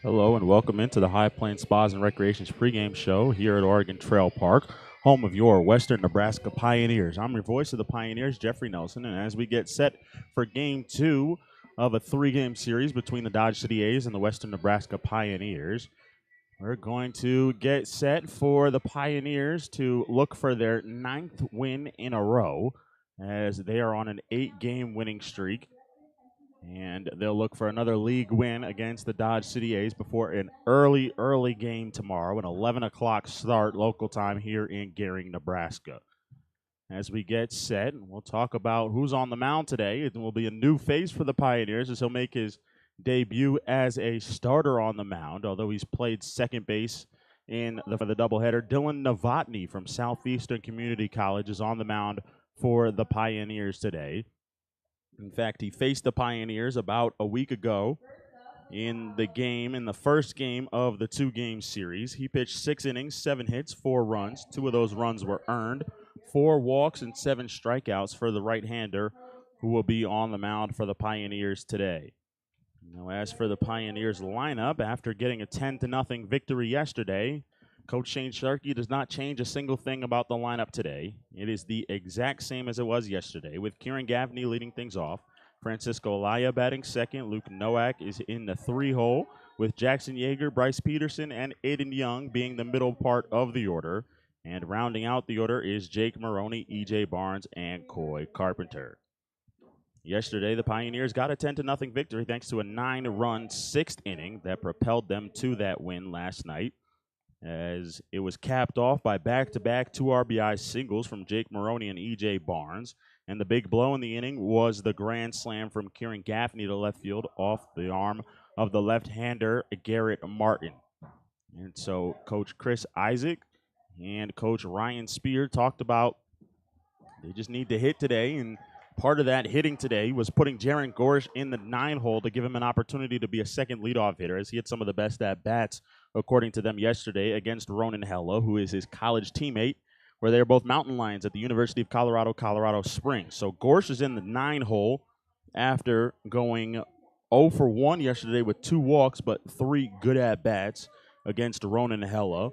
Hello and welcome into the High Plains Spas and Recreations pregame show here at Oregon Trail Park, home of your Western Nebraska Pioneers. I'm your voice of the Pioneers, Jeffrey Nelson, and as we get set for game two of a three-game series between the Dodge City A's and the Western Nebraska Pioneers, we're going to get set for the Pioneers to look for their ninth win in a row as they are on an 8-game winning streak. And they'll look for another league win against the Dodge City A's before an early game tomorrow, an 11 o'clock start local time here in Gering, Nebraska. As we get set, we'll talk about who's on the mound today. It will be a new face for the Pioneers as he'll make his debut as a starter on the mound, although he's played second base for the doubleheader. Dylan Novotny from Southeastern Community College is on the mound for the Pioneers today. In fact, he faced the Pioneers about a week ago in the first game of the two-game series. He pitched 6 innings, 7 hits, 4 runs. 2 of those runs were earned, 4 walks, and 7 strikeouts for the right-hander who will be on the mound for the Pioneers today. Now, as for the Pioneers lineup, after getting a 10-0 victory yesterday, Coach Shane Sharkey does not change a single thing about the lineup today. It is the exact same as it was yesterday, with Kieran Gaffney leading things off, Francisco Alaya batting second, Luke Nowak is in the 3-hole, with Jackson Yeager, Bryce Peterson, and Aiden Young being the middle part of the order. And rounding out the order is Jake Maroney, E.J. Barnes, and Coy Carpenter. Yesterday, the Pioneers got a 10-0 victory thanks to a 9-run 6th inning that propelled them to that win last night, as it was capped off by back-to-back 2 RBI singles from Jake Maroney and E.J. Barnes. And the big blow in the inning was the grand slam from Kieran Gaffney to left field off the arm of the left-hander Garrett Martin. And so Coach Chris Isaac and Coach Ryan Spear talked about they just need to hit today, and part of that hitting today was putting Jaron Gorsh in the 9-hole to give him an opportunity to be a second leadoff hitter, as he had some of the best at-bats, according to them yesterday, against Ronan Hella, who is his college teammate, where they are both mountain lions at the University of Colorado Springs. So Gorsh is in the 9-hole after going 0 for 1 yesterday with 2 walks, but 3 good at-bats against Ronan Hella,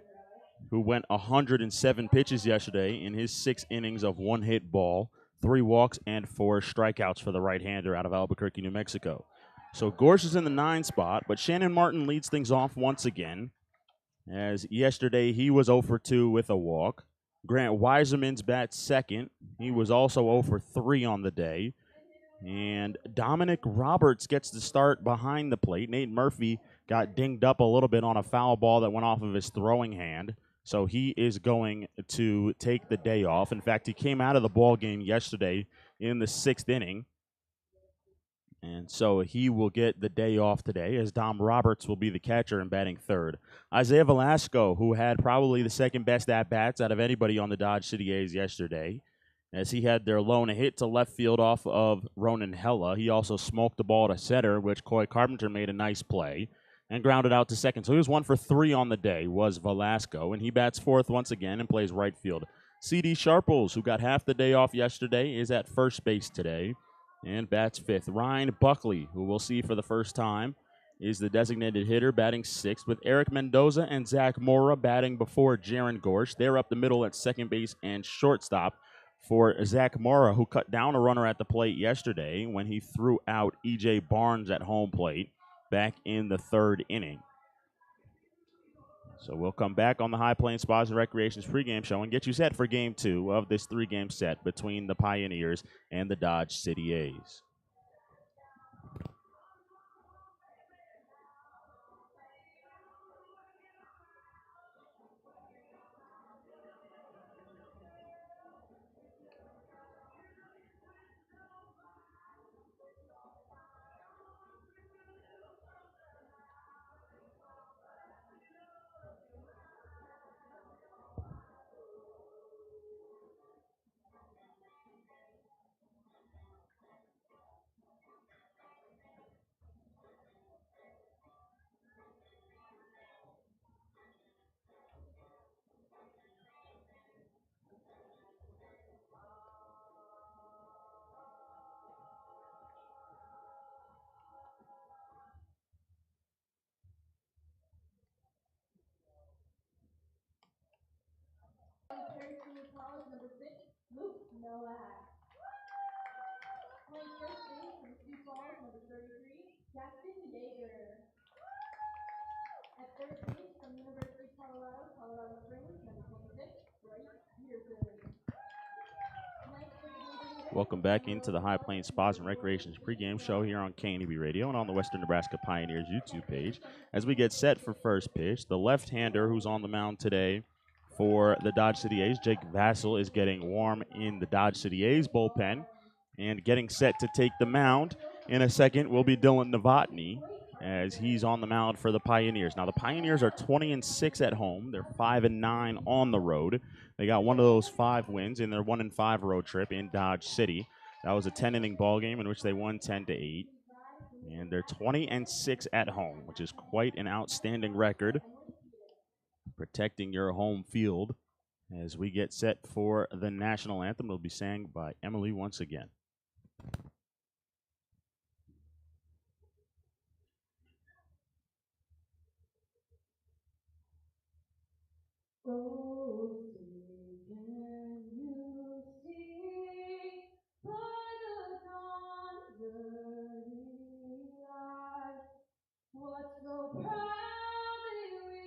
who went 107 pitches yesterday in his 6 innings of 1-hit ball, 3 walks, and 4 strikeouts for the right-hander out of Albuquerque, New Mexico. So Gorsh is in the 9 spot, but Shannon Martin leads things off once again, as yesterday he was 0 for 2 with a walk. Grant Weiserman's bats second. He was also 0 for 3 on the day. And Dominic Roberts gets the start behind the plate. Nate Murphy got dinged up a little bit on a foul ball that went off of his throwing hand, so he is going to take the day off. In fact, he came out of the ball game yesterday in the 6th inning, and so he will get the day off today, as Dom Roberts will be the catcher and batting third. Isaiah Velasco, who had probably the second best at-bats out of anybody on the Dodge City A's yesterday, as he had their lone hit to left field off of Ronan Hella. He also smoked the ball to center, which Coy Carpenter made a nice play, and grounded out to second. So he was 1 for 3 on the day, was Velasco, and he bats fourth once again and plays right field. C.D. Sharples, who got half the day off yesterday, is at first base today and bats fifth. Ryan Buckley, who we'll see for the first time, is the designated hitter, batting sixth, with Eric Mendoza and Zach Mora batting before Jaron Gorsh. They're up the middle at second base and shortstop for Zach Mora, who cut down a runner at the plate yesterday when he threw out E.J. Barnes at home plate back in the 3rd inning. So we'll come back on the High Plains Spas and Recreations pregame show and get you set for game 2 of this 3-game set between the Pioneers and the Dodge City A's. Welcome back into the High Plains Spas and Recreations pregame show here on KNEB Radio and on the Western Nebraska Pioneers YouTube page. As we get set for first pitch, the left-hander who's on the mound today for the Dodge City A's, Jake Vassell, is getting warm in the Dodge City A's bullpen and getting set to take the mound. In a second will be Dylan Novotny as he's on the mound for the Pioneers. Now the Pioneers are 20-6 at home. They're 5-9 on the road. They got one of those 5 wins in their 1-5 road trip in Dodge City. That was a 10-inning ball game in which they won 10-8. And they're 20-6 at home, which is quite an outstanding record. Protecting your home field as we get set for the national anthem. It'll be sang by Emily once again. Oh, see, can you see by the dawn's early light what so proudly we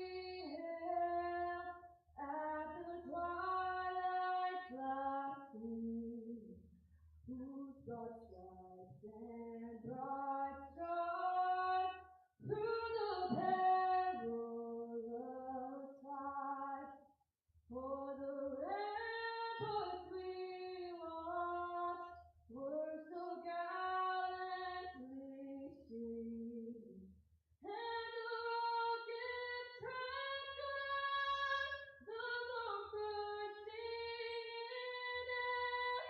hailed at the twilight's last gleam, whose broad stripes and bright stars through the perilous fight. For the ramparts we watched were so gallantly streamed, and the rockets crackled as the bomb bursting in air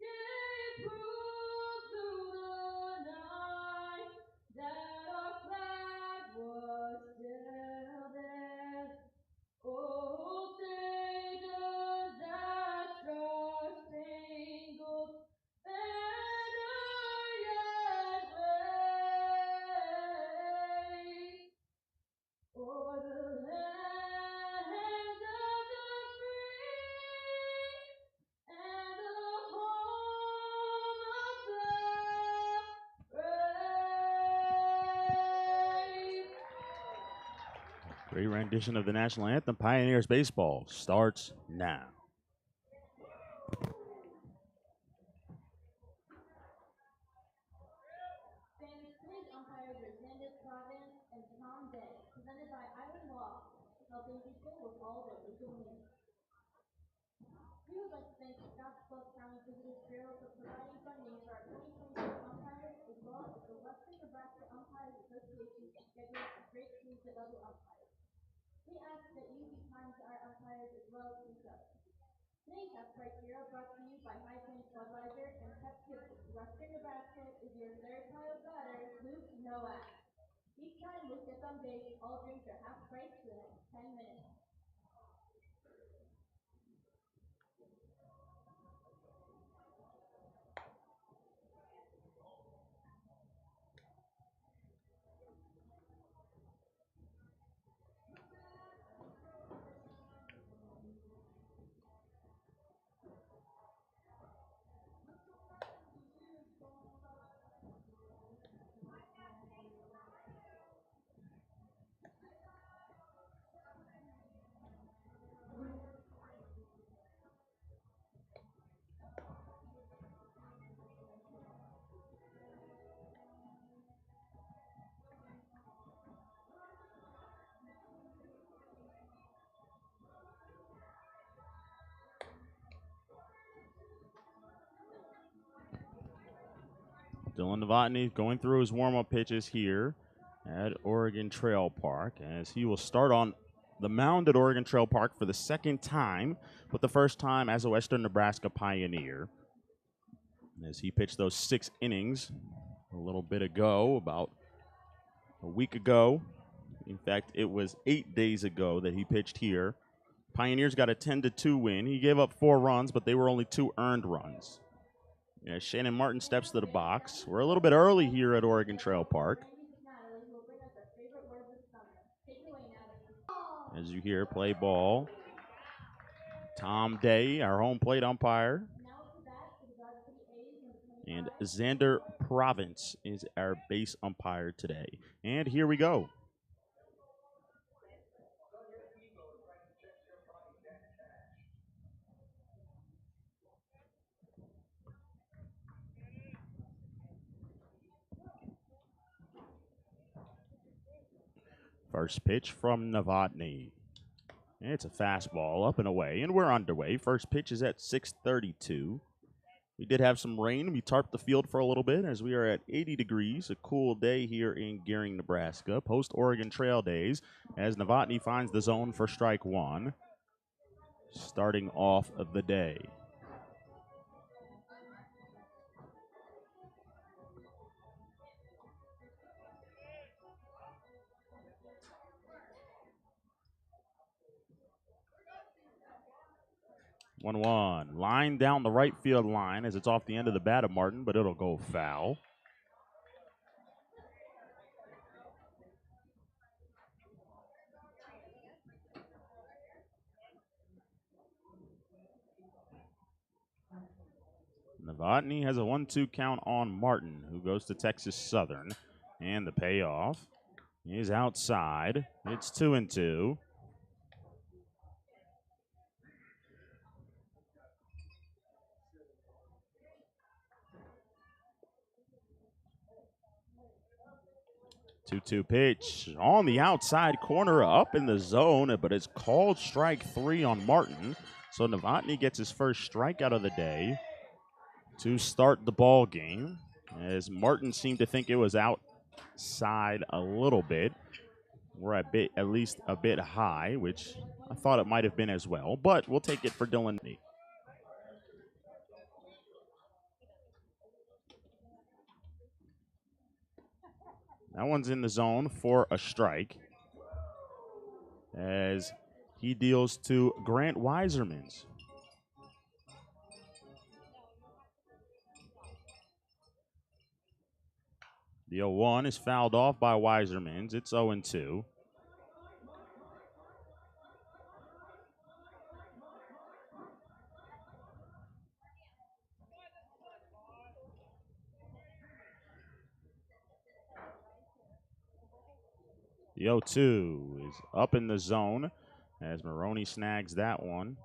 gave proof through the night that our flag was still there. Oh, say does that star-spangled banner yet wave o'er the land of the free and the home of the brave? Great rendition of the national anthem. Pioneers baseball starts now. Today's umpires are Candace Providence and Tom Day, presented by Island Law, helping people with all their legal needs. We would like to thank the Scottsbluff County Visitors Bureau for providing funding for our 2022 umpires, as well as the Western Nebraska Umpires Association scheduling a great collegiate-level umpires. We ask that you be kind to our umpires as well as each other. Today's Upright Hero brought to you by High Plains Budweiser and Pepsi. Western Nebraska is your third pile batter, Luke Nowak. Each time Luke gets on base, all drinks are half price for the next 10 minutes. Dylan Novotny going through his warm-up pitches here at Oregon Trail Park as he will start on the mound at Oregon Trail Park for the second time, but the first time as a Western Nebraska Pioneer. As he pitched those 6 innings a little bit ago, about a week ago. In fact, it was 8 days ago that he pitched here. Pioneers got a 10-2 win. He gave up 4 runs, but they were only 2 earned runs. Yeah, Shannon Martin steps to the box. We're a little bit early here at Oregon Trail Park. As you hear, play ball. Tom Day, our home plate umpire, And Xander Province is our base umpire today. And here we go. First pitch from Novotny. It's a fastball up and away, and we're underway. First pitch is at 6:32. We did have some rain. We tarped the field for a little bit as we are at 80 degrees, a cool day here in Gearing, Nebraska, post-Oregon Trail days, as Novotny finds the zone for strike one, starting off of the day. One. Line down the right field line as it's off the end of the bat of Martin, but it'll go foul. Novotny has a 1-2 count on Martin, who goes to Texas Southern. And the payoff is outside. It's 2-2. Two pitch on the outside corner, up in the zone, but it's called strike three on Martin. So Novotny gets his first strikeout of the day to start the ball game, as Martin seemed to think it was outside a little bit. We're at least a bit high, which I thought it might have been as well, but we'll take it for Dylan. That one's in the zone for a strike, as he deals to Grant Weisermans. The 0-1 is fouled off by Weisermans. It's 0-2. The 0-2 is up in the zone as Maroney snags that one.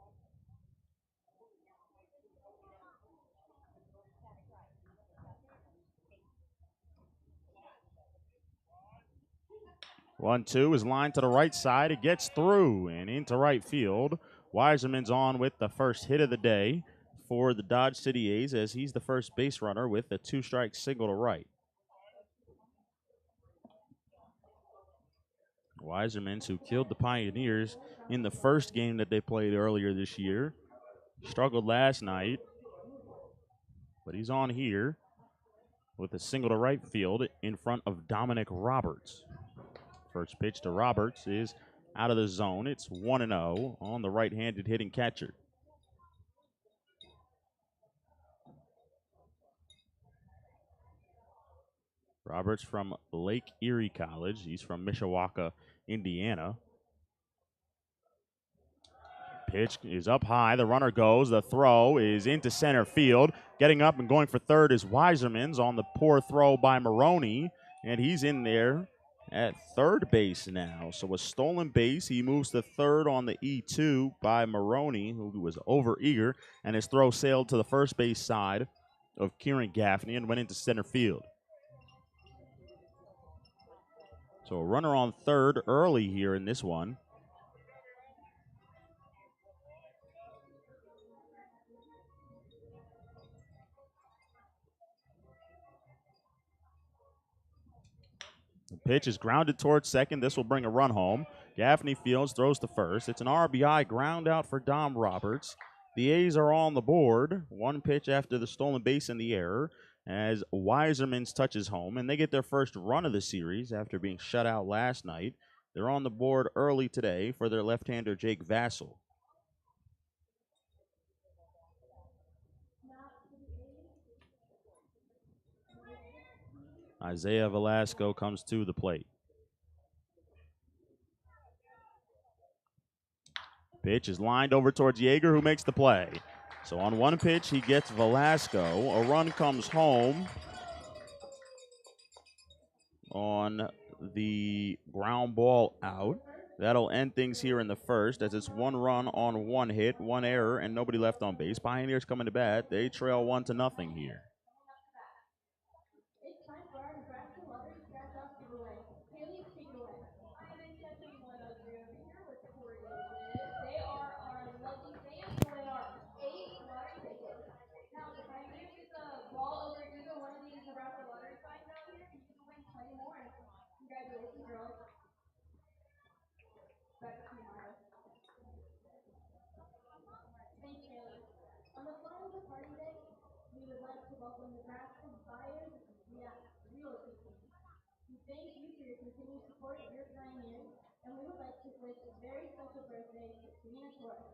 One-two is lined to the right side. It gets through and into right field. Weiserman's on with the first hit of the day for the Dodge City A's, as he's the first base runner with a two-strike single to right. Weisermans, who killed the Pioneers in the first game that they played earlier this year, struggled last night, but he's on here with a single to right field in front of Dominic Roberts. First pitch to Roberts is out of the zone. It's 1-0 on the right-handed hitting catcher. Roberts from Lake Erie College. He's from Mishawaka, Indiana. Pitch is up high. The runner goes. The throw is into center field. Getting up and going for third is Weisermans on the poor throw by Maroney. And he's in there at third base now. So a stolen base. He moves to third on the E2 by Maroney, who was over-eager. And his throw sailed to the first base side of Kieran Gaffney and went into center field. So a runner on third early here in this one. The pitch is grounded towards second. This will bring a run home. Gaffney fields, throws to first. It's an RBI ground out for Dom Roberts. The A's are on the board. One pitch after the stolen base and the error, as Weisermans touches home, and they get their first run of the series after being shut out last night. They're on the board early today for their left-hander, Jake Vassell. Isaiah Velasco comes to the plate. Pitch is lined over towards Yeager, who makes the play. So on one pitch, he gets Velasco. A run comes home on the ground ball out. That'll end things here in the first, as it's 1 run on 1 hit, 1 error, and nobody left on base. Pioneers coming to bat. They trail 1-0 here. It's time for our Nebraska Lottery Scratch Off giveaway. Haley, take it away. I am checking what else we have here with Corey. They are our lucky fans, so they are 8 lottery tickets. Now, if I give you the ball over either one of these Nebraska Lottery signs out here, you can win 20 more. Congratulations, girls. Back to you, Maya. Thanks, Haley. On the fly of the party day, we would like to welcome Nebraska buyers realty team. We thank you for your continued support of your pioneers, and we would like to wish a very special birthday to Serena Torres.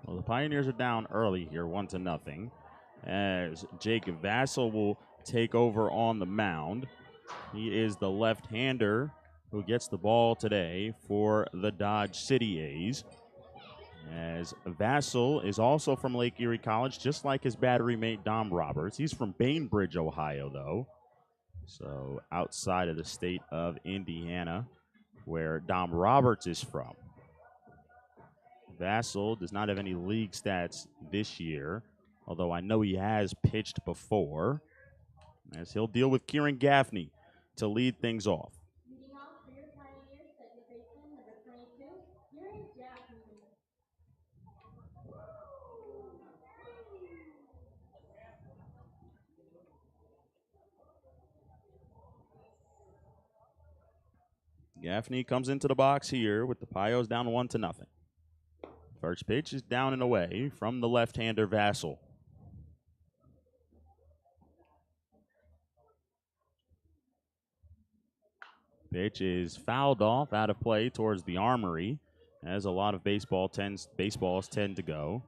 Well, the Pioneers are down early here, 1-0, as Jake Vassell will take over on the mound. He is the left-hander who gets the ball today for the Dodge City A's. As Vassell is also from Lake Erie College, just like his battery mate Dom Roberts. He's from Bainbridge, Ohio, though. So outside of the state of Indiana, where Dom Roberts is from. Vassell does not have any league stats this year, although I know he has pitched before, as he'll deal with Kieran Gaffney to lead things off. Leading off for your Pioneers, second baseman, number 22, Kieran Gaffney. Gaffney comes into the box here with the Pios down 1-0. First pitch is down and away from the left-hander Vassell. Pitch is fouled off, out of play towards the Armory, as a lot of baseballs tend to go.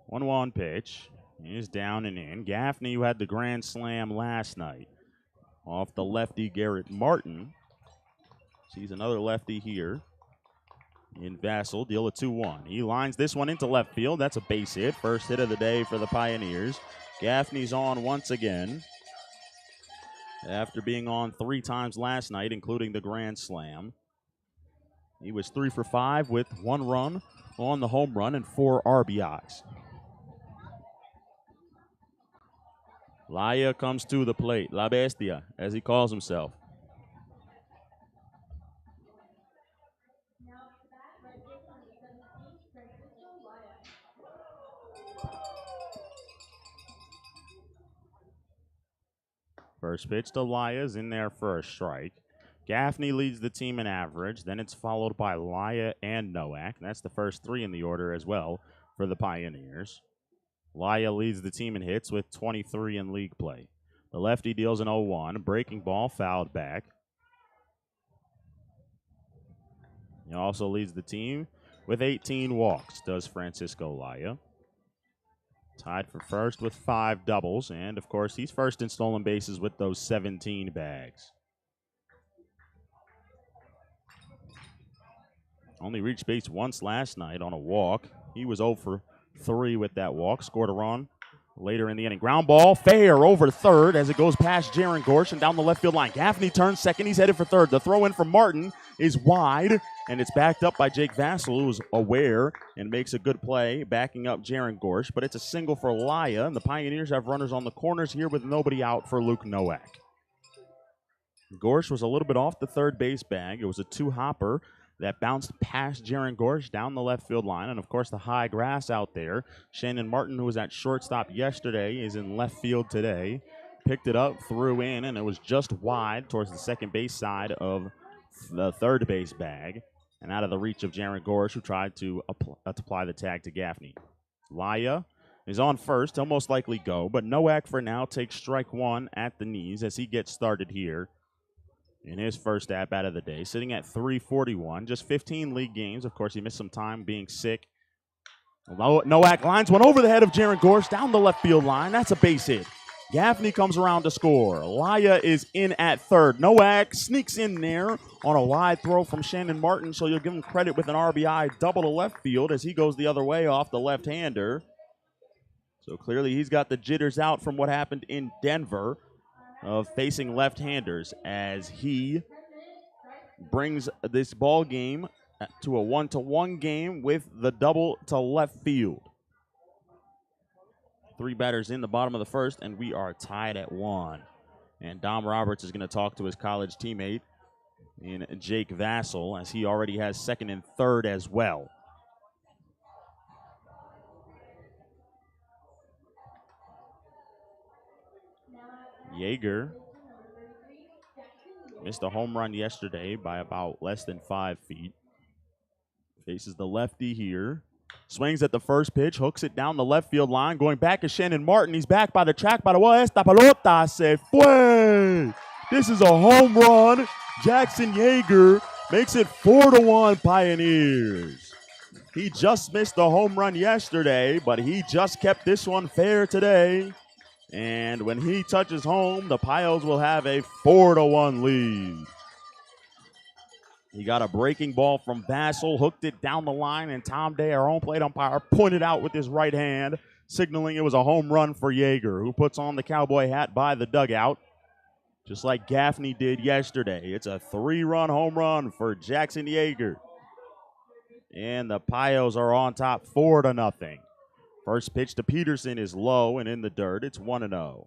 One pitch is down and in. Gaffney, who had the grand slam last night, off the lefty Garrett Martin. Sees another lefty here in Vassell. Deal a 2-1. He lines this one into left field. That's a base hit. First hit of the day for the Pioneers. Gaffney's on once again, after being on 3 times last night, including the grand slam. He was 3 for 5 with 1 run on the home run and 4 RBIs. Laya comes to the plate. La Bestia, as he calls himself. Now to bat, right field on the 17th, Francisco Laya. First pitch to Laya's in there for a strike. Gaffney leads the team in average. Then it's followed by Laya and Nowak. That's the first 3 in the order as well for the Pioneers. Laya leads the team in hits with 23 in league play. The lefty deals an 0-1. Breaking ball fouled back. He also leads the team with 18 walks, does Francisco Laya. Tied for first with 5 doubles. And, of course, he's first in stolen bases with those 17 bags. Only reached base once last night on a walk. He was 0 for 3 with that walk. Scored a run later in the inning. Ground ball, fair over third as it goes past Jaron Gorsh and down the left field line. Gaffney turns second. He's headed for third. The throw in from Martin is wide, and it's backed up by Jake Vassell, who's aware and makes a good play, backing up Jaron Gorsh. But it's a single for Laya, and the Pioneers have runners on the corners here with nobody out for Luke Nowak. Gorsh was a little bit off the third base bag. It was a two-hopper that bounced past Jaron Gorsh down the left field line. And, of course, the high grass out there. Shannon Martin, who was at shortstop yesterday, is in left field today. Picked it up, threw in, and it was just wide towards the second base side of the third base bag and out of the reach of Jaron Gorsh, who tried to apply the tag to Gaffney. Laya is on first. He'll most likely go, but Nowak for now takes strike one at the knees as he gets started here in his first at bat of the day, sitting at 341, just 15 league games. Of course, he missed some time being sick. Nowak lines one over the head of Jaron Gorsh down the left field line. That's a base hit. Gaffney comes around to score. Laya is in at third. Nowak sneaks in there on a wide throw from Shannon Martin, so you'll give him credit with an RBI double to left field as he goes the other way off the left-hander. So clearly he's got the jitters out from what happened in Denver of facing left-handers as he brings this ball game to a 1-1 game with the double to left field. Three batters in the bottom of the first, and we are tied at one. And Dom Roberts is going to talk to his college teammate in Jake Vassell as he already has second and third as well. Yeager missed a home run yesterday by about less than 5 feet. Faces the lefty here. Swings at the first pitch, hooks it down the left field line. Going back is Shannon Martin. He's back by the track by the wall. Esta pelota se fue. This is a home run. Jackson Yeager makes it 4-1 Pioneers. He just missed the home run yesterday, but he just kept this one fair today. And when he touches home, the Pios will have a 4-1 lead. He got a breaking ball from Vassell, hooked it down the line, and Tom Day, our own plate umpire, pointed out with his right hand, signaling it was a home run for Yeager, who puts on the cowboy hat by the dugout, just like Gaffney did yesterday. It's a 3-run home run for Jackson Yeager. And the Pios are on top 4-0. First pitch to Peterson is low and in the dirt. It's 1-0.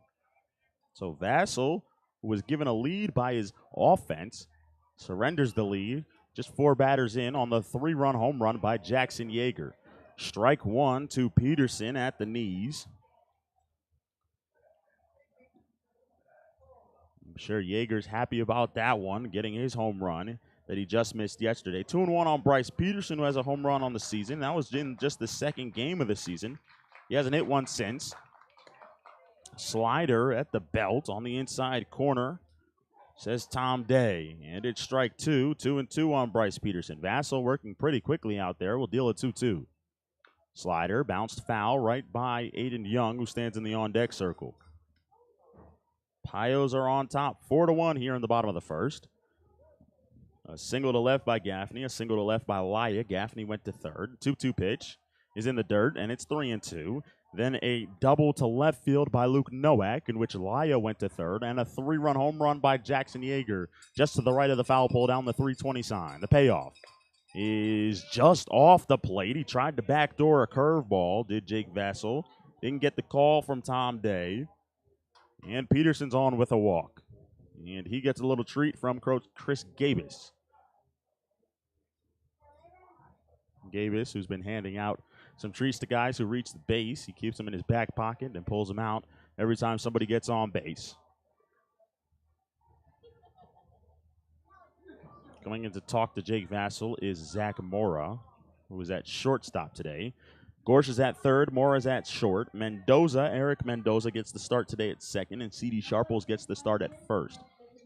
So Vassell, who was given a lead by his offense, surrenders the lead. Just 4 batters in on the 3-run home run by Jackson Yeager. Strike one to Peterson at the knees. I'm sure Yeager's happy about that one, getting his home run that he just missed yesterday. 2-1 on Bryce Peterson, who has a home run on the season. That was in just the second game of the season. He hasn't hit one since. Slider at the belt on the inside corner, says Tom Day. And it's strike two. 2-2 on Bryce Peterson. Vassell working pretty quickly out there. We'll deal a 2-2. Slider bounced foul right by Aiden Young, who stands in the on-deck circle. Pios are on top 4-1 here in the bottom of the first. A single to left by Gaffney, a single to left by Laya. Gaffney went to third. 2-2 pitch is in the dirt, and it's 3-2. Then a double to left field by Luke Nowak, in which Laya went to third, and a 3-run home run by Jackson Yeager just to the right of the foul pole down the 320 sign. The payoff is just off the plate. He tried to backdoor a curveball, did Jake Vassell. Didn't get the call from Tom Day. And Peterson's on with a walk. And he gets a little treat from Coach Chris Gabus. Gabus, who's been handing out some treats to guys who reach the base. He keeps them in his back pocket and pulls them out every time somebody gets on base. Coming in to talk to Jake Vassell is Zach Mora, who was at shortstop today. Gorsh is at third, Mora's at short. Eric Mendoza gets the start today at second, and C.D. Sharples gets the start at first.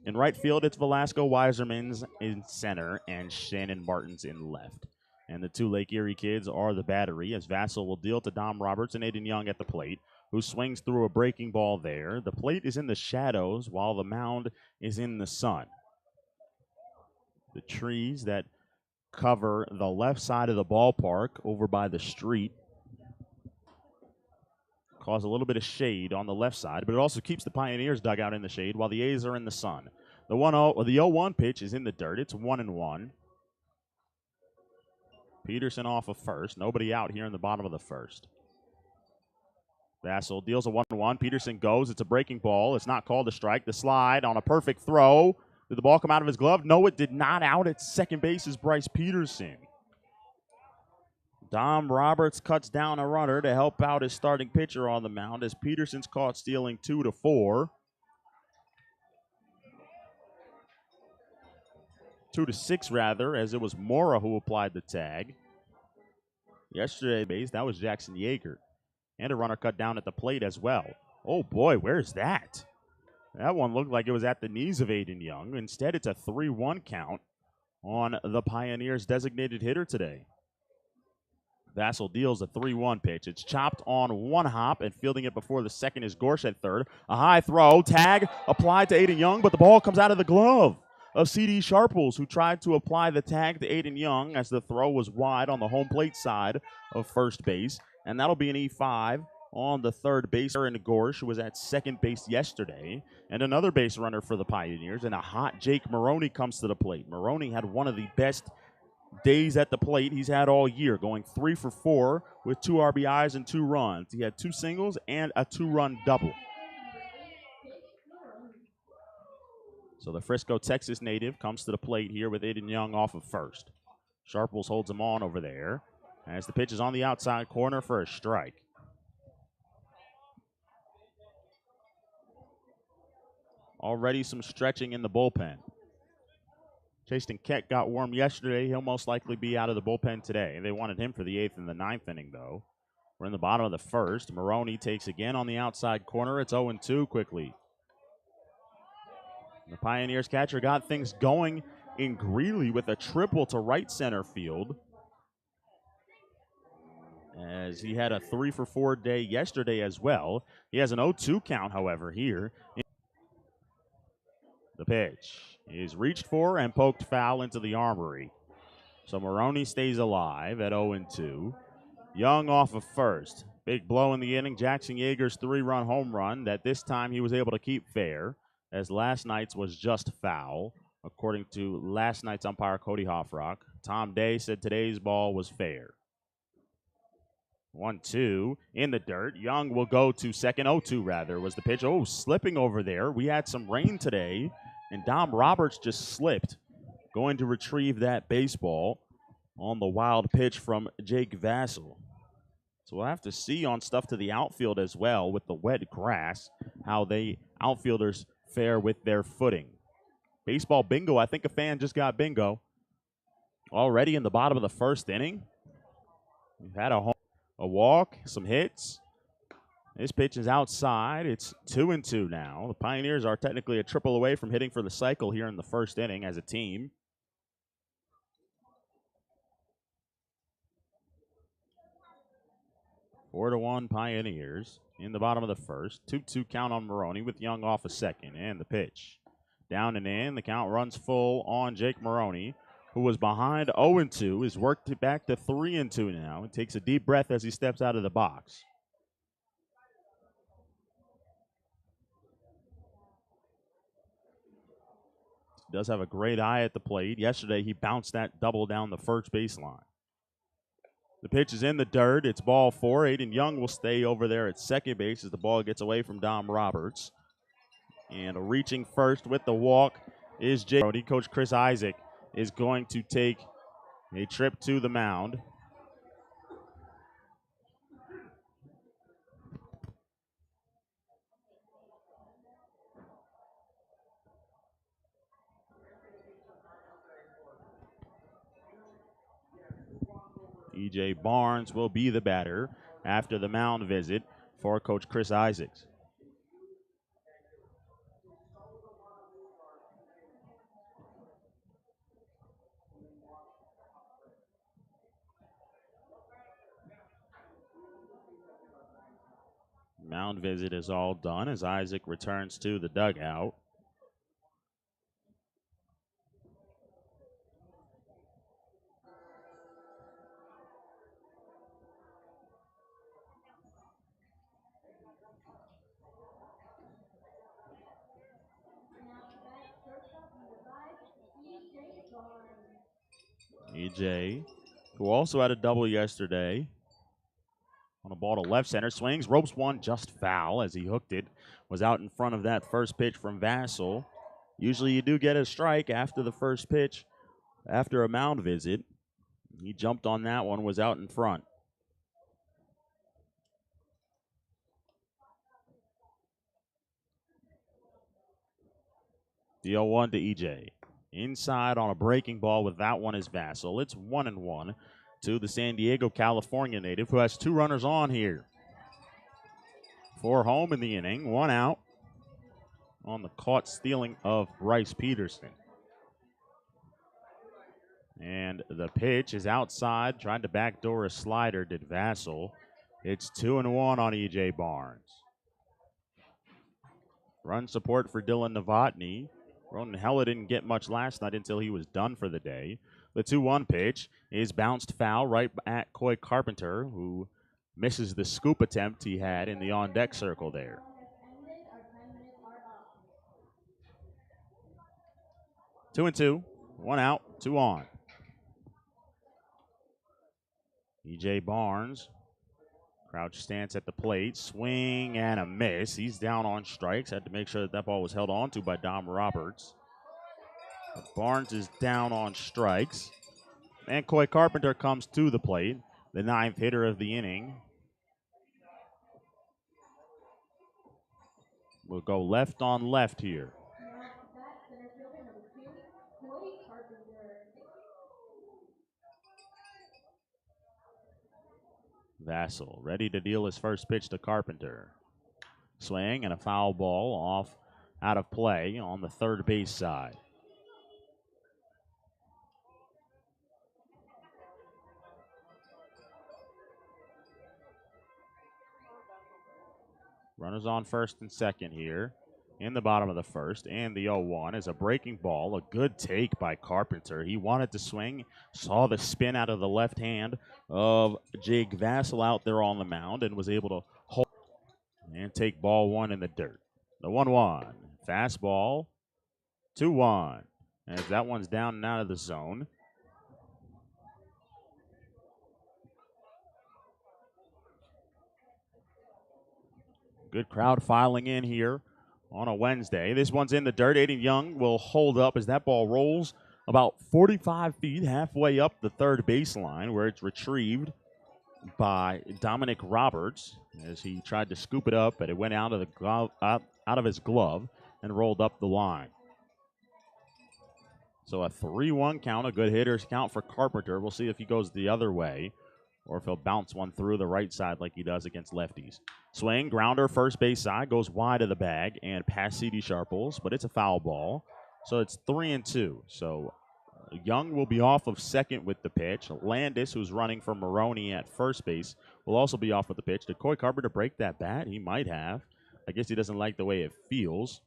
In right field, it's Velasco Weiserman's in center and Shannon Martin's in left. And the 2 Lake Erie kids are the battery, as Vassell will deal to Dom Roberts and Aiden Young at the plate, who swings through a breaking ball there. The plate is in the shadows while the mound is in the sun. The trees that cover the left side of the ballpark over by the street cause a little bit of shade on the left side, but it also keeps the Pioneers dugout in the shade while the A's are in the sun. The 0-1 pitch is in the dirt. It's 1-1. Peterson off of first. Nobody out here in the bottom of the first. Vassell deals a 1-1. Peterson goes. It's a breaking ball. It's not called a strike. The slide on a perfect throw. Did the ball come out of his glove? No, it did not. Out at second base is Bryce Peterson. Dom Roberts cuts down a runner to help out his starting pitcher on the mound as Peterson's caught stealing 2-4. 2-6 rather, as it was Mora who applied the tag. Yesterday, base, that was Jackson Yeager. And a runner cut down at the plate as well. Oh boy, where's that? That one looked like it was at the knees of Aiden Young. Instead, it's a 3-1 count on the Pioneers' designated hitter today. Vassell deals a 3-1 pitch. It's chopped on one hop, and fielding it before the second is Gorsh at third. A high throw, tag applied to Aiden Young, but the ball comes out of the glove of C.D. Sharples, who tried to apply the tag to Aiden Young as the throw was wide on the home plate side of first base. And that'll be an E5 on the third base. Aaron Gorsh, who was at second base yesterday, and another base runner for the Pioneers. And a hot Jake Maroney comes to the plate. Maroney had one of the best days at the plate he's had all year, going 3 for 4 with 2 RBIs and 2 runs. He had 2 singles and a 2-run double. So the Frisco, Texas native comes to the plate here with Aiden Young off of first. Sharples holds him on over there as the pitch is on the outside corner for a strike. Already some stretching in the bullpen. Chasten Keck got warm yesterday. He'll most likely be out of the bullpen today. They wanted him for the 8th and the 9th inning, though. We're in the bottom of the first. Maroney takes again on the outside corner. It's 0-2 quickly. The Pioneers catcher got things going in Greeley with a triple to right center field, as he had a 3 for 4 day yesterday as well. He has an 0-2 count, however, here. The pitch is reached for and poked foul into the armory. So Maroney stays alive at 0-2. Young off of first. Big blow in the inning. Jackson Yeager's 3-run home run that this time he was able to keep fair, as last night's was just foul, according to last night's umpire Cody Hoffrock. Tom Day said today's ball was fair. 1-2 in the dirt. Young will go to second. 0-2 rather was the pitch. Oh, slipping over there. We had some rain today, and Dom Roberts just slipped, going to retrieve that baseball on the wild pitch from Jake Vassell. So we'll have to see on stuff to the outfield as well with the wet grass, how they outfielders fare with their footing. Baseball bingo. I think a fan just got bingo. Already in the bottom of the first inning. We've had a walk, some hits. This pitch is outside. It's 2-2 now. The Pioneers are technically a triple away from hitting for the cycle here in the first inning as a team. Four to 1 Pioneers in the bottom of the first. 2-2 count on Maroney with Young off a second. And the pitch. Down and in. The count runs full on Jake Maroney, who was behind 0-2, is worked it back to 3-2 now. He takes a deep breath as he steps out of the box. He does have a great eye at the plate. Yesterday, he bounced that double down the first baseline. The pitch is in the dirt. It's ball 4. Aiden Young will stay over there at second base as the ball gets away from Dom Roberts. And reaching first with the walk is Jake. Coach Chris Isaac is going to take a trip to the mound. E.J. Barnes will be the batter after the mound visit for Coach Chris Isaacs. Mound visit is all done as Isaac returns to the dugout. EJ who also had a double yesterday. On a ball to left center, swings, ropes one, just foul as he hooked it. Was out in front of that first pitch from Vassell. Usually you do get a strike after the first pitch, after a mound visit. He jumped on that one, was out in front. The 0-1 to EJ. Inside on a breaking ball with that one is Vassell. It's 1-1 to the San Diego, California native, who has two runners on here. 4 home in the inning, 1 out on the caught stealing of Bryce Peterson. And the pitch is outside, trying to backdoor a slider, did Vassell. It's 2-1 on EJ Barnes. Run support for Dylan Novotny. Ronan Hella didn't get much last night until he was done for the day. The 2-1 pitch is bounced foul right at Coy Carpenter, who misses the scoop attempt he had in the on-deck circle there. 2-2, 1 out, 2 on. EJ Barnes, crouch stance at the plate, swing and a miss. He's down on strikes. Had to make sure that ball was held on to by Dom Roberts. Barnes is down on strikes. And Coy Carpenter comes to the plate, the 9th hitter of the inning. We'll go left on left here. Vassell ready to deal his first pitch to Carpenter. Swing and a foul ball off out of play on the third base side. Runners on first and second here in the bottom of the first, and the 0-1 is a breaking ball. A good take by Carpenter. He wanted to swing, saw the spin out of the left hand of Jake Vassell out there on the mound, and was able to hold and take ball one in the dirt. The 1-1, fastball, 2-1, as that one's down and out of the zone. Good crowd filing in here on a Wednesday. This one's in the dirt. Aiden Young will hold up as that ball rolls about 45 feet halfway up the third baseline, where it's retrieved by Dominic Roberts as he tried to scoop it up, but it went out of the glove, out of his glove and rolled up the line. So a 3-1 count, a good hitter's count for Carpenter. We'll see if he goes the other way or if he'll bounce one through the right side like he does against lefties. Swing, grounder, first base side, goes wide of the bag and past C.D. Sharples, but it's a foul ball. So it's 3-2. So Young will be off of second with the pitch. Landis, who's running for Maroney at first base, will also be off with the pitch. Did Coy Carpenter break that bat? He might have. I guess he doesn't like the way it feels.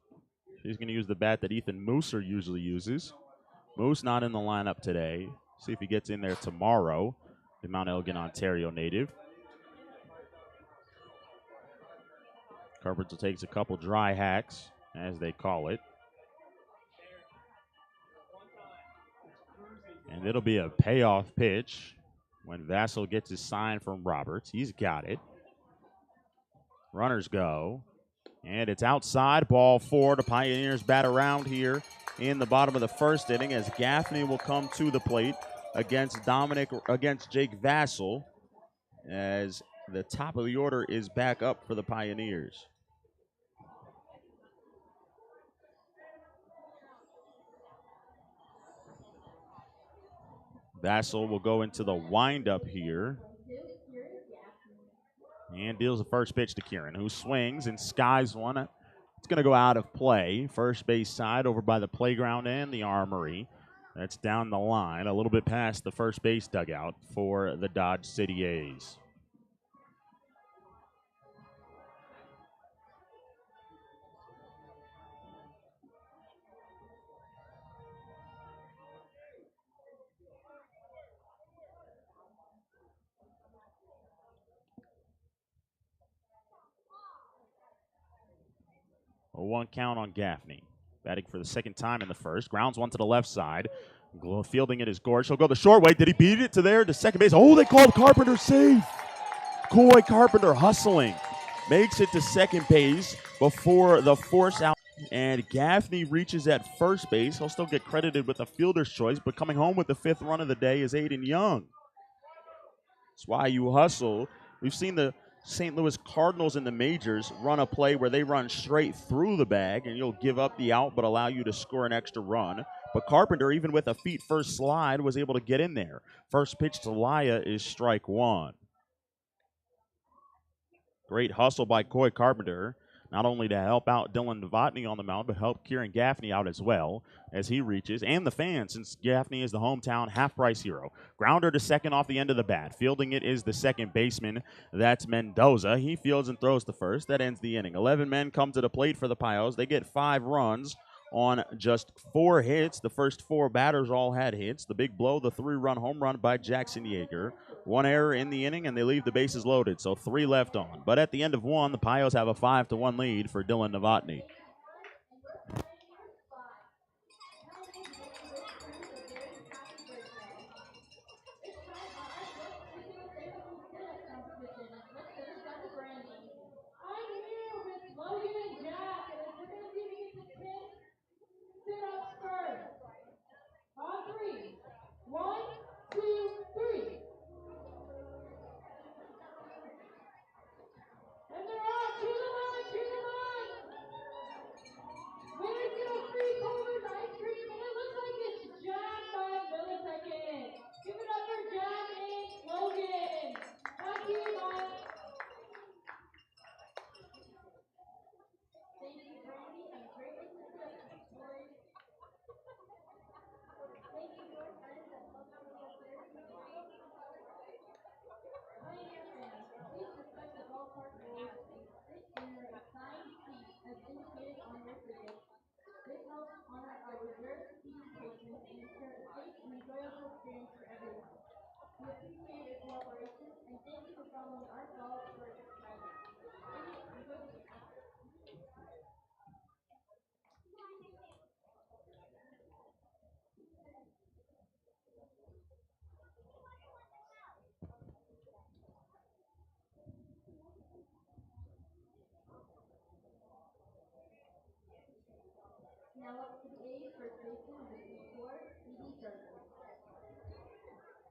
He's going to use the bat that Ethan Mooser usually uses. Moose not in the lineup today. See if he gets in there tomorrow. The Mount Elgin, Ontario native. Carpenter takes a couple dry hacks, as they call it. And it'll be a payoff pitch when Vassell gets his sign from Roberts. He's got it. Runners go. And it's outside, ball 4. The Pioneers bat around here in the bottom of the first inning as Gaffney will come to the plate against Jake Vassell, as the top of the order is back up for the Pioneers. Vassell will go into the windup here and deals the first pitch to Kieran, who swings and skies one. It's going to go out of play. First base side over by the playground and the armory. That's down the line, a little bit past the first base dugout for the Dodge City A's. A 1 count on Gaffney. Batting for the second time in the first. Grounds one to the left side. Fielding it is Gorge. He'll go the short way. Did he beat it to there to second base? Oh, they called Carpenter safe. Coy Carpenter hustling. Makes it to second base before the force out. And Gaffney reaches at first base. He'll still get credited with a fielder's choice, but coming home with the 5th run of the day is Aiden Young. That's why you hustle. We've seen the St. Louis Cardinals in the majors run a play where they run straight through the bag and you'll give up the out but allow you to score an extra run. But Carpenter, even with a feet first slide, was able to get in there. First pitch to Laya is strike 1. Great hustle by Coy Carpenter, not only to help out Dylan Novotny on the mound, but help Kieran Gaffney out as well as he reaches. And the fans, since Gaffney is the hometown half-price hero. Grounder to second off the end of the bat. Fielding it is the second baseman. That's Mendoza. He fields and throws to first. That ends the inning. 11 men come to the plate for the Pios. They get 5 runs on just 4 hits. The first 4 batters all had hits. The big blow, the 3-run home run by Jackson Yeager. 1 error in the inning, and they leave the bases loaded, so 3 left on. But at the end of 1, the Pios have a 5-1 lead for Dylan Novotny.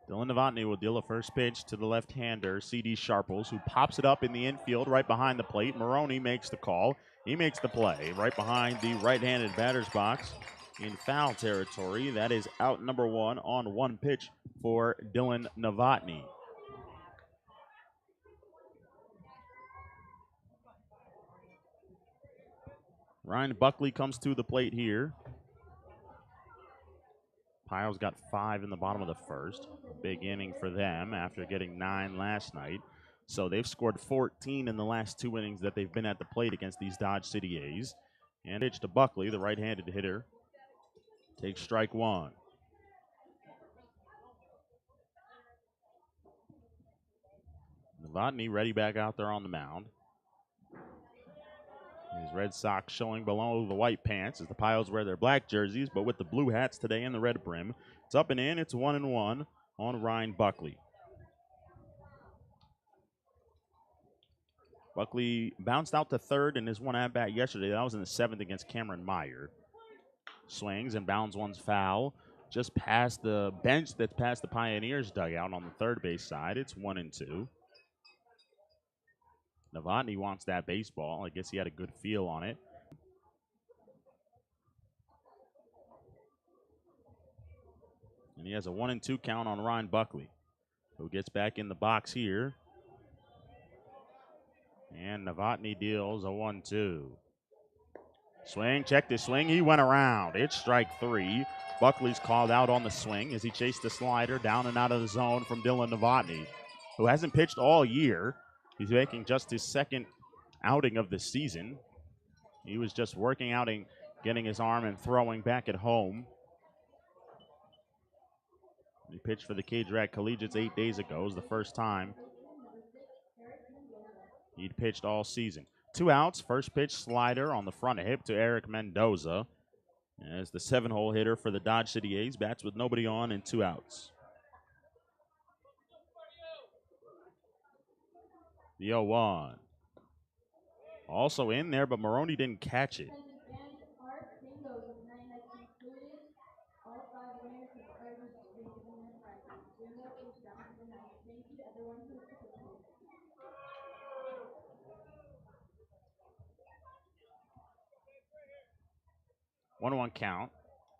Dylan Novotny will deal a first pitch to the left-hander, C.D. Sharples, who pops it up in the infield right behind the plate. Maroney makes the call. He makes the play right behind the right-handed batter's box in foul territory. That is out number 1 on 1 pitch for Dylan Novotny. Ryan Buckley comes to the plate here. Pios got 5 in the bottom of the first. Big inning for them after getting 9 last night. So they've scored 14 in the last 2 innings that they've been at the plate against these Dodge City A's. And pitch to Buckley, the right-handed hitter, takes strike 1. Novotny ready back out there on the mound. His Red Sox showing below the white pants as the Pios wear their black jerseys, but with the blue hats today and the red brim. It's up and in. It's 1-1 on Ryan Buckley. Buckley bounced out to third in his one at-bat yesterday. That was in the 7th against Cameron Meyer. Swings and bounds one's foul just past the bench that's past the Pioneers dugout on the third base side. It's 1-2. Novotny wants that baseball. I guess he had a good feel on it. And he has a 1-2 count on Ryan Buckley, who gets back in the box here. And Novotny deals a 1-2. Swing, check the swing. He went around. It's strike 3. Buckley's called out on the swing as he chased the slider down and out of the zone from Dylan Novotny, who hasn't pitched all year. He's making just his 2nd outing of the season. He was just working out and getting his arm and throwing back at home. He pitched for the Cage Rat Collegiates 8 days ago. It was the first time he'd pitched all season. 2 outs. First pitch slider on the front hip to Eric Mendoza. As the 7-hole hitter for the Dodge City A's bats with nobody on and 2 outs. The 0-1. Also in there, but Maroney didn't catch it. All 5 winners of Argus Street in Nebraska. Bingo is down to the 9th. Thank you to everyone who participated. 1-1 count.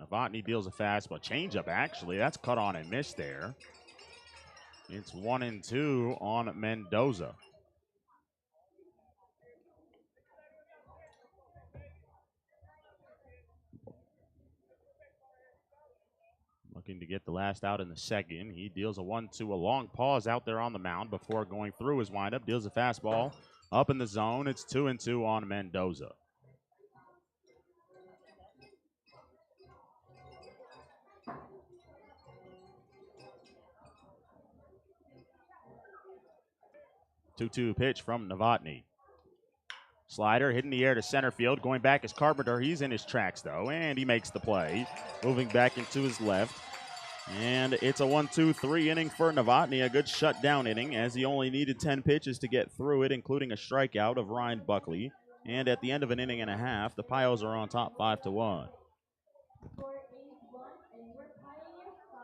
Novotny deals a fastball. Changeup, actually. That's cut on and missed there. It's 1-2 on Mendoza. Looking to get the last out in the second. He deals a 1-2, a long pause out there on the mound before going through his windup. Deals a fastball up in the zone. It's 2-2 on Mendoza. Two-two pitch from Novotny. Slider hitting the air to center field. Going back is Carpenter. He's in his tracks, though, and he makes the play. Moving back into his left. And it's a 1-2-3 inning for Novotny. A good shutdown inning, as he only needed 10 pitches to get through it, including a strikeout of Ryan Buckley. And at the end of an inning and a half, the Pios are on top 5-1. Score A's 1 and your Pioneers 5.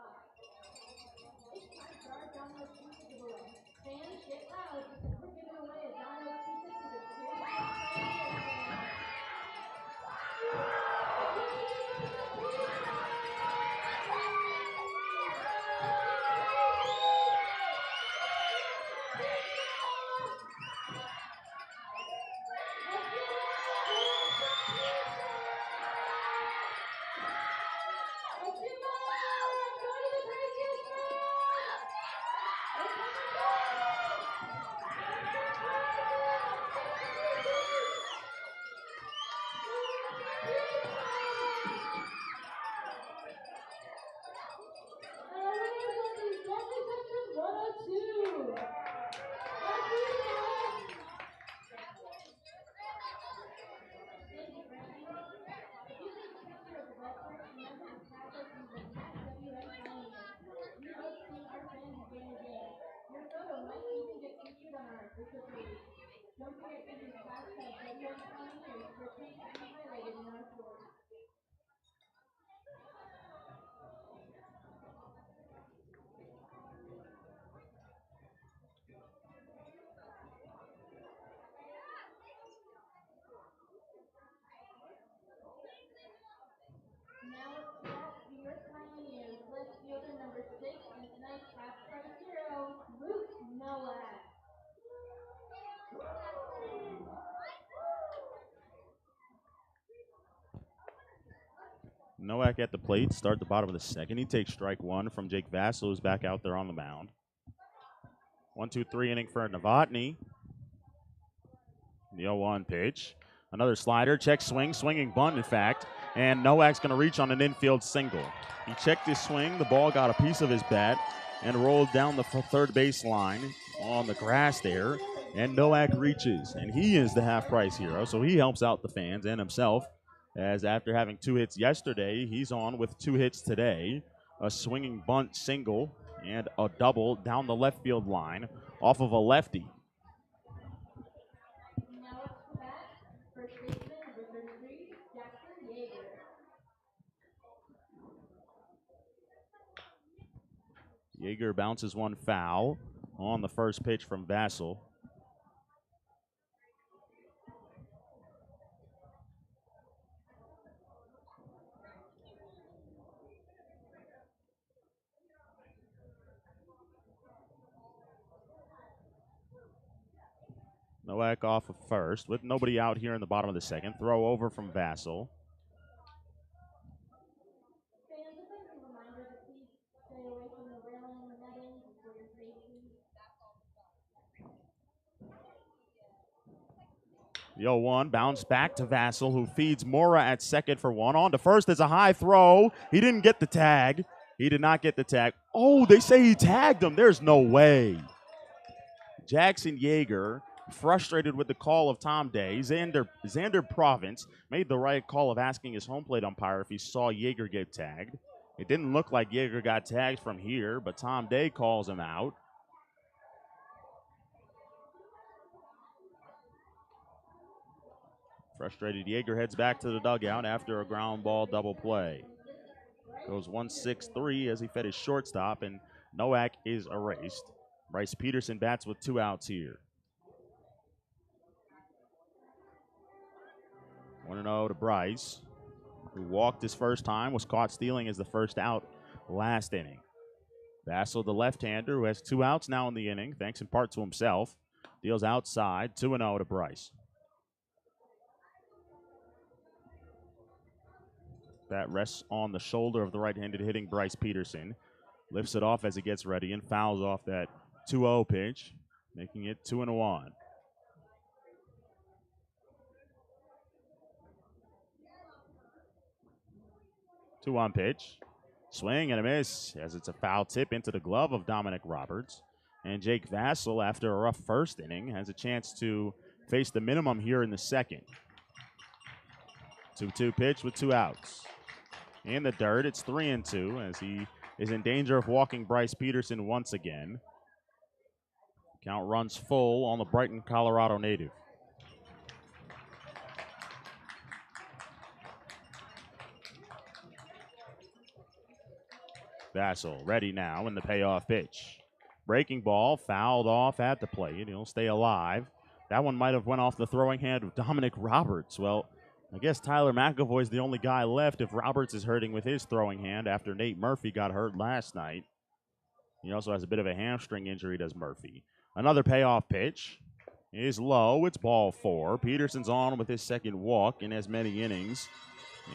It's time for our Domino's Pizza giveaway. Fans, get loud because we're giving away a Domino's Pizza to the Cheers Pioneers fans. Don't forget to use hashtag WNPioneers for a chance to be highlighted in our story. Now it's back to your Pioneers. Left fielder number 6 and tonight's half price hero, Luke Nowak. Nowak at the plate, start the bottom of the second. He takes strike 1 from Jake Vassell, who's back out there on the mound. 1-2-3 inning for Novotny. The 0-1 pitch. Another slider, check swing, swinging bunt, in fact. And Nowak's going to reach on an infield single. He checked his swing. The ball got a piece of his bat and rolled down the third base line on the grass there. And Nowak reaches, and he is the half-price hero, so he helps out the fans and himself, as after having 2 hits yesterday, he's on with 2 hits today. A swinging bunt single and a double down the left field line off of a lefty. Now up to bat, first baseman number 33, Jackson Yeager. Yeager bounces one foul on the first pitch from Vassell. Nowak off of first with nobody out here in the bottom of the second. Throw over from Vassell. Fans, a friendly reminder to please stay away from the railing and the netting for your safety. The 0-1 bounce back to Vassell, who feeds Mora at second for 1. On to first. There's a high throw. He didn't get the tag. He did not get the tag. Oh, they say he tagged him. There's no way. Jackson Yeager Frustrated with the call of Tom Day, Xander Province made the right call of asking his home plate umpire if he saw Yeager get tagged. It didn't look like Yeager got tagged from here, but Tom Day calls him out. Frustrated Yeager heads back to the dugout after a ground ball double play. Goes 1-6-3 as he fed his shortstop, and Nowak is erased. Bryce Peterson bats with 2 outs here. 1-0 to Bryce, who walked his first time, was caught stealing as the first out last inning. Vassell, the left-hander, who has 2 outs now in the inning, thanks in part to himself, deals outside, 2-0 to Bryce. That rests on the shoulder of the right-handed hitting Bryce Peterson. Lifts it off as he gets ready and fouls off that 2-0 pitch, making it 2-1. 2-1 pitch. Swing and a miss as it's a foul tip into the glove of Dominic Roberts. And Jake Vassell, after a rough first inning, has a chance to face the minimum here in the second. 2-2 pitch with 2 outs. In the dirt, it's 3-2 as he is in danger of walking Bryce Peterson once again. Count runs full on the Brighton, Colorado native. Vassell ready now in the payoff pitch. Breaking ball fouled off at the plate. He'll stay alive. That one might have went off the throwing hand of Dominic Roberts. Well, I guess Tyler McAvoy's the only guy left if Roberts is hurting with his throwing hand after Nate Murphy got hurt last night. He also has a bit of a hamstring injury, does Murphy. Another payoff pitch is low. It's ball 4. Peterson's on with his second walk in as many innings.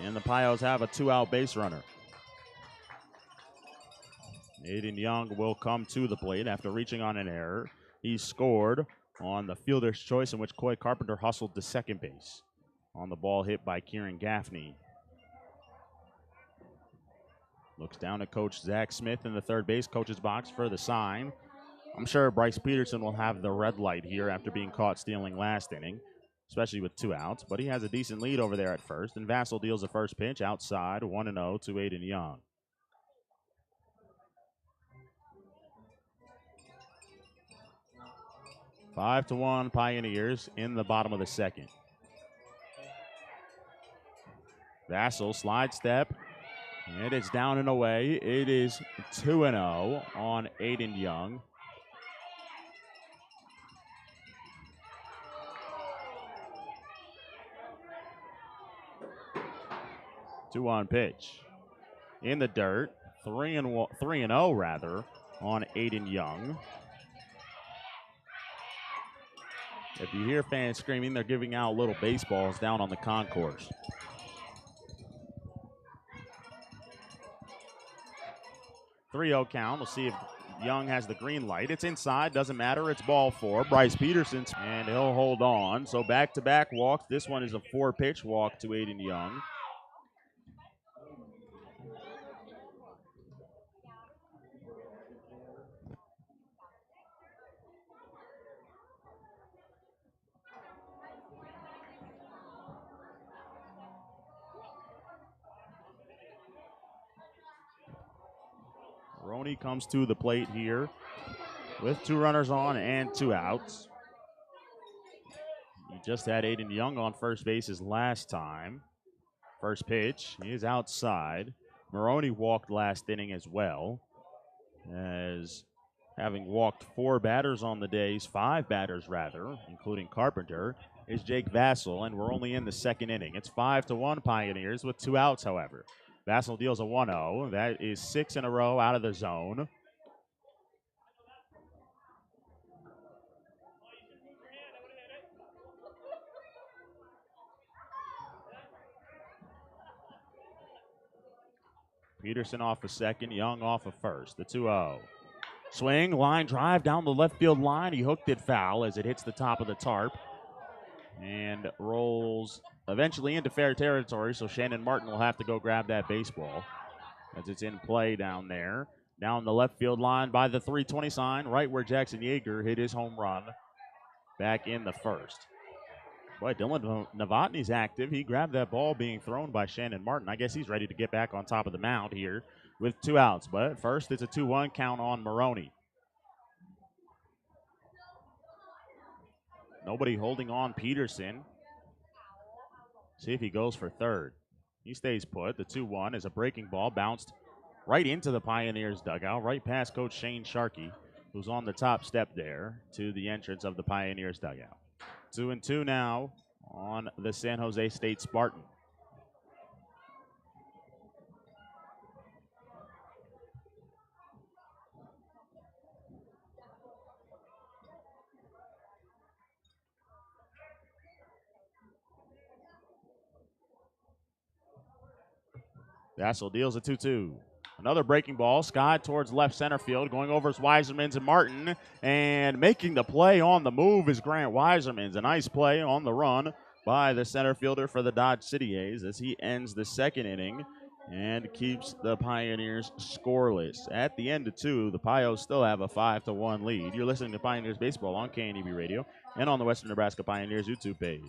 And the Pios have a 2-out base runner. Aiden Young will come to the plate after reaching on an error. He scored on the fielder's choice in which Coy Carpenter hustled to second base on the ball hit by Kieran Gaffney. Looks down at Coach Zach Smith in the third base coach's box for the sign. I'm sure Bryce Peterson will have the red light here after being caught stealing last inning, especially with 2 outs, but he has a decent lead over there at first, and Vassell deals the first pitch outside, 1-0 to Aiden Young. Five to 1 Pioneers in the bottom of the second. Vassell slide step, and it's down and away. It is 2-0 on Aiden Young. Two-on pitch in the dirt, 3-0 rather on Aiden Young. If you hear fans screaming, they're giving out little baseballs down on the concourse. Three-0 count. We'll see if Young has the green light. It's inside, doesn't matter. It's ball 4. Bryce Peterson, and he'll hold on. So back-to-back walks. This one is a 4-pitch walk to Aiden Young. Roney comes to the plate here with 2 runners on and 2 outs. He just had Aiden Young on first base his last time. First pitch is outside. Maroney walked last inning as well, as having walked 4 batters on the days, 5 batters rather, including Carpenter, is Jake Vassell, and we're only in the second inning. It's 5-1 Pioneers with 2 outs, however. Vassell deals a 1-0. That is 6 in a row out of the zone. Peterson off a second, Young off a first. The 2-0. Swing, line drive down the left field line. He hooked it foul as it hits the top of the tarp and rolls eventually into fair territory, so Shannon Martin will have to go grab that baseball as it's in play down there. Down the left field line by the 320 sign, right where Jackson Yeager hit his home run back in the first. Boy, Dylan Novotny's active. He grabbed that ball being thrown by Shannon Martin. I guess he's ready to get back on top of the mound here with 2 outs. But first, it's a 2-1 count on Maroney. Nobody holding on Peterson. See if he goes for third. He stays put. The 2-1 is a breaking ball, bounced right into the Pioneers dugout, right past Coach Shane Sharkey, who's on the top step there to the entrance of the Pioneers dugout. 2-2 now on the San Jose State Spartan. Vassell deals a 2-2. Another breaking ball. Scott towards left center field. Going over is Weisermans and Martin. And making the play on the move is Grant Weisermans. A nice play on the run by the center fielder for the Dodge City A's as he ends the second inning and keeps the Pioneers scoreless. At the end of 2, the Pios still have a 5-1 lead. You're listening to Pioneers Baseball on KNEB Radio and on the Western Nebraska Pioneers YouTube page.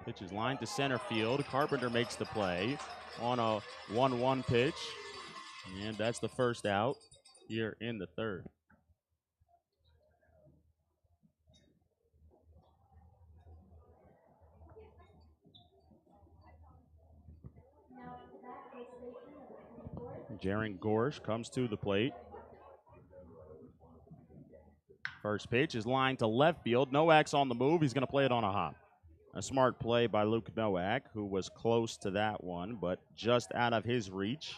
Pitch is lined to center field. Carpenter makes the play on a 1-1 pitch. And that's the first out here in the third. Jaron Gorsh comes to the plate. First pitch is lined to left field. Nowak's on the move. He's going to play it on a hop. A smart play by Luke Nowak, who was close to that one, but just out of his reach.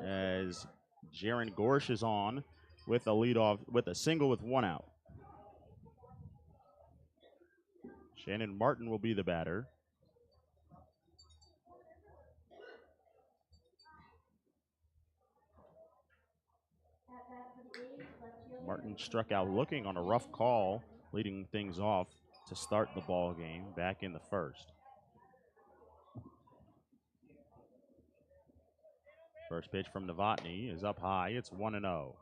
As Jaron Gorsh is on with a leadoff, with a single with 1 out. Shannon Martin will be the batter. Martin struck out looking on a rough call, leading things off to start the ball game back in the first. First pitch from Novotny is up high. It's 1-0.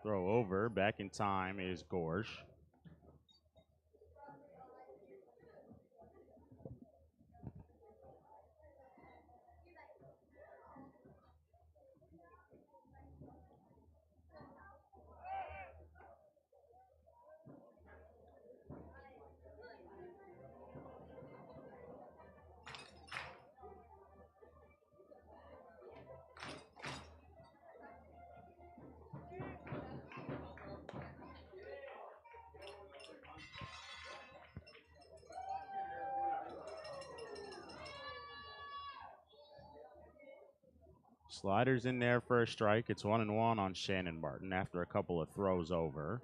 Throw over, back in time is Gorsh. Sliders in there for a strike. It's 1-1 on Shannon Martin after a couple of throws over.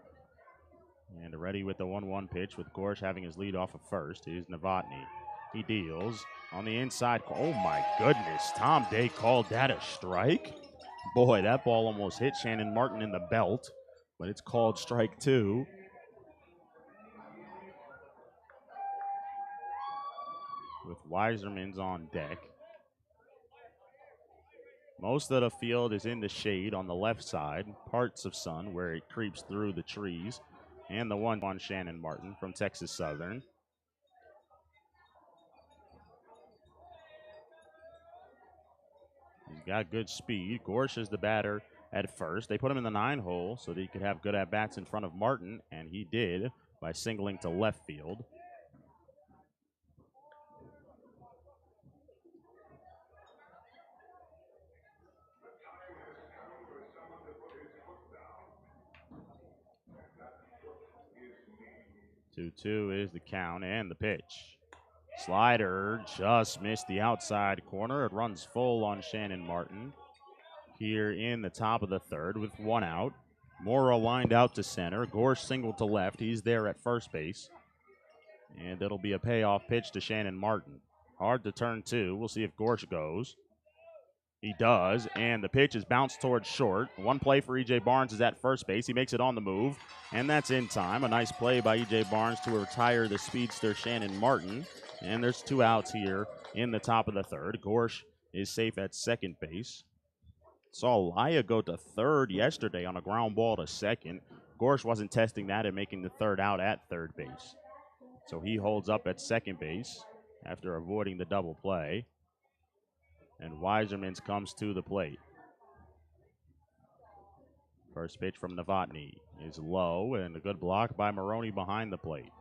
And ready with the 1-1 pitch with Gorsh having his lead off of first is Novotny. He deals on the inside. Oh my goodness, Tom Day called that a strike? Boy, that ball almost hit Shannon Martin in the belt, but it's called strike two. With Weiserman's on deck. Most of the field is in the shade on the left side, parts of sun where it creeps through the trees, and the one on Shannon Martin from Texas Southern. He's got good speed. Gorsh is the batter at first. They put him in the 9-hole so that he could have good at-bats in front of Martin, and he did by singling to left field. Two is the count and the pitch. Slider just missed the outside corner. It runs full on Shannon Martin here in the top of the third with one out. Morrow lined out to center. Gorsh singled to left. He's there at first base. And it'll be a payoff pitch to Shannon Martin. Hard to turn two. We'll see if Gorsh goes. He does, and the pitch is bounced towards short. One play for E.J. Barnes is at first base. He makes it on the move, and that's in time. A nice play by E.J. Barnes to retire the speedster Shannon Martin. And there's two outs here in the top of the third. Gorsh is safe at second base. Saw Laya go to third yesterday on a ground ball to second. Gorsh wasn't testing that and making the third out at third base. So he holds up at second base after avoiding the double play. And Weiserman's comes to the plate. First pitch from Novotny is low, and a good block by Maroney behind the plate.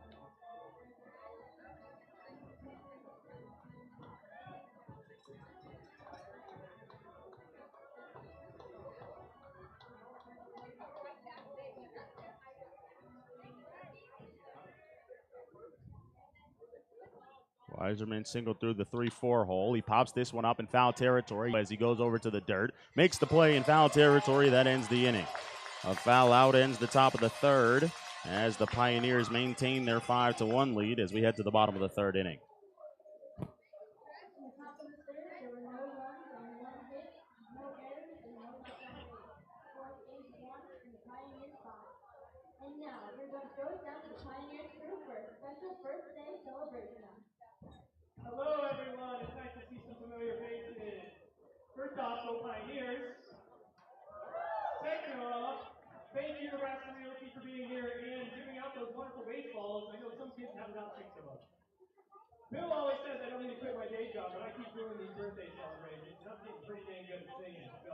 Weiserman singled through the 3-4 hole. He pops this one up in foul territory as he goes over to the dirt. Makes the play in foul territory. That ends the inning. A foul out ends the top of the third as the Pioneers maintain their 5-1 lead as we head to the bottom of the third inning. In the top of the third, there were no runs and one hit, no errors, and no extra base. Score is 8-1 in the Pioneers' box. And now, we're going to throw it down to the Pioneers crew for a special birthday celebration. Hello, everyone. It's nice to see some familiar faces. First off, go Pioneers. Second off, thank you, Nebraska Realty, for being here and giving out those wonderful baseballs. I know some kids have about 6 of them. Bill always says I don't need to quit my day job, but I keep doing these birthday celebrations, and I'm getting pretty dang good at singing. So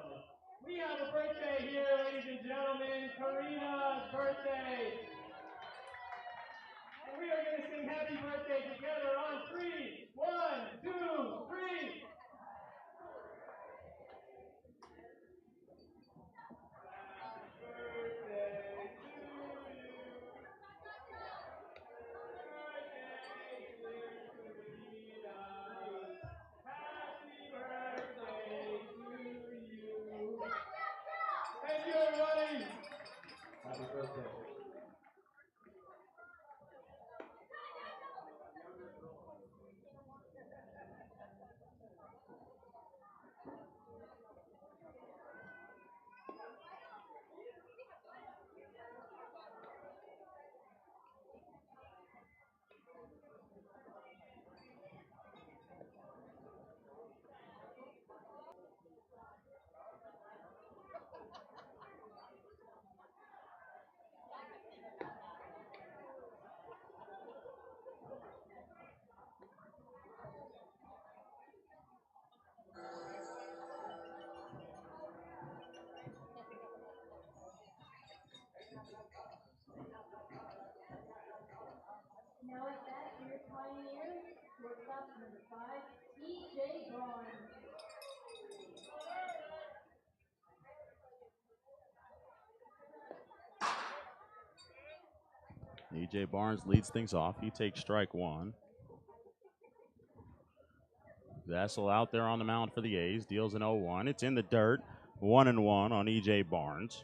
we have a birthday here, ladies and gentlemen. Karina's birthday. And we are going to sing happy birthday together on 3. 1, 2, 3. Thank you, everybody. Now at bat, your Pioneers, shortstop number 5, E.J. Barnes. E.J. Barnes leads things off. He takes strike one. Vessel out there on the mound for the A's, deals an 0-1. It's in the dirt, 1-1 on E.J. Barnes,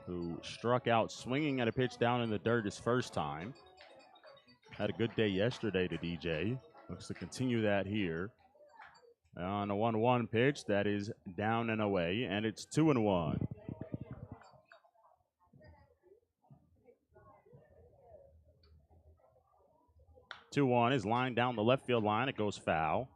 who struck out swinging at a pitch down in the dirt his first time. Had a good day yesterday to DJ. Looks to continue that here. On a 1-1 pitch, that is down and away, and it's 2-1. Two one is lined down the left field line. It goes foul.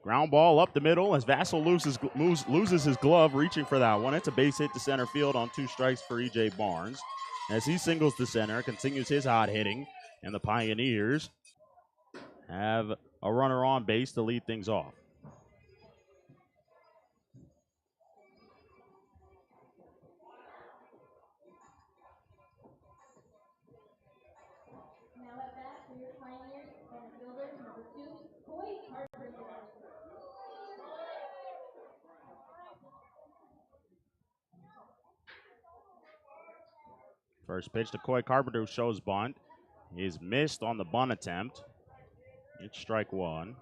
Ground ball up the middle as Vassell loses his glove reaching for that one. It's a base hit to center field on 2 strikes for E.J. Barnes. As he singles to center, continues his hot hitting, and the Pioneers have a runner on base to lead things off. Now at bat, for your Pioneers, center fielder number 2, Coy Carpenter. First pitch to Coy Carpenter, who shows bunt. He's missed on the bunt attempt. It's strike one.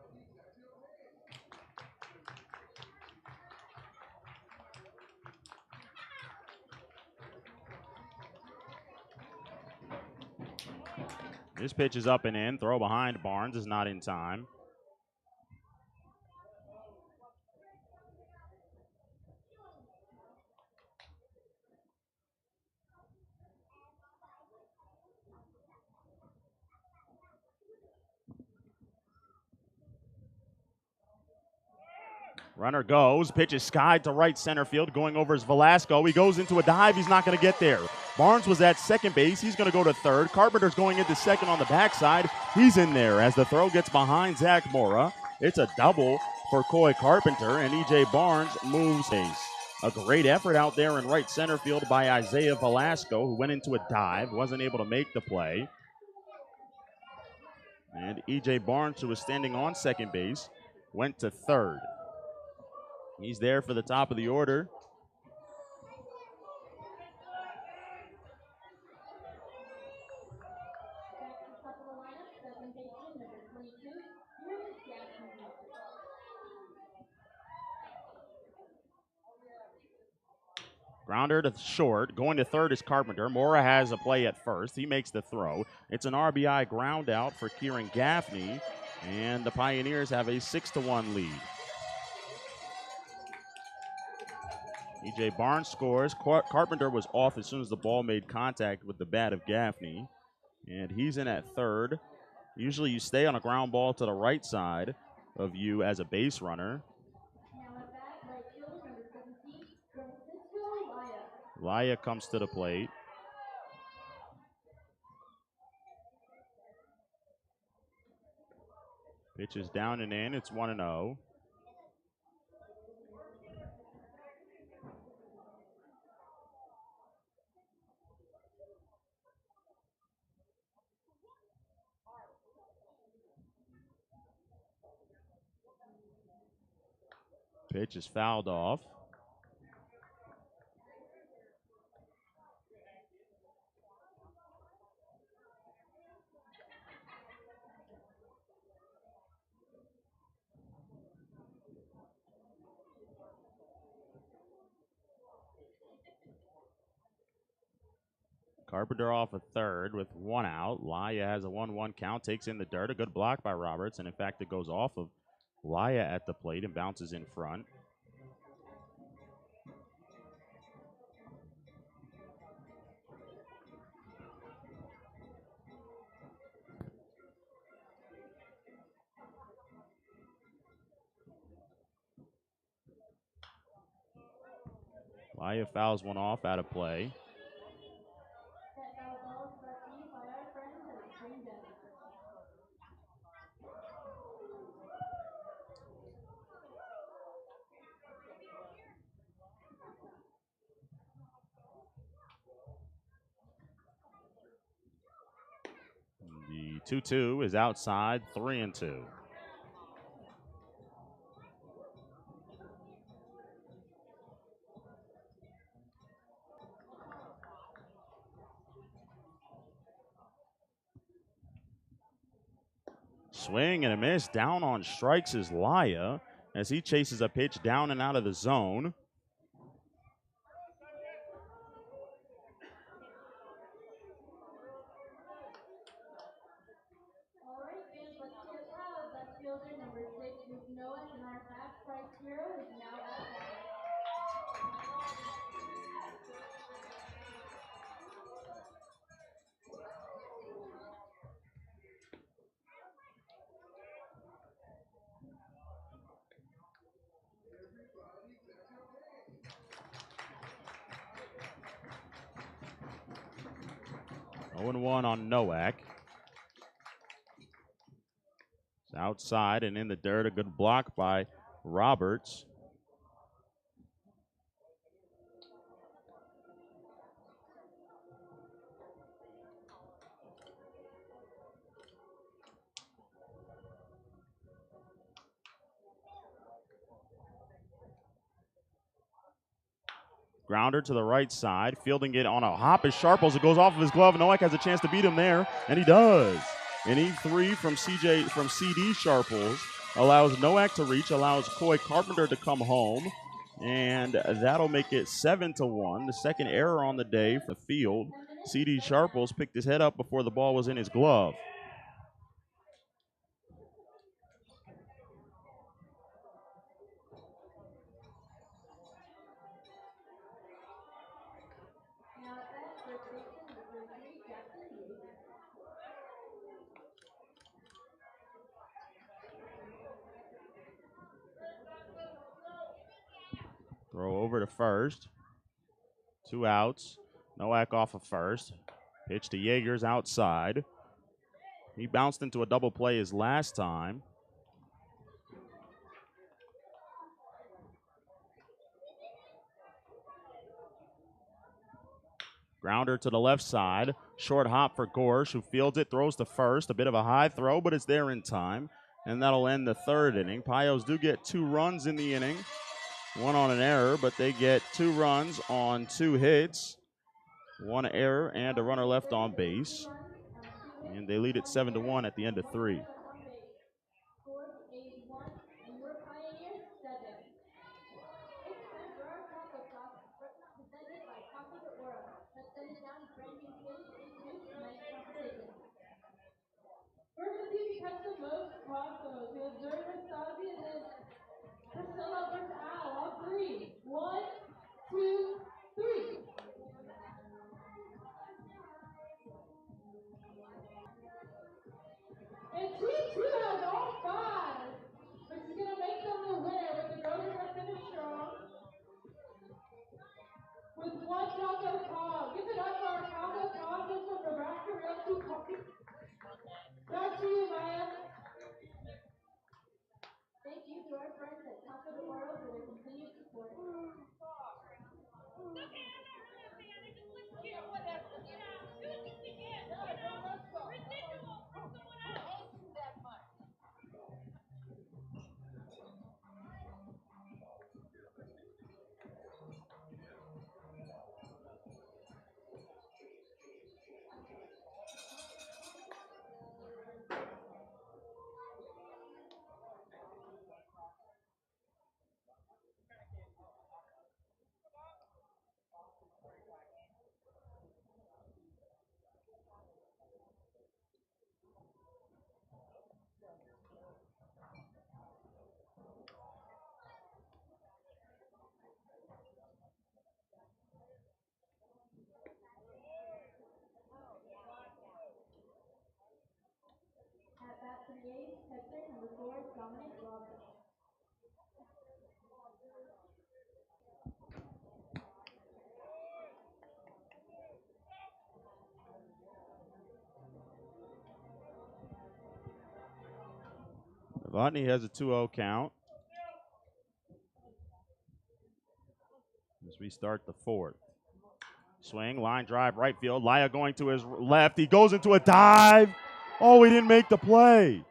This pitch is up and in. Throw behind Barnes is not in time. Runner goes, pitch is skied to right center field, going over is Velasco. He goes into a dive, he's not going to get there. Barnes was at second base, he's going to go to third. Carpenter's going into second on the backside. He's in there as the throw gets behind Zach Mora. It's a double for Coy Carpenter, and E.J. Barnes moves base. A great effort out there in right center field by Isaiah Velasco, who went into a dive, wasn't able to make the play. And E.J. Barnes, who was standing on second base, went to third. He's there for the top of the order. Back to the top of the lineup, second baseman number 22, Kieran Gaffney. Grounder to short. Going to third is Carpenter. Mora has a play at first. He makes the throw. It's an RBI ground out for Kieran Gaffney, and the Pioneers have a 6-1 lead. E.J. Barnes scores. Carpenter was off as soon as the ball made contact with the bat of Gaffney, and he's in at third. Usually you stay on a ground ball to the right side of you as a base runner. Now at bat, right fielder number 17, Francisco Laya. Laya comes to the plate. Pitch is down and in. It's 1-0. Pitch is fouled off. Carpenter off a third with one out. Laya has a 1-1 count, takes in the dirt. A good block by Roberts, and in fact, it goes off of Laya at the plate and bounces in front. Laya fouls one off out of play. That foul ball is brought to you by our friends at Extreme Death. The 2-2 is outside, 3-2. Swing and a miss. Down on strikes is Laya as he chases a pitch down and out of the zone. All right, fans, let's get loud. Left fielder number 6, Luke Noah, and our fast price hero is now outside. Oh and 1 on Nowak. It's outside and in the dirt. A good block by Roberts. Grounder to the right side, fielding it on a hop is Sharples. It goes off of his glove. Nowak has a chance to beat him there, and he does. An E3 from CD Sharples allows Nowak to reach, allows Coy Carpenter to come home, and that'll make it 7-1. The second error on the day for the field. CD Sharples picked his head up before the ball was in his glove. Now at bat, first baseman number 3, Jackson Yeager. Throw over to first. 2 outs. Nowak off of first. Pitch to Yeager's outside. He bounced into a double play his last time. Grounder to the left side. Short hop for Gorsh, who fields it, throws to first. A bit of a high throw, but it's there in time. And that'll end the third inning. Pios do get 2 runs in the inning. 1 on an error, but they get 2 runs on 2 hits. 1 error and a runner left on base. And they lead it 7-1 at the end of 3. Fourth, A's 1, and your Pioneers 7. It's time for our taco sauce, presented by Taco de Oro. Let's send it down brand new kids into tonight's competition. We're going to see if you catch the most tacos. We have Zuri versus Ozzy and then Priscilla versus Al. All 3. 1, 2, 3. And Team 2 has all 5, which is going to make them the winner with the Rotors are finished strong. With 1 taco call. Give it up for our taco tacos from Nebraska Realty Coffee. Back to you, Maya. Thank you to our friends at Taco de Oro for their continued support. Novotny has a 2-0 count as we start the fourth. Swing, line drive, right field. Laya going to his left. He goes into a dive. Oh, he didn't make the play.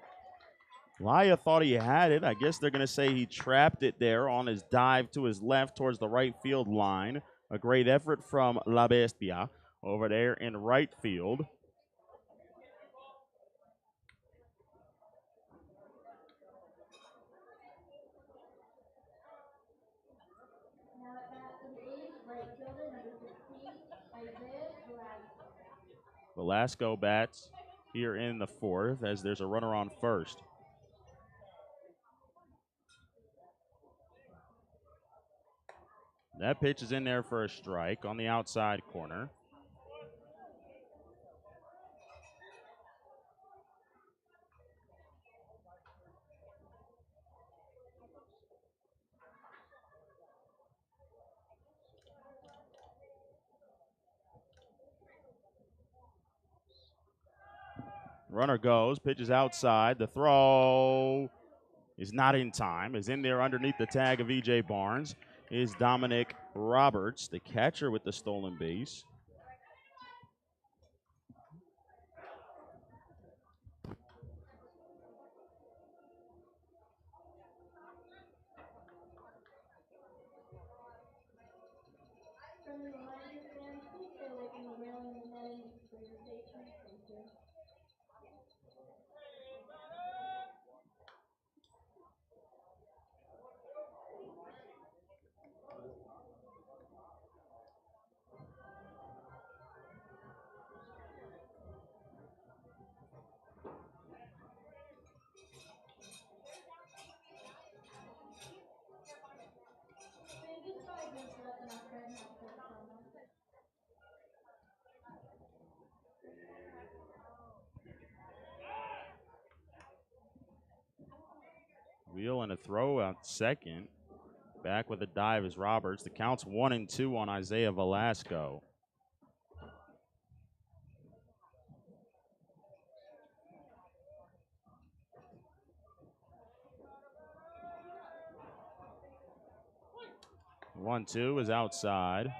Laya thought he had it. I guess they're going to say he trapped it there on his dive to his left towards the right field line. A great effort from La Bestia over there in right field. Now at bat for the A's, right fielder number 16, Isaiah Velasco. Velasco bats here in the fourth as there's a runner on first. That pitch is in there for a strike on the outside corner. Runner goes, pitches outside. The throw is not in time. Is in there underneath the tag of E.J. Barnes is Dominic Roberts, the catcher with the stolen base. Friendly reminder, fans, please stay away from the railing and netting for your safety. Thank you. We have just 5 minutes left in our current half court promo. Wheel and a throw out second. Back with a dive is Roberts. The count's 1-2 on Isaiah Velasco. One, two is outside.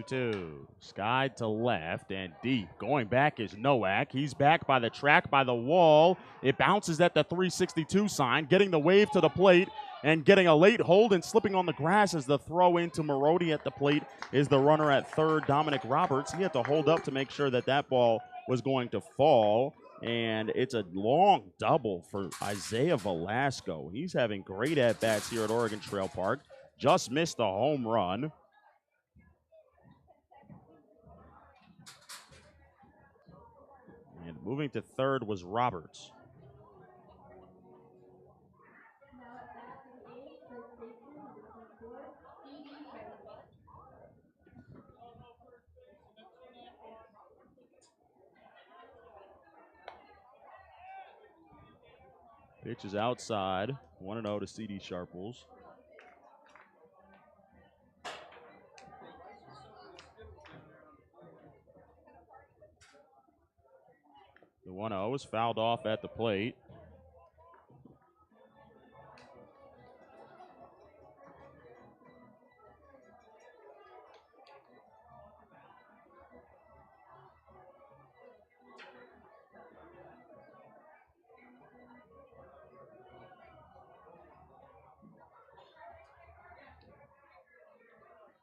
Two. Sky to left and deep. Going back is Nowak. He's back by the track, by the wall. It bounces at the 362 sign, getting the wave to the plate and getting a late hold and slipping on the grass as the throw into Marodi at the plate is the runner at third, Dominic Roberts. He had to hold up to make sure that that ball was going to fall. And it's a long double for Isaiah Velasco. He's having great at-bats here at Oregon Trail Park. Just missed a home run. And moving to third was Roberts. Now at bat for the A's, first baseman number 24, E.D. Sharp. Pitch is outside. 1-0 to C.D. Sharples. The 1-0 is fouled off at the plate.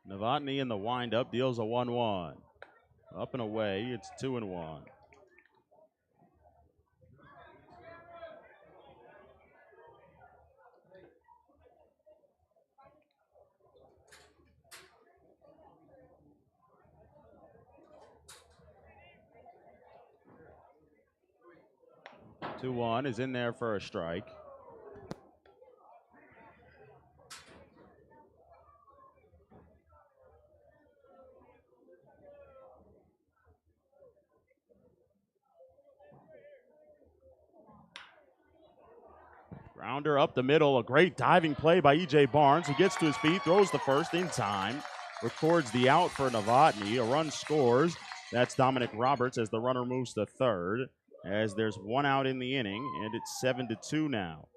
Novotny in the windup deals a 1-1. Up and away, it's 2-1. Two one is in there for a strike. Grounder up the middle, a great diving play by E.J. Barnes, who gets to his feet, throws the first in time, records the out for Novotny. A run scores. That's Dominic Roberts as the runner moves to third, as there's one out in the inning, and it's 7-2 now.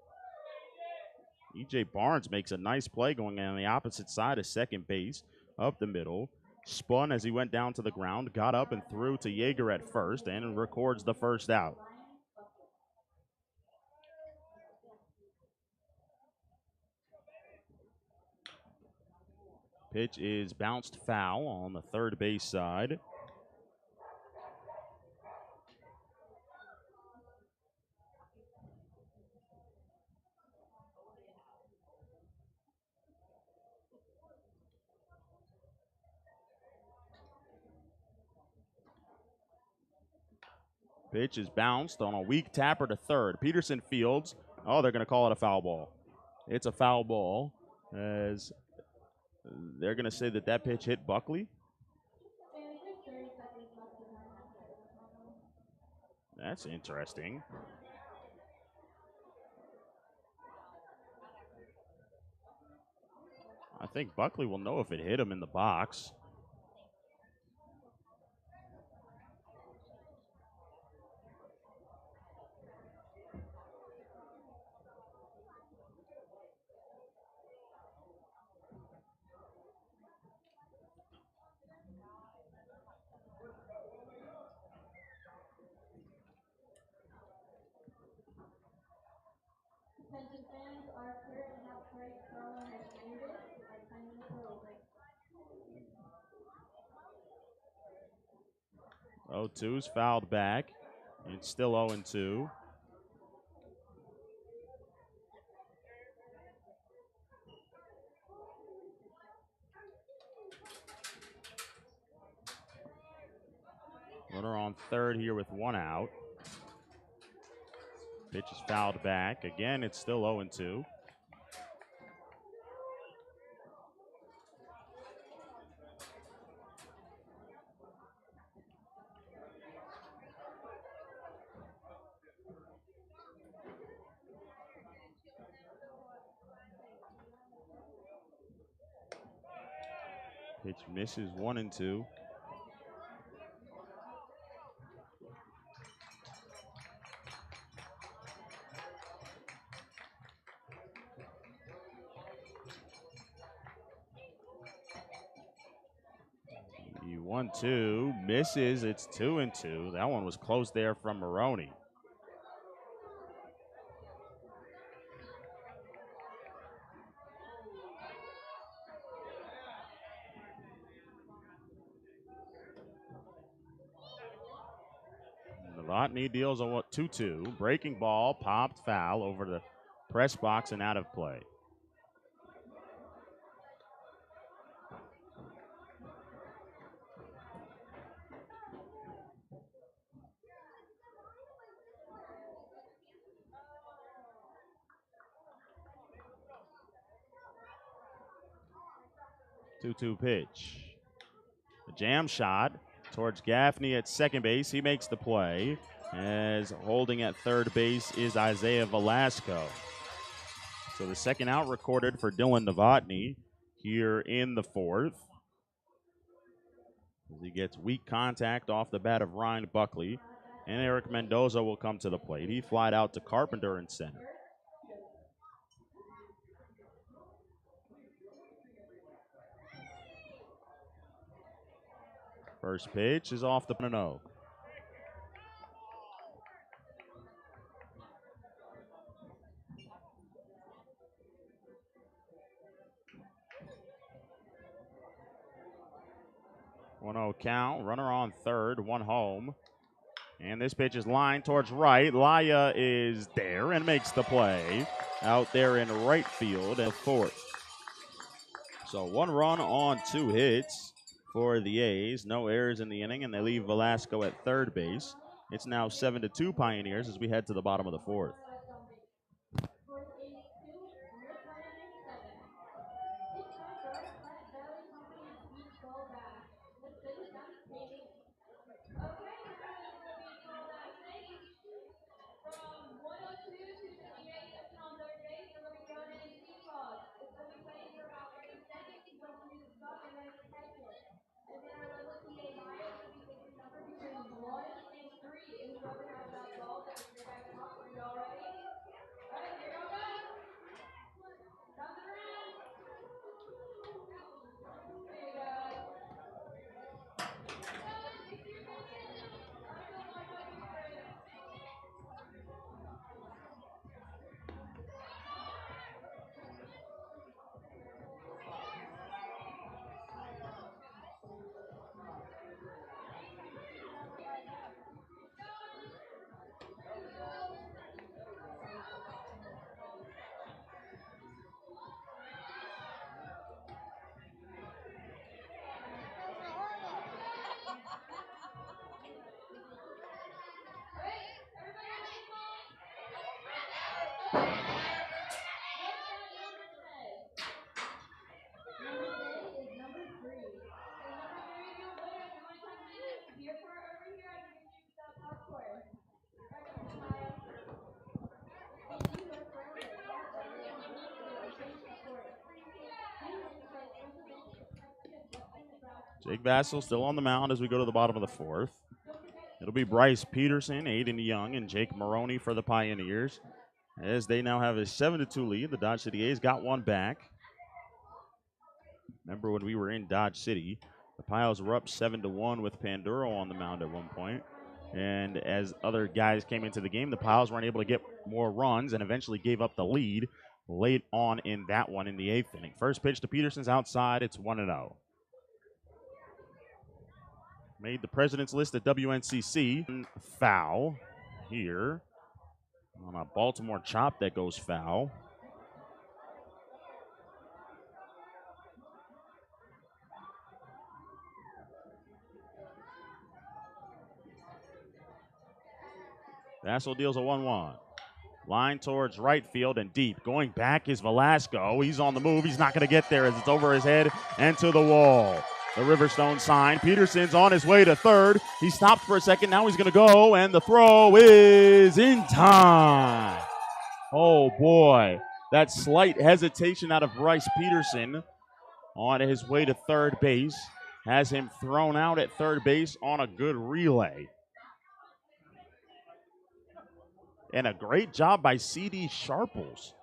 E.J. Barnes makes a nice play going on the opposite side of second base, up the middle, spun as he went down to the ground, got up and threw to Yeager at first, and records the first out. Pitch is bounced foul on the third base side. Pitch is bounced on a weak tapper to third. Peterson fields. Oh, they're going to call it a foul ball. It's a foul ball, as they're going to say that pitch hit Buckley. That's interesting. I think Buckley will know if it hit him in the box. Attention fans, our current half break promo has ended. Our time is over. 0-2's fouled back. It's still 0-2. Runner on third here with one out. Pitch is fouled back. Again, it's still 0-2. Pitch misses 1-2. The 1-2 misses. It's 2-2. That one was close there from Maroney. Novotny deals a 2-2. Breaking ball, popped foul over the press box and out of play. Two-two pitch. A jam shot towards Gaffney at second base. He makes the play, as holding at third base is Isaiah Velasco. So the second out recorded for Dylan Novotny here in the fourth, as he gets weak contact off the bat of Ryan Buckley, and Eric Mendoza will come to the plate. He flied out to Carpenter in center. First pitch is off the 0. 1-0 count. Runner on third, one home. And this pitch is lined towards right. Laya is there and makes the play out there in right field at fourth. So one run on two hits for the A's. No errors in the inning, and they leave Velasco at third base. It's now 7-2 Pioneers as we head to the bottom of the fourth. Number today is number 3. And number 3, if you're a winner, if you want to come in, beer for over here, I can get you some popcorn. Right, Mr. Kyle? And you are forever. Also, they are birthday or change support. Please indicate special thanks to Kentucky of Western Nebraska. Jake Vassell still on the mound as we go to the bottom of the 4th. It'll be Bryce Peterson, Aiden Young, and Jake Maroney for the Pioneers, as they now have a 7-2 lead. The Dodge City A's got one back. Remember when we were in Dodge City, the Piles were up 7-1 with Panduro on the mound at one point. And as other guys came into the game, the Piles weren't able to get more runs and eventually gave up the lead late on in that one in the 8th inning. First pitch to Peterson's outside. It's 1-0. Made the president's list at WNCC. Foul here on a Baltimore chop that goes foul. Vassell deals a 1-1. Line towards right field and deep. Going back is Velasco. He's on the move. He's not going to get there as it's over his head and to the wall. The Riverstone sign. Peterson's on his way to third. He stopped for a second. Now he's going to go, and the throw is in time. Oh, boy. That slight hesitation out of Bryce Peterson on his way to third base has him thrown out at third base on a good relay. And a great job by C.D. Sharples.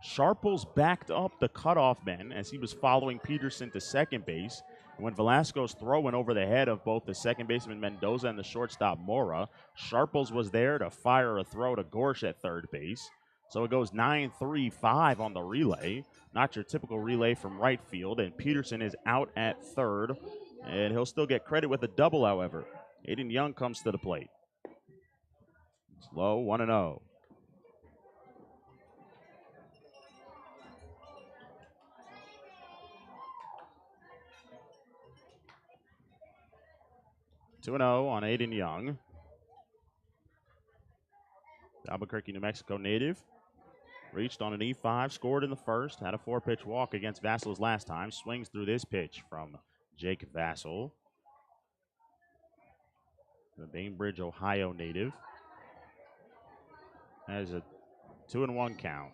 Sharples backed up the cutoff man as he was following Peterson to second base. And when Velasco's throwing over the head of both the second baseman Mendoza and the shortstop Mora, Sharples was there to fire a throw to Gorsh at third base. So it goes 9-3-5 on the relay. Not your typical relay from right field. And Peterson is out at third. And he'll still get credit with a double, however. Aiden Young comes to the plate. Slow, 1-0. Two and 0 on Aiden Young. Albuquerque, New Mexico native. Reached on an E5, scored in the first, had a 4-pitch walk against Vassell's last time. Swings through this pitch from Jake Vassell. The Bainbridge, Ohio native. Has a 2-1 count.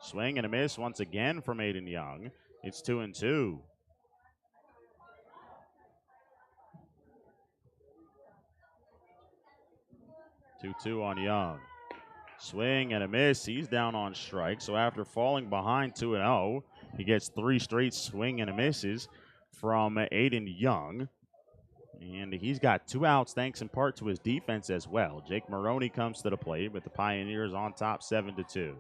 Swing and a miss once again from Aiden Young. It's 2-2. Two on Young. Swing and a miss. He's down on strike. So after falling behind 2-0, he gets 3 straight swing and a misses from Aiden Young. And he's got 2 outs thanks in part to his defense as well. Jake Maroney comes to the plate with the Pioneers on top 7-2.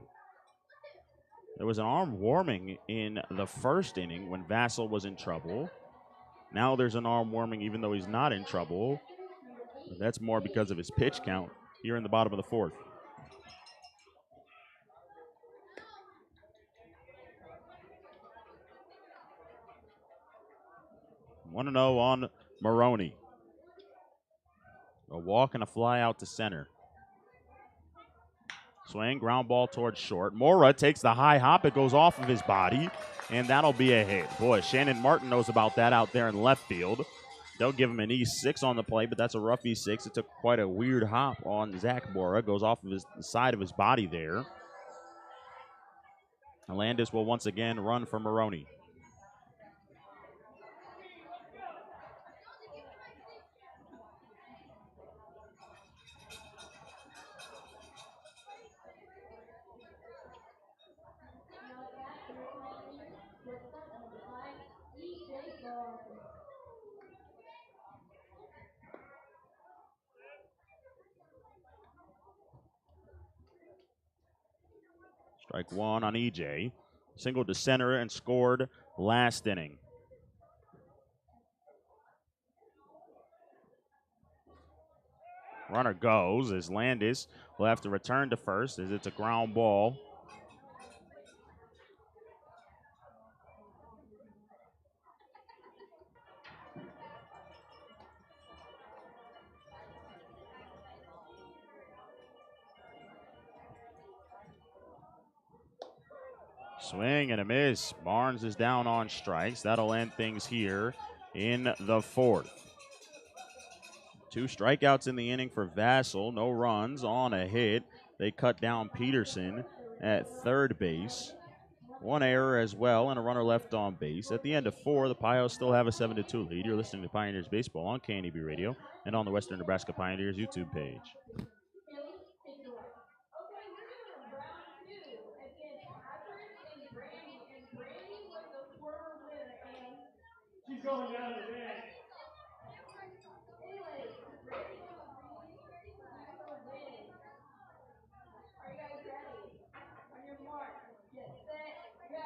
There was an arm warming in the first inning when Vassell was in trouble. Now there's an arm warming even though he's not in trouble. That's more because of his pitch count here in the bottom of the 4th. 1-0 on Maroney. A walk and a fly out to center. Swing, ground ball towards short. Mora takes the high hop. It goes off of his body, and that'll be a hit. Boy, Shannon Martin knows about that out there in left field. They'll give him an E6 on the play, but that's a rough E6. It took quite a weird hop on Zach Mora. Goes off of the side of his body there. Landis will once again run for Maroney. Strike 1 on EJ. Single to center and scored last inning. Runner goes as Landis will have to return to first as it's a ground ball. Swing and a miss. Barnes is down on strikes. That'll end things here in the fourth. 2 strikeouts in the inning for Vassal. No runs on a hit. They cut down Peterson at third base. 1 error as well, and a runner left on base. At the end of 4, the Pios still have a 7-2 lead. You're listening to Pioneers Baseball on KNEB Radio and on the Western Nebraska Pioneers YouTube page. She's going down today. Are you guys ready? On your mark, get set, go.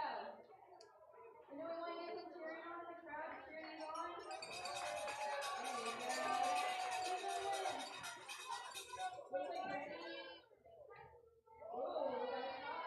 And then we want to get some cheering on in the crowd, cheering you on. There you go. Who's gonna win? Looks like ready. Oh, that's high.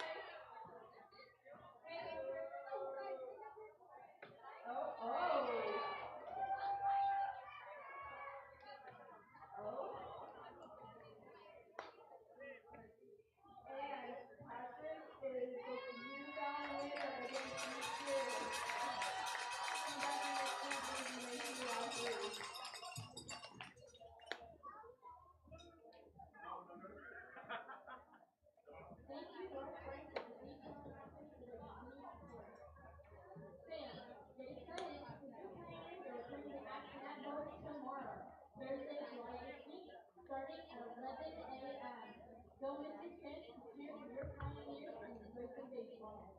Thursday, July 18th, starting at 11 a.m. Don't miss your chance to cheer for your Pioneers and embrace the baseball.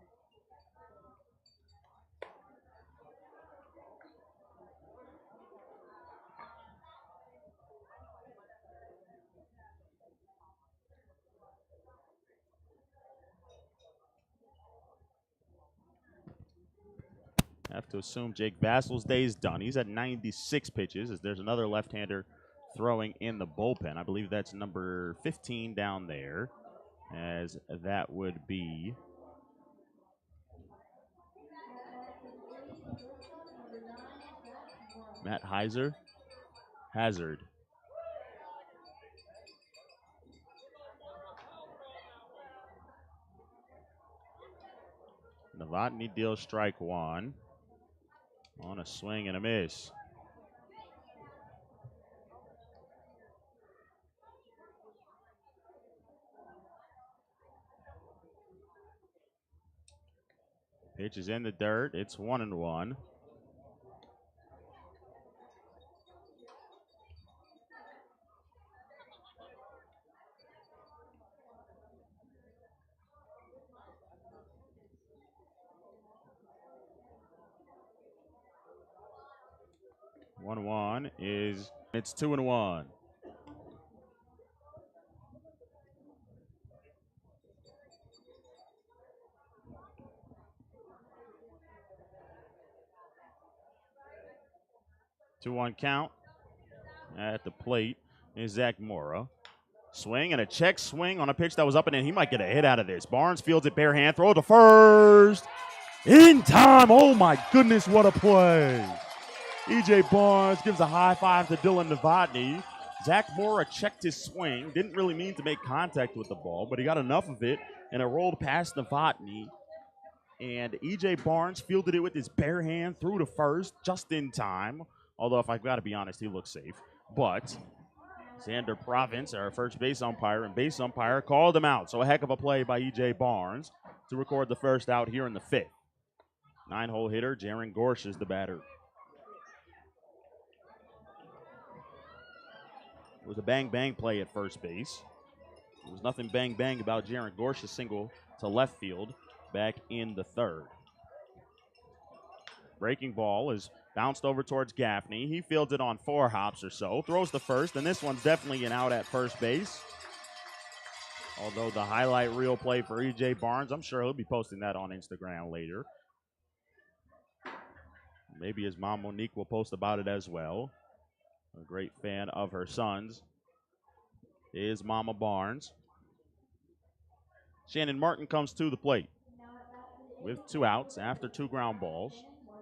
Have to assume Jake Vassal's day is done. He's at 96 pitches as there's another left-hander throwing in the bullpen. I believe that's number 15 down there, as that would be Matt Hazard. Novotny deals strike 1 on a swing and a miss. Pitch is in the dirt. It's 1-1. It's 2-1. Two-one count. At the plate is Zach Mora. Swing and a check swing on a pitch that was up and in. He might get a hit out of this. Barnes fields it bare hand. Throw to first. In time. Oh, my goodness, what a play. E.J. Barnes gives a high five to Dylan Novotny. Zach Mora checked his swing. Didn't really mean to make contact with the ball, but he got enough of it, and it rolled past Novotny. And E.J. Barnes fielded it with his bare hand, threw to first just in time. Although, if I've got to be honest, he looks safe. But Xander Province, our first base umpire and base umpire, called him out. So a heck of a play by E.J. Barnes to record the first out here in the 5th. 9-hole hitter, Jaron Gorsh is the batter. It was a bang-bang play at first base. There was nothing bang-bang about Jaron Gorsh's single to left field back in the 3rd. Breaking ball is bounced over towards Gaffney. He fields it on 4 hops or so. Throws the first, and this one's definitely an out at first base. Although the highlight reel play for E.J. Barnes, I'm sure he'll be posting that on Instagram later. Maybe his mom Monique will post about it as well. A great fan of her sons is Mama Barnes. Shannon Martin comes to the plate with 2 outs after 2 ground balls.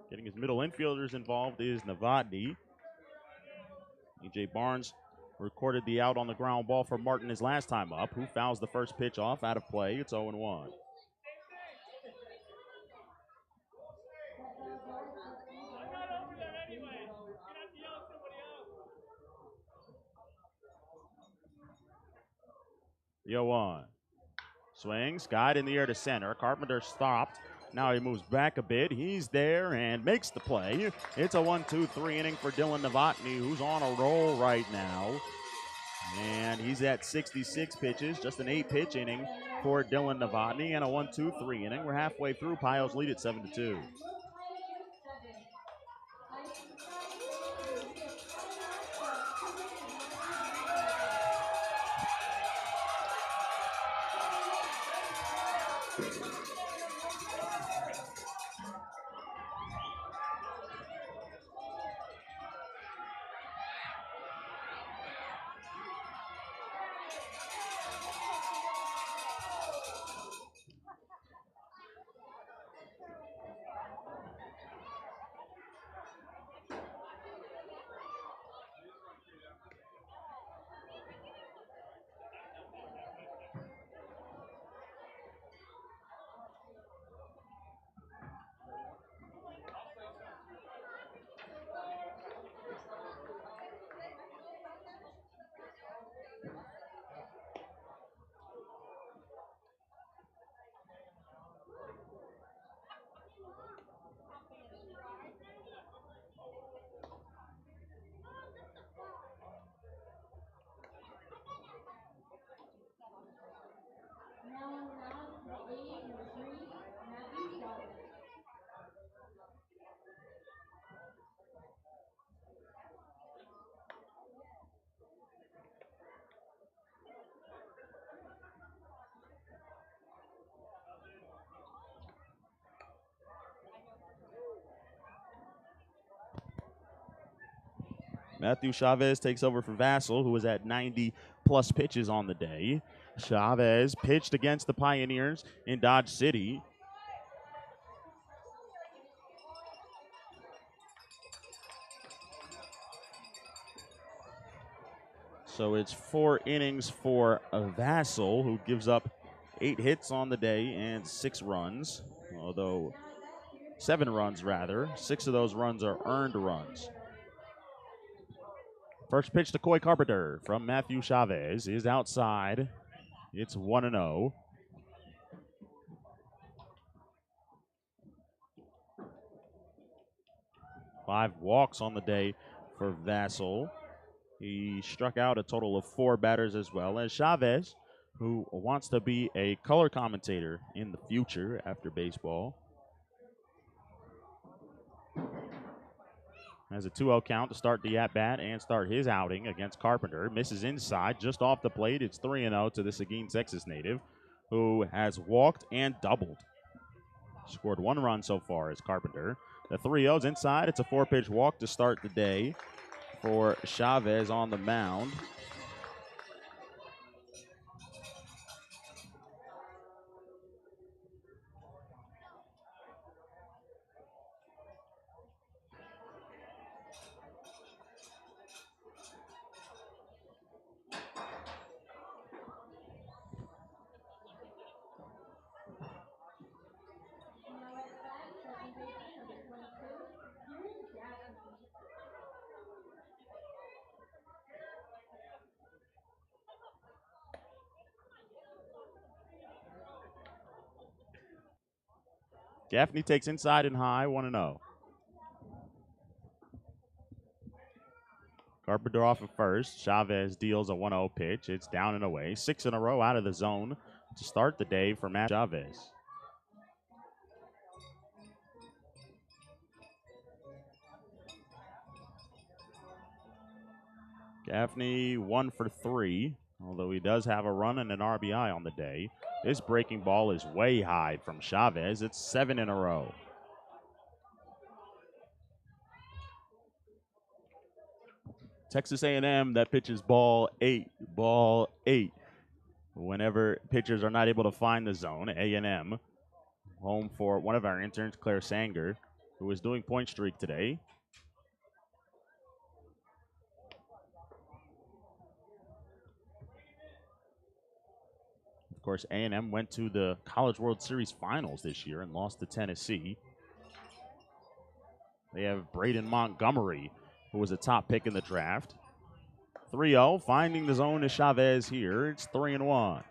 Getting his middle infielders involved is Novotny. E.J. Barnes recorded the out on the ground ball for Martin his last time up, who fouls the first pitch off out of play. It's 0-1. 0-1. Swings, guide in the air to center. Carpenter stopped. Now he moves back a bit. He's there and makes the play. It's a 1-2-3 inning for Dylan Novotny, who's on a roll right now. And he's at 66 pitches, just an 8-pitch inning for Dylan Novotny, and a 1-2-3 inning. We're halfway through. Pios lead at 7-2. Now on the mound for the A's, number 3, Matthew Chavez. Matthew Chavez takes over for Vassell, who was at 90-plus pitches on the day. Chavez pitched against the Pioneers in Dodge City. So it's 4 innings for Vassell, who gives up 8 hits on the day and 6 runs. Although 7 runs, rather. 6 of those runs are earned runs. First pitch to Coy Carpenter from Matthew Chavez is outside. It's 1-0. Five walks on the day for Vassell. He struck out a total of 4 batters as well as Chavez, who wants to be a color commentator in the future after baseball. Has a 2-0 count to start the at-bat and start his outing against Carpenter. Misses inside, just off the plate. It's 3-0 to the Seguin, Texas native, who has walked and doubled. Scored 1 run so far as Carpenter. The 3-0's inside. It's a 4-pitch walk to start the day for Chavez on the mound. Gaffney takes inside and high, 1-0. Carpenter off at first. Chavez deals a 1-0 pitch. It's down and away. 6 in a row out of the zone to start the day for Matt Chavez. Gaffney 1 for 3, although he does have a run and an RBI on the day. This breaking ball is way high from Chavez. It's 7 in a row. Texas A&M, that pitches ball 8. Whenever pitchers are not able to find the zone, A&M, home for one of our interns, Claire Sanger, who is doing point streak today. Of course, A&M went to the College World Series Finals this year and lost to Tennessee. They have Braden Montgomery, who was a top pick in the draft. 3-0, finding the zone to Chavez here. It's 3-1.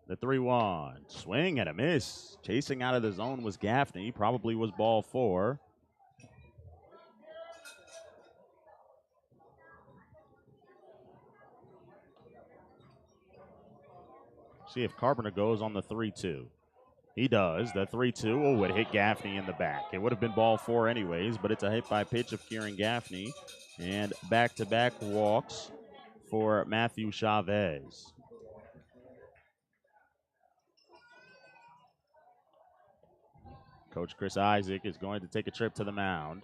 The 3-1. Swing and a miss. Chasing out of the zone was Gaffney. Probably was ball 4. See if Carpenter goes on the 3-2. He does. The 3-2 would hit Gaffney in the back. It would have been ball 4 anyways, but it's a hit by pitch of Kieran Gaffney. And back-to-back walks for Matthew Chavez. Coach Chris Isaac is going to take a trip to the mound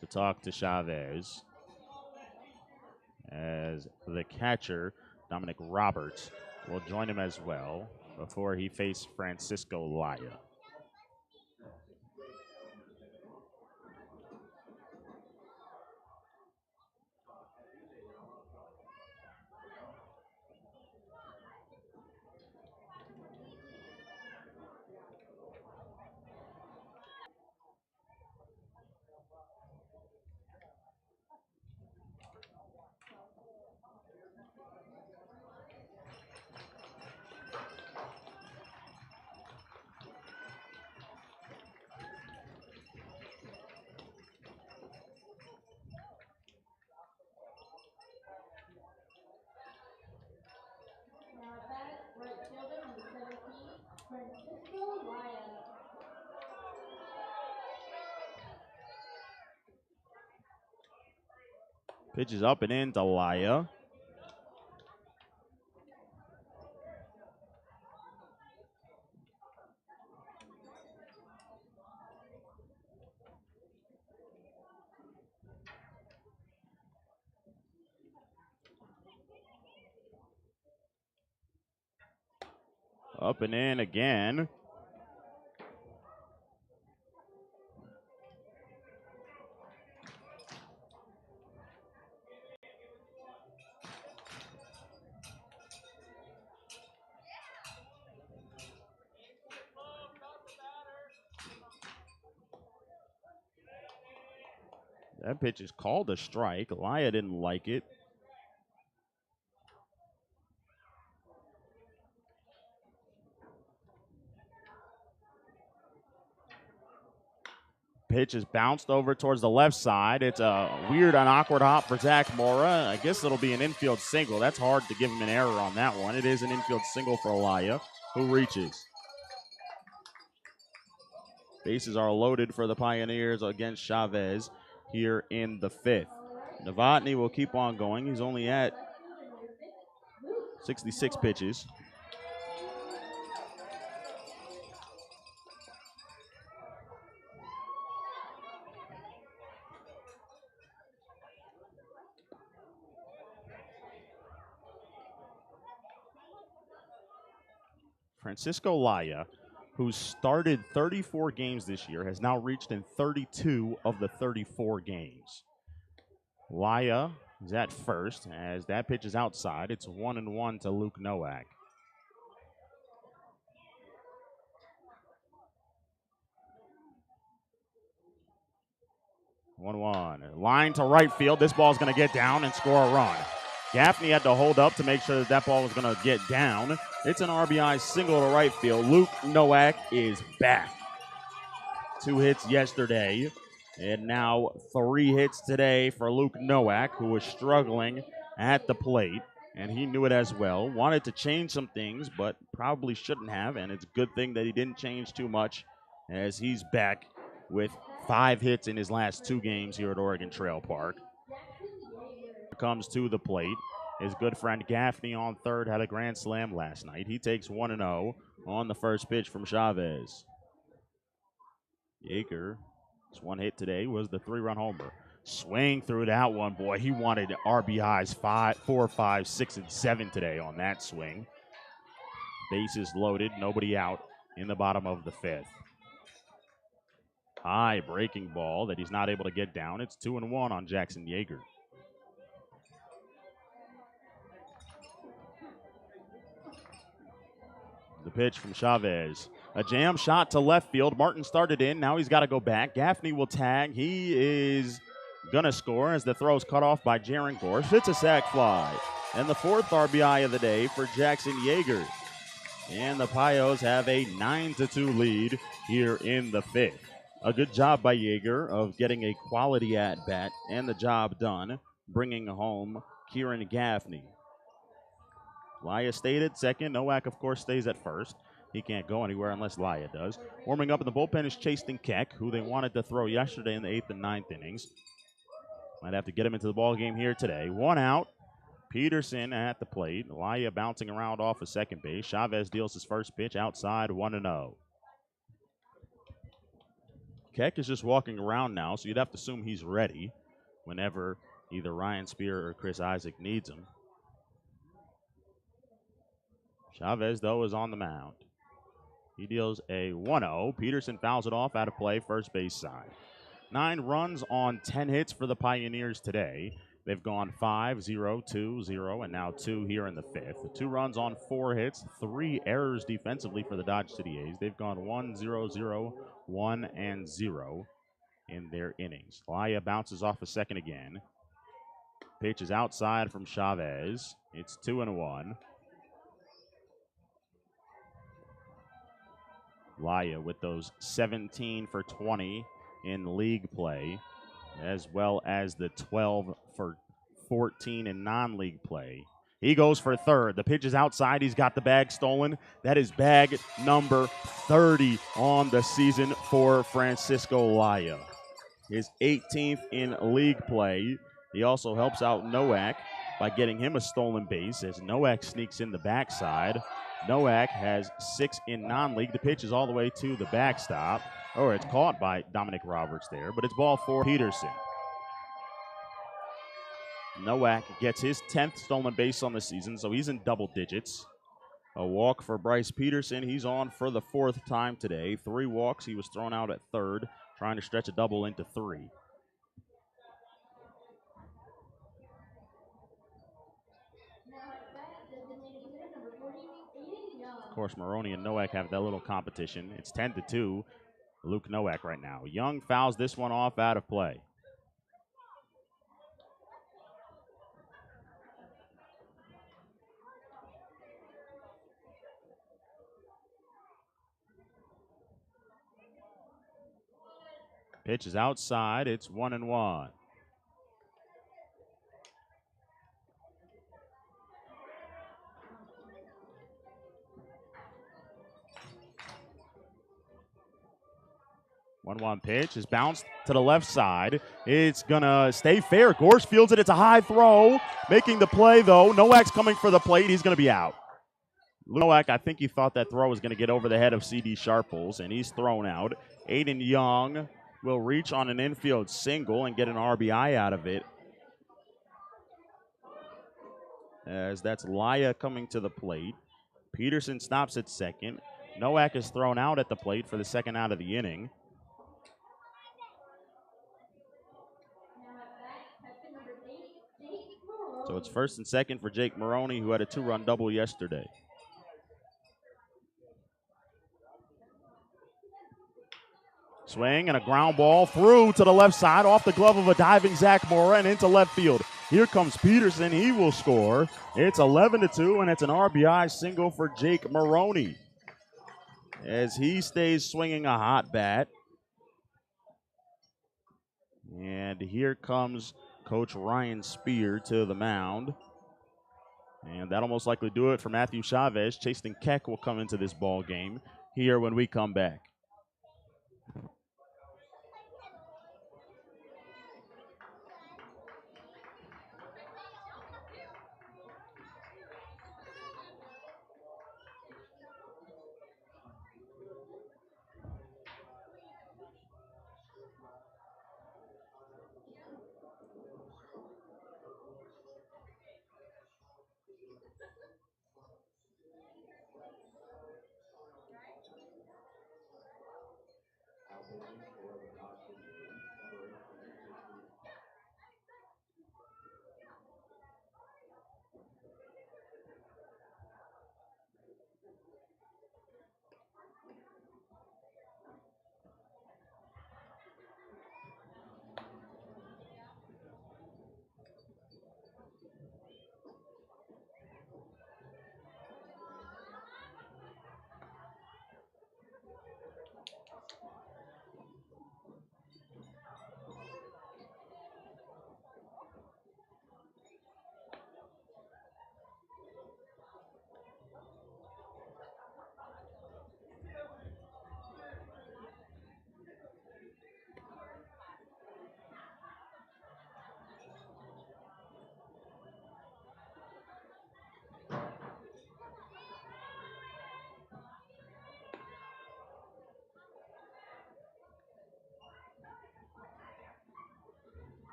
to talk to Chavez, as the catcher, Dominic Roberts, will join him as well before he faces Francisco Laya. Pitches up and in to Laya. Up and in again. That pitch is called a strike. Laya didn't like it. Pitch is bounced over towards the left side. It's a weird and awkward hop for Zach Mora. I guess it'll be an infield single. That's hard to give him an error on that one. It is an infield single for Laya, who reaches. Bases are loaded for the Pioneers against Chavez here in the 5th. Novotny will keep on going. He's only at 66 pitches. Francisco Laya, who started 34 games this year, has now reached in 32 of the 34 games. Laya is at first as that pitch is outside. It's 1-1 to Luke Nowak. Line to right field. This ball is going to get down and score a run. Gaffney had to hold up to make sure that ball was going to get down. It's an RBI single to right field. Luke Nowak is back. 2 hits yesterday, and now 3 hits today for Luke Nowak, who was struggling at the plate, and he knew it as well. Wanted to change some things, but probably shouldn't have, and it's a good thing that he didn't change too much, as he's back with 5 hits in his last 2 games here at Oregon Trail Park. Comes to the plate. His good friend Gaffney on third had a grand slam last night. He takes 1-0 on the first pitch from Chavez. Yeager, his 1 hit today was the 3-run homer. Swing through that one, boy. He wanted RBIs 4, 5, 6, and 7 today on that swing. Bases loaded, nobody out in the bottom of the 5th. High breaking ball that he's not able to get down. It's 2-1 on Jackson Yeager. The pitch from Chavez. A jam shot to left field. Martin started in. Now he's got to go back. Gaffney will tag. He is going to score as the throw is cut off by Jaron Gorsh. It's a sac fly. And the 4th RBI of the day for Jackson Yeager. And the Pios have a 9-2 lead here in the fifth. A good job by Yeager of getting a quality at bat and the job done, bringing home Kieran Gaffney. Laya stayed at second. Nowak, of course, stays at first. He can't go anywhere unless Laya does. Warming up in the bullpen is Chaston Keck, who they wanted to throw yesterday in the 8th and 9th innings. Might have to get him into the ball game here today. One out. Peterson at the plate. Laya bouncing around off of second base. Chavez deals his first pitch outside, 1-0. Keck is just walking around now, so you'd have to assume he's ready whenever either Ryan Spear or Chris Isaac needs him. Chavez, though, is on the mound. He deals a 1-0. Peterson fouls it off out of play, first base side. 9 runs on 10 hits for the Pioneers today. They've gone 5-0, 2-0, and now 2 here in the fifth. 2 runs on 4 hits, 3 errors defensively for the Dodge City A's. They've gone 1-0-0, 1-0 in their innings. Laya bounces off a second again. Pitch is outside from Chavez. It's 2-1. Laya with those 17 for 20 in league play, as well as the 12 for 14 in non-league play. He goes for third. The pitch is outside. He's got the bag stolen. That is bag number 30 on the season for Francisco Laya. His 18th in league play. He also helps out Nowak by getting him a stolen base as Nowak sneaks in the backside. Nowak has 6 in non-league. The pitch is all the way to the backstop. Oh, it's caught by Dominic Roberts there, but it's ball for Peterson. Nowak gets his 10th stolen base on the season, so he's in double digits. A walk for Bryce Peterson. He's on for the 4th time today. 3 walks. He was thrown out at third, trying to stretch a double into 3. Of course, Maroney and Nowak have that little competition. It's 10-2. Luke Nowak right now. Young fouls this one off out of play. Pitch is outside. It's 1-1. One pitch is bounced to the left side. It's gonna stay fair. Gorse fields it. It's a high throw. Making the play though. Nowak's coming for the plate. He's gonna be out. Nowak, I think he thought that throw was gonna get over the head of C.D. Sharples, and he's thrown out. Aiden Young will reach on an infield single and get an RBI out of it. As that's Laya coming to the plate. Peterson stops at second. Nowak is thrown out at the plate for the second out of the inning. So it's first and second for Jake Maroney, who had a 2-run double yesterday. Swing and a ground ball through to the left side off the glove of a diving Zach Mora and into left field. Here comes Peterson. He will score. It's 11-2, and it's an RBI single for Jake Maroney as he stays swinging a hot bat. And here comes Coach Ryan Spear to the mound. And that'll most likely do it for Matthew Chavez. Chaston Keck will come into this ball game here when we come back.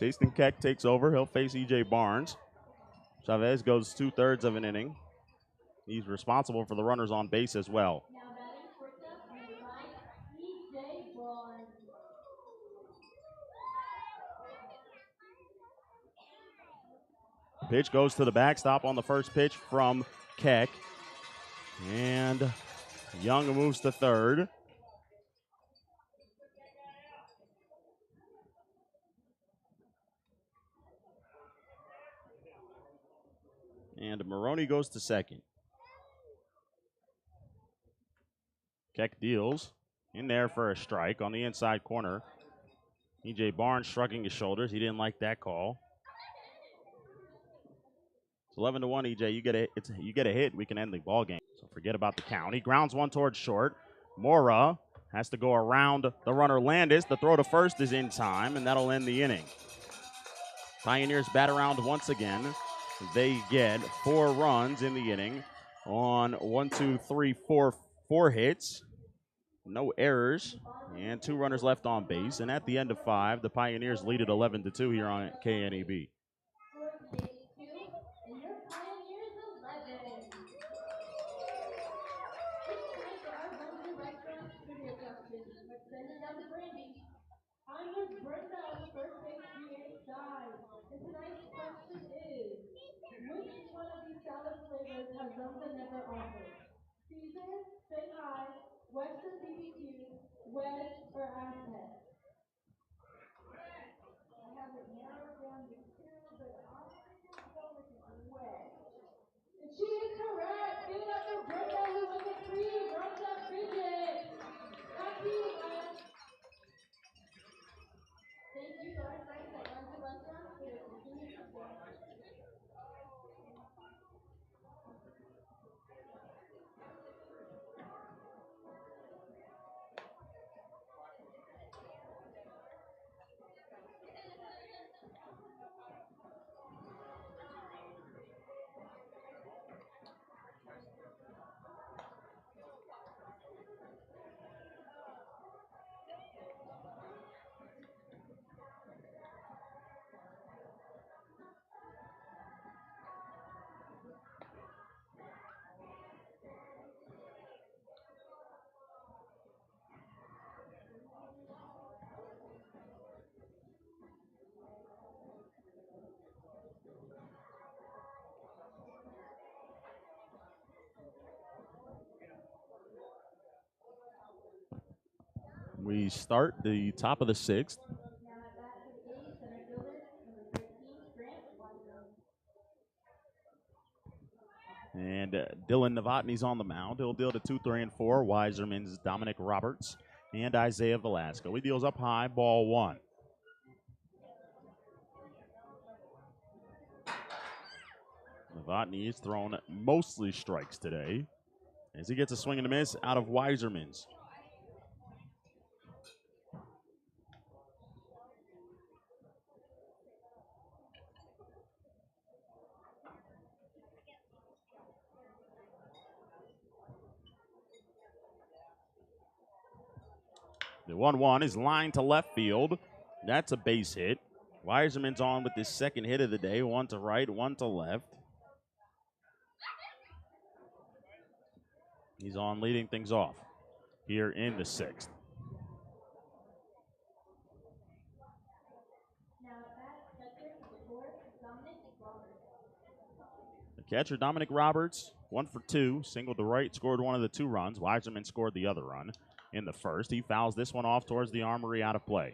Jason Keck takes over. He'll face E.J. Barnes. Chavez goes 2/3 of an inning. He's responsible for the runners on base as well. Now batting shortstop, number 5, E.J. Barnes. Pitch goes to the backstop on the first pitch from Keck. And Young moves to third. And Maroney goes to second. Keck deals in there for a strike on the inside corner. E.J. Barnes shrugging his shoulders. He didn't like that call. It's 11-1, E.J. You get a hit, we can end the ball game. So forget about the count. He grounds one towards short. Mora has to go around the runner Landis. The throw to first is in time, and that'll end the inning. Pioneers bat around once again. They get 4 runs in the inning on 4 hits. No errors, and 2 runners left on base. And at the end of 5, the Pioneers lead it 11-2 here on KNEB. And your Pioneers 11. It's time for our Bunker Restaurant trivia question. Let's send it down to Brandy. I'm with Brenda on the first base GA side. And tonight's question is, which one of these salad flavors has Zumba never offered? Caesar, Shanghai, Western BBQ, Wedge, or Aztec? I have it narrowed down to 2, but I'm going to go with Wedge. And she is correct. Give it up for Brenda, who wins a free Brenda fidget. Back to you, Glenn. Thank you to our friends at Bunker Restaurant for their continued support. We start the top of the 6th. Now at bat for the A's, center fielder, number 13, Grant Wiseman. And Dylan Novotny's on the mound. He'll deal to 2, 3, and 4. Weiserman's Dominic Roberts and Isaiah Velasco. He deals up high, ball 1. Novotny is thrown mostly strikes today as he gets a swing and a miss out of Weiserman's. The 1-1 is lined to left field. That's a base hit. Weiserman's on with his second hit of the day. 1 to right, 1 to left. He's on leading things off here in the 6th. Now at bat, catcher, number 4, Dominic Roberts. The catcher, Dominic Roberts, 1 for 2. Single to right, scored one of the 2 runs. Weiserman scored the other run in the first. He fouls this one off towards the Armory, out of play.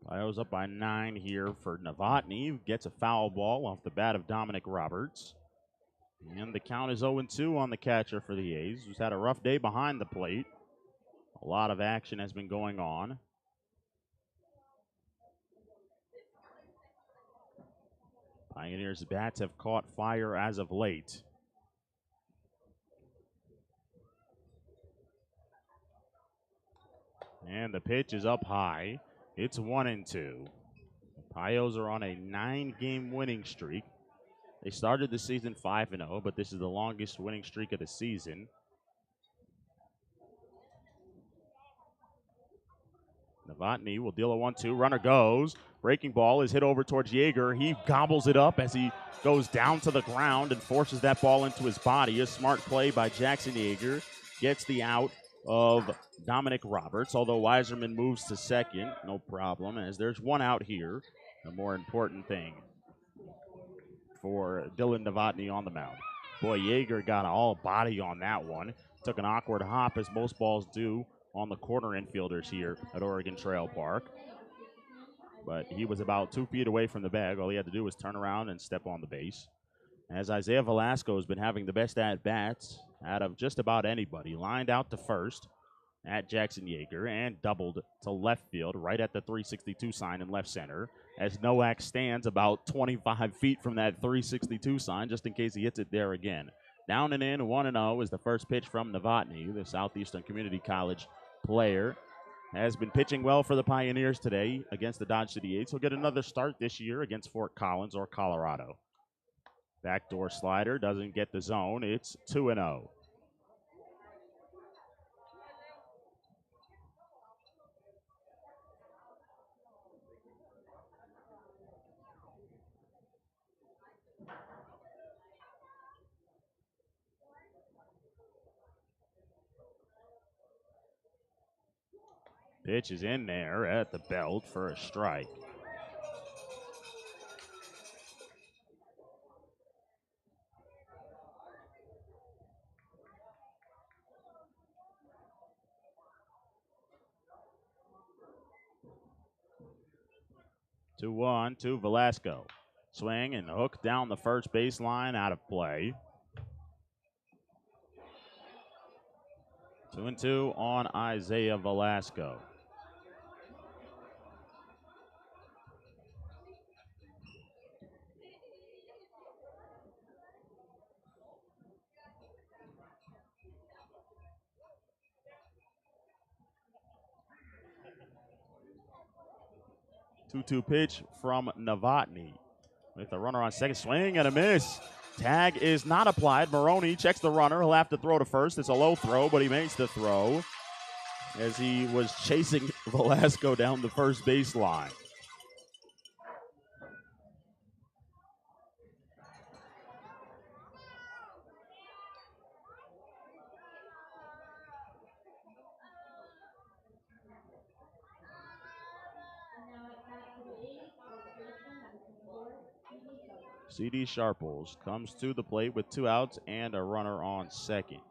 Pio's up by 9 here for Novotny. Gets a foul ball off the bat of Dominic Roberts. And the count is 0-2 on the catcher for the A's, who's had a rough day behind the plate. A lot of action has been going on. Pioneers' bats have caught fire as of late. And the pitch is up high. It's 1-2. The Pios are on a 9-game winning streak. They started the season 5-0, but this is the longest winning streak of the season. Novotny will deal a 1-2. Runner goes. Breaking ball is hit over towards Yeager. He gobbles it up as he goes down to the ground and forces that ball into his body. A smart play by Jackson Yeager. Gets the out of Dominic Roberts, although Weiserman moves to second. No problem, as there's one out here. The more important thing for Dylan Novotny on the mound. Boy, Yeager got all body on that one. Took an awkward hop, as most balls do on the corner infielders here at Oregon Trail Park. But he was about 2 feet away from the bag. All he had to do was turn around and step on the base. As Isaiah Velasco has been having the best at-bats out of just about anybody. Lined out to first at Jackson Yeager and doubled to left field right at the 362 sign in left center, as Nowak stands about 25 feet from that 362 sign just in case he hits it there again. Down and in, 1-0 is the first pitch from Novotny, the Southeastern Community College player. Has been pitching well for the Pioneers today against the Dodge City Eights. He'll get another start this year against Fort Collins or Colorado. Backdoor slider doesn't get the zone. It's 2-0. Pitch is in there at the belt for a strike. Two one to Velasco. Swing and hook down the first baseline, out of play. 2-2 on Isaiah Velasco. Two-two pitch from Novotny with a runner on second. Swing and a miss. Tag is not applied. Maroney checks the runner. He'll have to throw to first. It's a low throw, but he makes the throw as he was chasing Velasco down the first baseline. C.D. Sharples comes to the plate with 2 outs and a runner on second.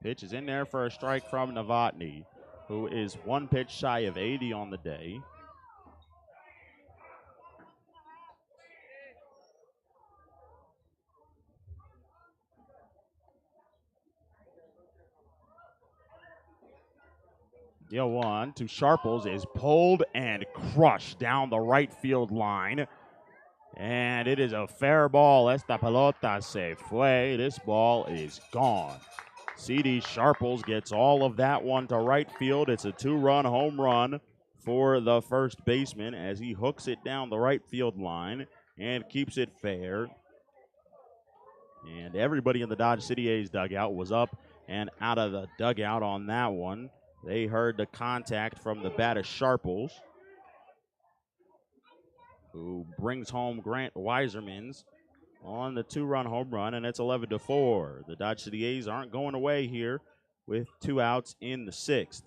Pitch is in there for a strike from Novotny, who is 1 pitch shy of 80 on the day. Deal 1 to Sharples is pulled and crushed down the right field line. And it is a fair ball. Esta pelota se fue. This ball is gone. C.D. Sharples gets all of that one to right field. It's a 2-run home run for the first baseman as he hooks it down the right field line and keeps it fair. And everybody in the Dodge City A's dugout was up and out of the dugout on that one. They heard the contact from the bat of Sharples, who brings home Grant Weiserman's on the 2-run home run, and it's 11-4. The Dodge City A's aren't going away here with 2 outs in the 6th.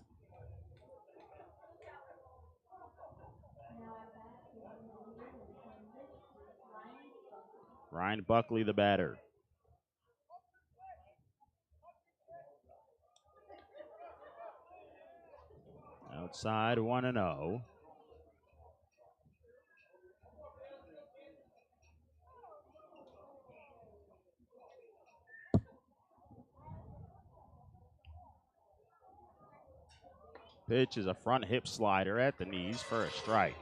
Ryan Buckley, the batter. Outside, 1-0. Pitch is a front hip slider at the knees for a strike.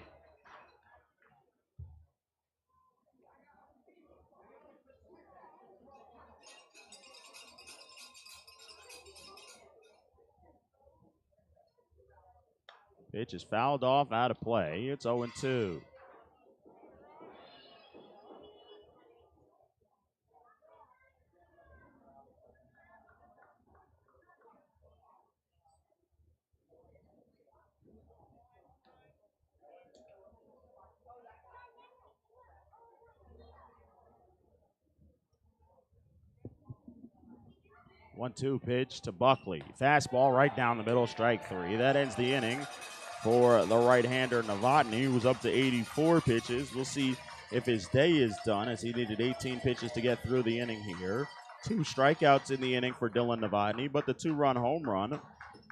Pitch is fouled off, out of play. It's 0-2. One-two pitch to Buckley. Fastball right down the middle, strike three. That ends the inning for the right-hander Novotny, who was up to 84 pitches. We'll see if his day is done, as he needed 18 pitches to get through the inning here. 2 strikeouts in the inning for Dylan Novotny, but the 2-run home run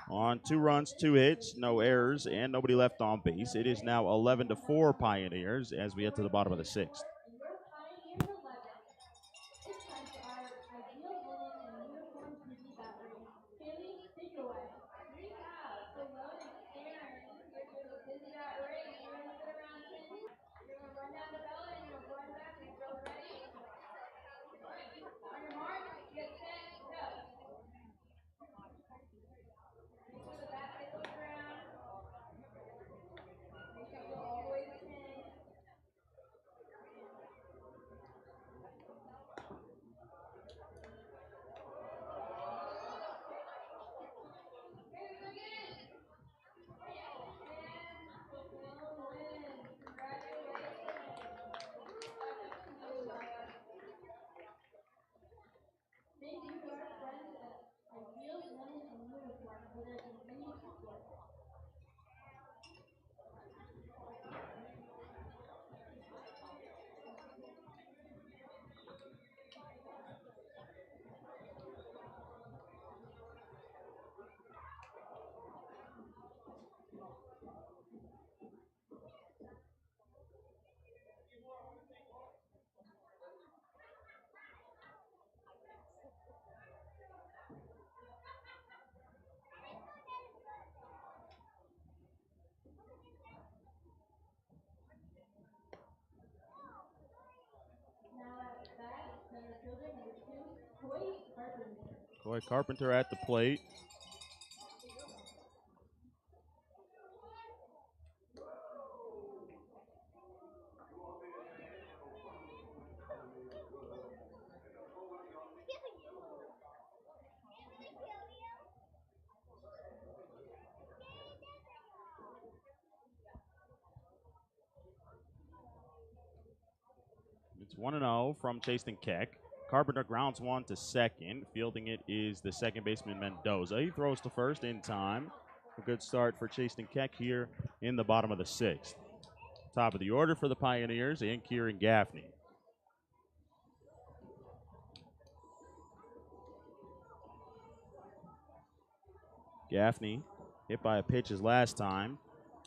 on 2 runs, 2 hits, no errors, and nobody left on base. It is now 11-4 Pioneers as we get to the bottom of the 6th. Coy Carpenter at the plate. It's 1-0 from Chasten Keck. Carpenter grounds one to second. Fielding it is the second baseman Mendoza. He throws to first in time. A good start for Chasten Keck here in the bottom of the 6th. Top of the order for the Pioneers and Kieran Gaffney. Gaffney hit by a pitch his last time.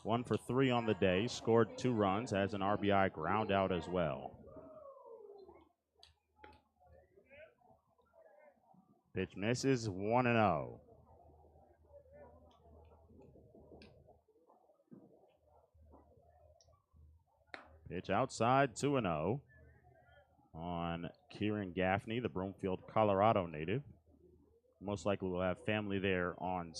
1 for 3 on the day. Scored 2 runs. Has an RBI ground out as well. Pitch misses, 1-0. Pitch outside, 2-0 on Kieran Gaffney, the Broomfield, Colorado native. Most likely will have family there on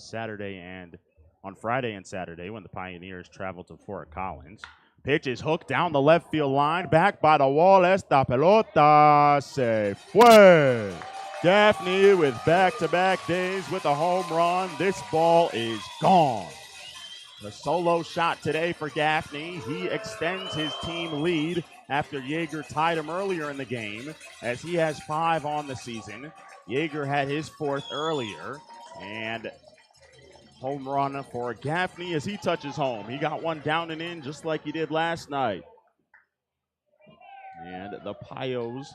Friday and Saturday when the Pioneers travel to Fort Collins. Pitch is hooked down the left field line, back by the wall. Esta pelota se fue. Gaffney with back-to-back days with a home run. This ball is gone. The solo shot today for Gaffney. He extends his team lead after Yeager tied him earlier in the game, as he has 5 on the season. Yeager had his 4th earlier, and home run for Gaffney as he touches home. He got one down and in just like he did last night. And the Pios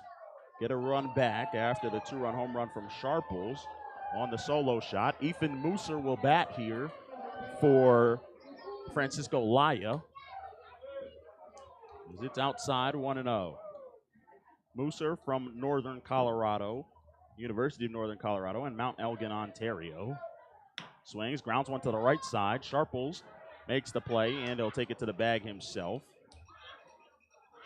get a run back after the 2-run home run from Sharples on the solo shot. Ethan Mooser will bat here for Francisco Laya. It's outside, 1-0. Mooser from Northern Colorado, University of Northern Colorado, and Mount Elgin, Ontario. Swings, grounds one to the right side. Sharples makes the play, and he'll take it to the bag himself.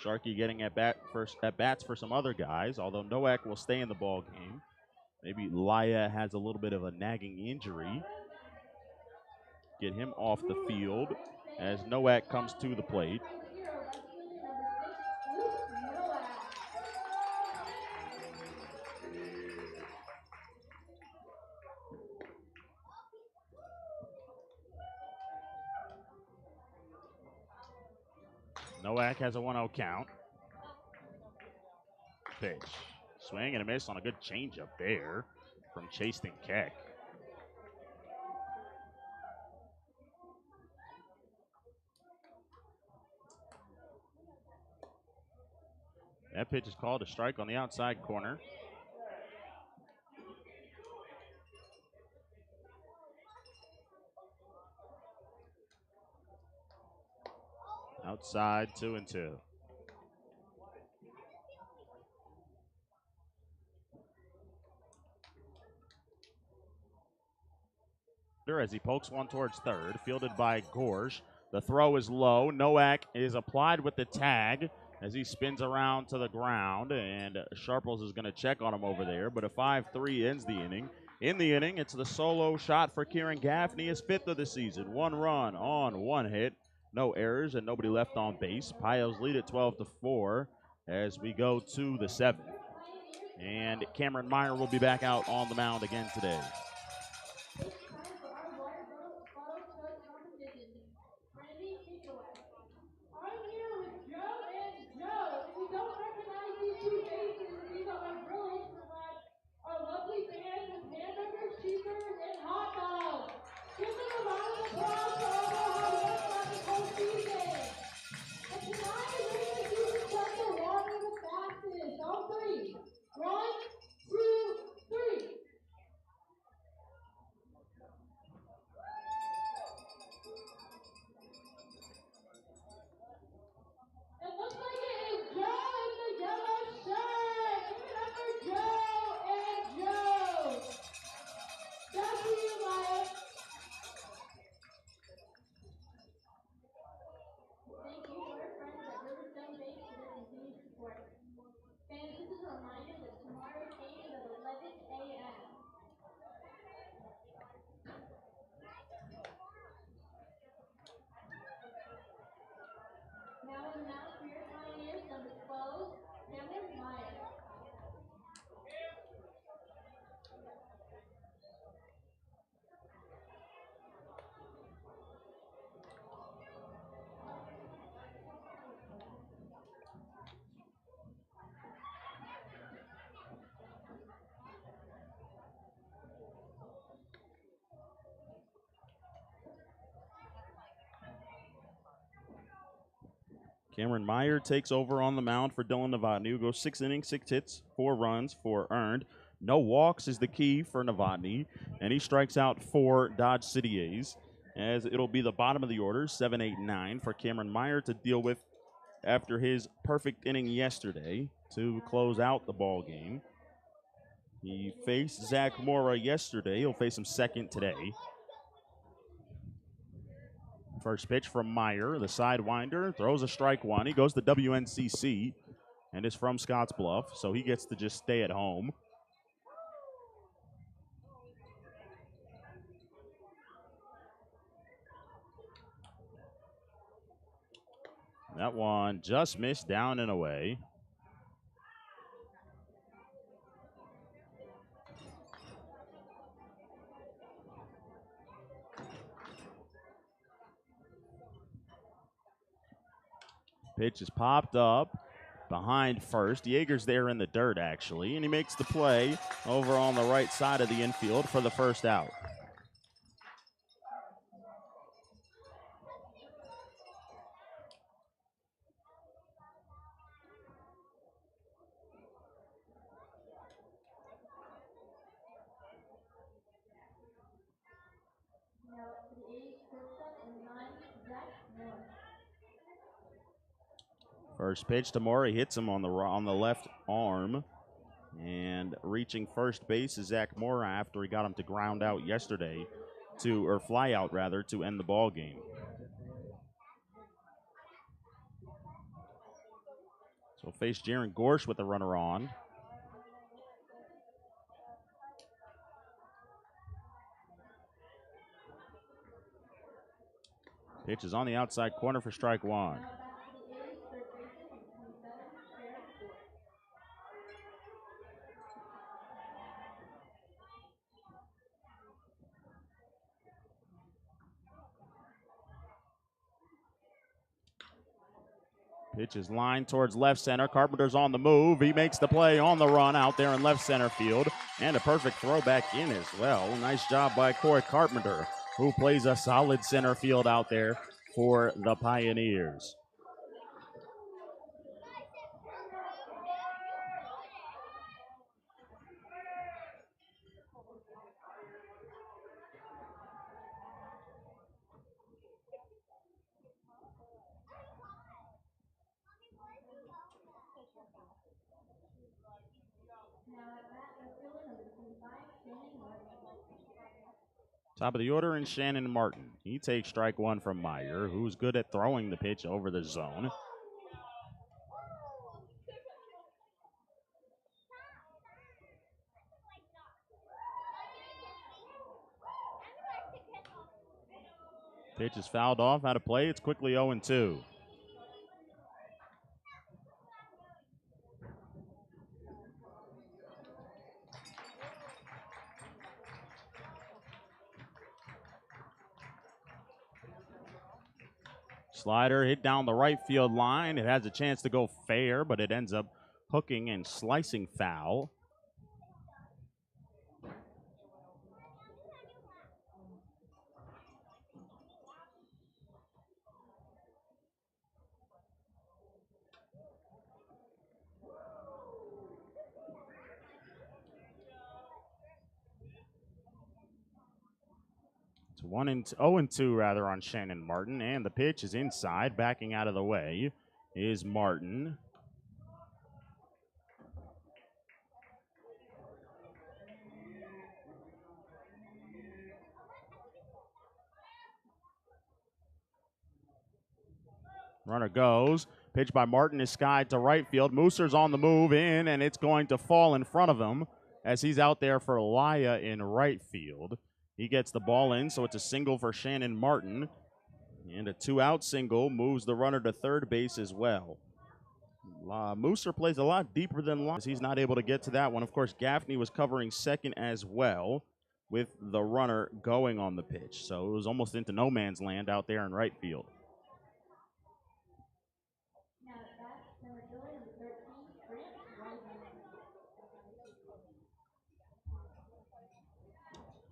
Sharkey getting at bats for some other guys, although Nowak will stay in the ball game. Maybe Laya has a little bit of a nagging injury. get him off the field as Nowak comes to the plate. Nowak has a 1-0 count. Pitch. Swing and a miss on a good changeup there from Chaston Keck. That pitch is called a strike on the outside corner. Outside, 2-2. As he pokes one towards third, fielded by Gorge. The throw is low. Nowak is applied with the tag as he spins around to the ground, and Sharples is going to check on him over there, but a 5-3 ends the inning. In the inning, it's the solo shot for Kieran Gaffney, his 5th of the season. 1 run on 1 hit, no errors, and nobody left on base. Pios lead at 12-4 as we go to the 7th. And Cameron Meyer will be back out on the mound again today. Cameron Meyer takes over on the mound for Dylan Novotny, who goes 6 innings, 6 hits, 4 runs, 4 earned. No walks is the key for Novotny, and he strikes out 4 Dodge City A's, as it'll be the bottom of the order, 7, 8, 9, for Cameron Meyer to deal with after his perfect inning yesterday to close out the ball game. He faced Zach Mora yesterday. He'll face him second today. First pitch from Meyer, the sidewinder, throws a strike 1. He goes to WNCC and is from Scottsbluff, so he gets to just stay at home. That one just missed down and away. Pitch is popped up behind first. Yeager's there in the dirt, actually, and he makes the play over on the right side of the infield for the first out. First pitch to Mora, hits him on the left arm, and reaching first base is Zach Mora after he got him to ground out yesterday, or fly out rather, to end the ball game. So we'll face Jaron Gorsh with the runner on. Pitch is on the outside corner for strike one. Now back to the A's, third baseman, number 27, fair score. Pitch is lined towards left center. Carpenter's on the move. He makes the play on the run out there in left center field. And a perfect throw back in as well. Nice job by Corey Carpenter, who plays a solid center field out there for the Pioneers. Now at bat, left fielder, number 25, Shannon Martin. Top of the order in Shannon Martin. He takes strike one from Meyer, who's good at throwing the pitch over the zone. Pitch is fouled off, out of play. It's quickly 0-2. Slider hit down the right field line. It has a chance to go fair, but it ends up hooking and slicing foul. It's 0-2 rather on Shannon Martin, and the pitch is inside. Backing out of the way is Martin. Runner goes. Pitch by Martin is skied to right field. Mooser's on the move in, and it's going to fall in front of him as he's out there for Laya in right field. He gets the ball in, so it's a single for Shannon Martin. And a two-out single moves the runner to third base as well. Mooser plays a lot deeper than Laya. He's not able to get to that one. Of course, Gaffney was covering second as well with the runner going on the pitch. So it was almost into no man's land out there in right field. Now at bat, center fielder, number 13, Grant Wiseman.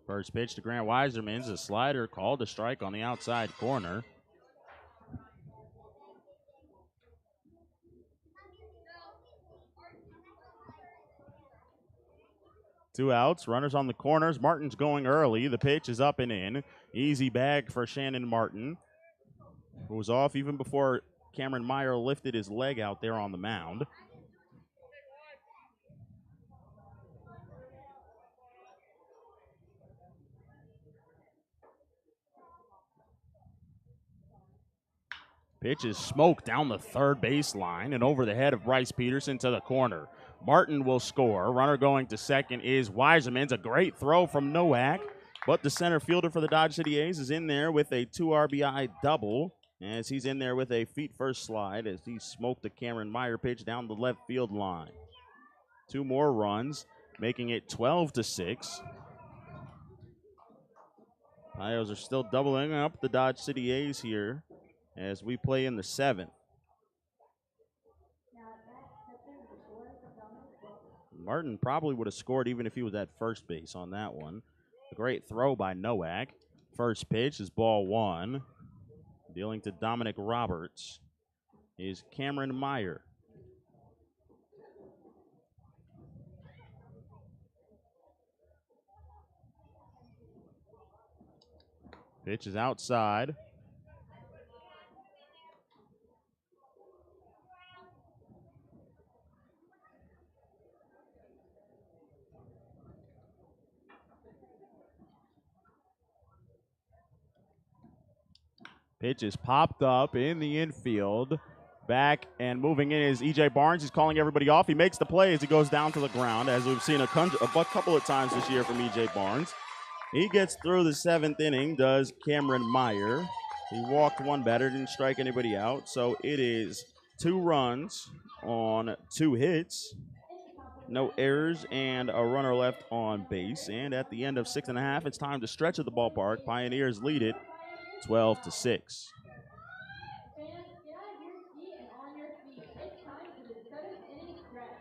First pitch to Grant Weiserman's a slider called a strike on the outside corner. Two outs, runners on the corners. Martin's going early. The pitch is up and in. Easy bag for Shannon Martin, who was off even before Cameron Meyer lifted his leg out there on the mound. Pitch is smoked down the third baseline and over the head of Bryce Peterson to the corner. Martin will score. Runner going to second is Weiserman's. A great throw from Nowak, but the center fielder for the Dodge City A's is in there with a 2 RBI double as he's in there with a feet first slide as he smoked a Cameron Meyer pitch down the left field line. 2 more runs, making it 12-6. Pios are still doubling up the Dodge City A's here as we play in the 7th. Martin probably would have scored even if he was at first base on that one. A great throw by Nowak. First pitch is ball 1. Dealing to Dominic Roberts is Cameron Meyer. Pitch is outside. Pitch is popped up in the infield. Back and moving in is E.J. Barnes. He's calling everybody off. He makes the play as he goes down to the ground, as we've seen a couple of times this year from E.J. Barnes. He gets through the 7th inning, does Cameron Meyer. He walked one batter, didn't strike anybody out. So it is 2 runs on 2 hits, no errors, and a runner left on base. And at the end of 6.5, it's time to stretch at the ballpark. Pioneers lead it 12-6. Fans, get out of your seat and on your feet. It's time for the 7th inning stretch.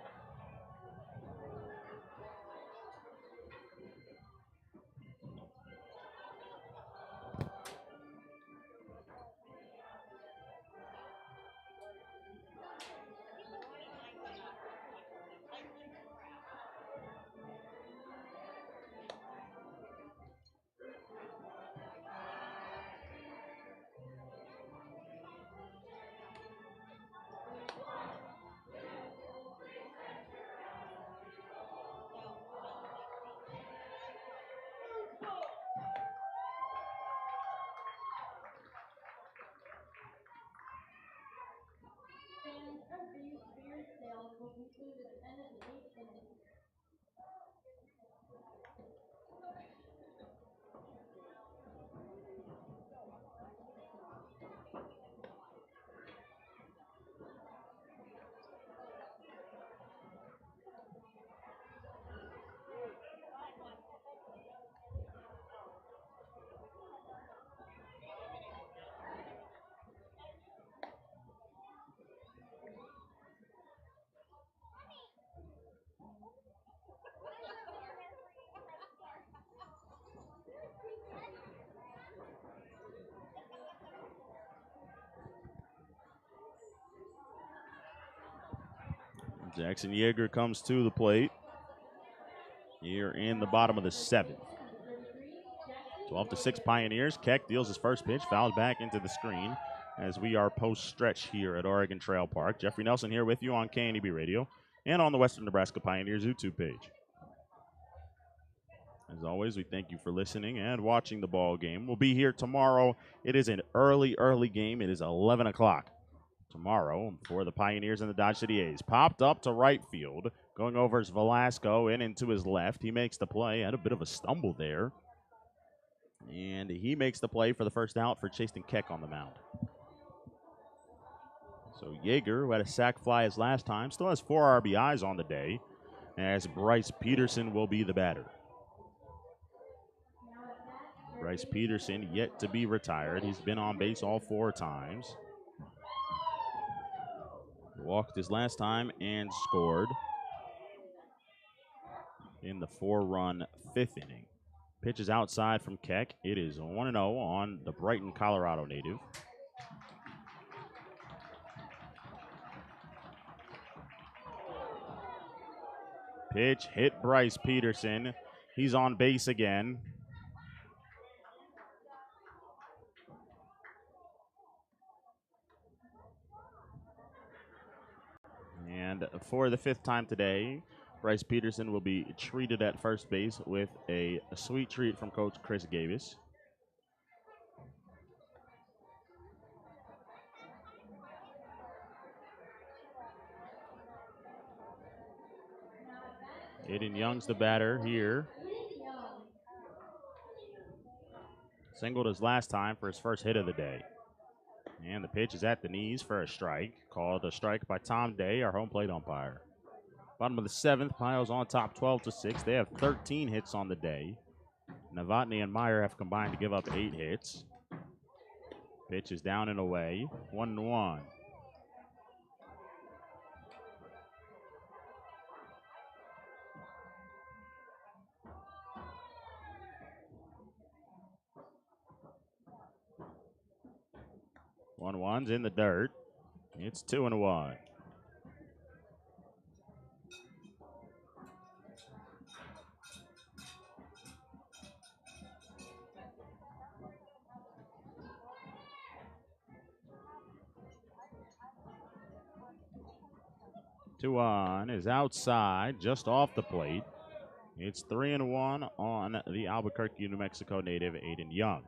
Fans, our beer sales will conclude at the end of the 8th inning. Jackson Yeager comes to the plate here in the bottom of the 7th. 12-6 Pioneers. Keck deals his first pitch, fouled back into the screen as we are post-stretch here at Oregon Trail Park. Jeffrey Nelson here with you on KNEB Radio and on the Western Nebraska Pioneers YouTube page. As always, we thank you for listening and watching the ball game. We'll be here tomorrow. It is an early game. It is 11 o'clock tomorrow for the Pioneers and the Dodge City A's. Popped up to right field. Going over is Velasco in and to his left. He makes the play. Had a bit of a stumble there. And he makes the play for the first out for Chasten Keck on the mound. So Yeager, who had a sac fly his last time, still has 4 RBIs on the day, as Bryce Peterson will be the batter. Bryce Peterson yet to be retired. He's been on base all 4 times. Walked his last time and scored in the 4-run 5th inning. Pitch is outside from Keck. It is 1-0 on the Brighton, Colorado native. Pitch hit Bryce Peterson. He's on base again. And for the 5th time today, Bryce Peterson will be treated at first base with a sweet treat from Coach Chris Gavis. Aiden Young's the batter here. Singled his last time for his first hit of the day. And the pitch is at the knees for a strike. Called a strike by Tom Day, our home plate umpire. Bottom of the 7th, Piles on top 12-6. They have 13 hits on the day. Novotny and Meyer have combined to give up 8 hits. Pitch is down and away. 1-1. One's in the dirt. It's 2-1. Two-on is outside, just off the plate. It's 3-1 on the Albuquerque, New Mexico native, Aiden Young.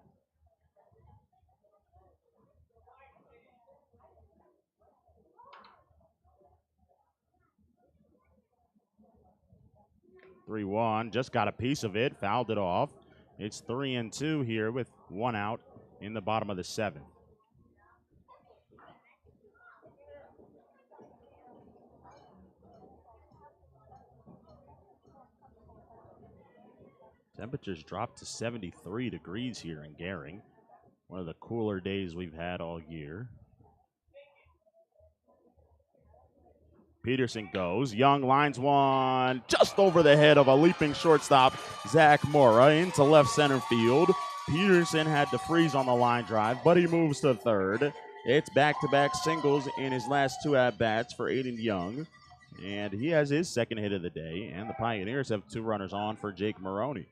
Just got a piece of it, fouled it off. It's 3-2 here with 1 out in the bottom of the 7th. Temperatures dropped to 73 degrees here in Gering. One of the cooler days we've had all year. Peterson goes. Young lines one just over the head of a leaping shortstop, Zach Mora, into left center field. Peterson had to freeze on the line drive, but he moves to third. It's back-to-back singles in his last 2 at-bats for Aiden Young. And he has his second hit of the day, and the Pioneers have 2 runners on for Jake Maroney.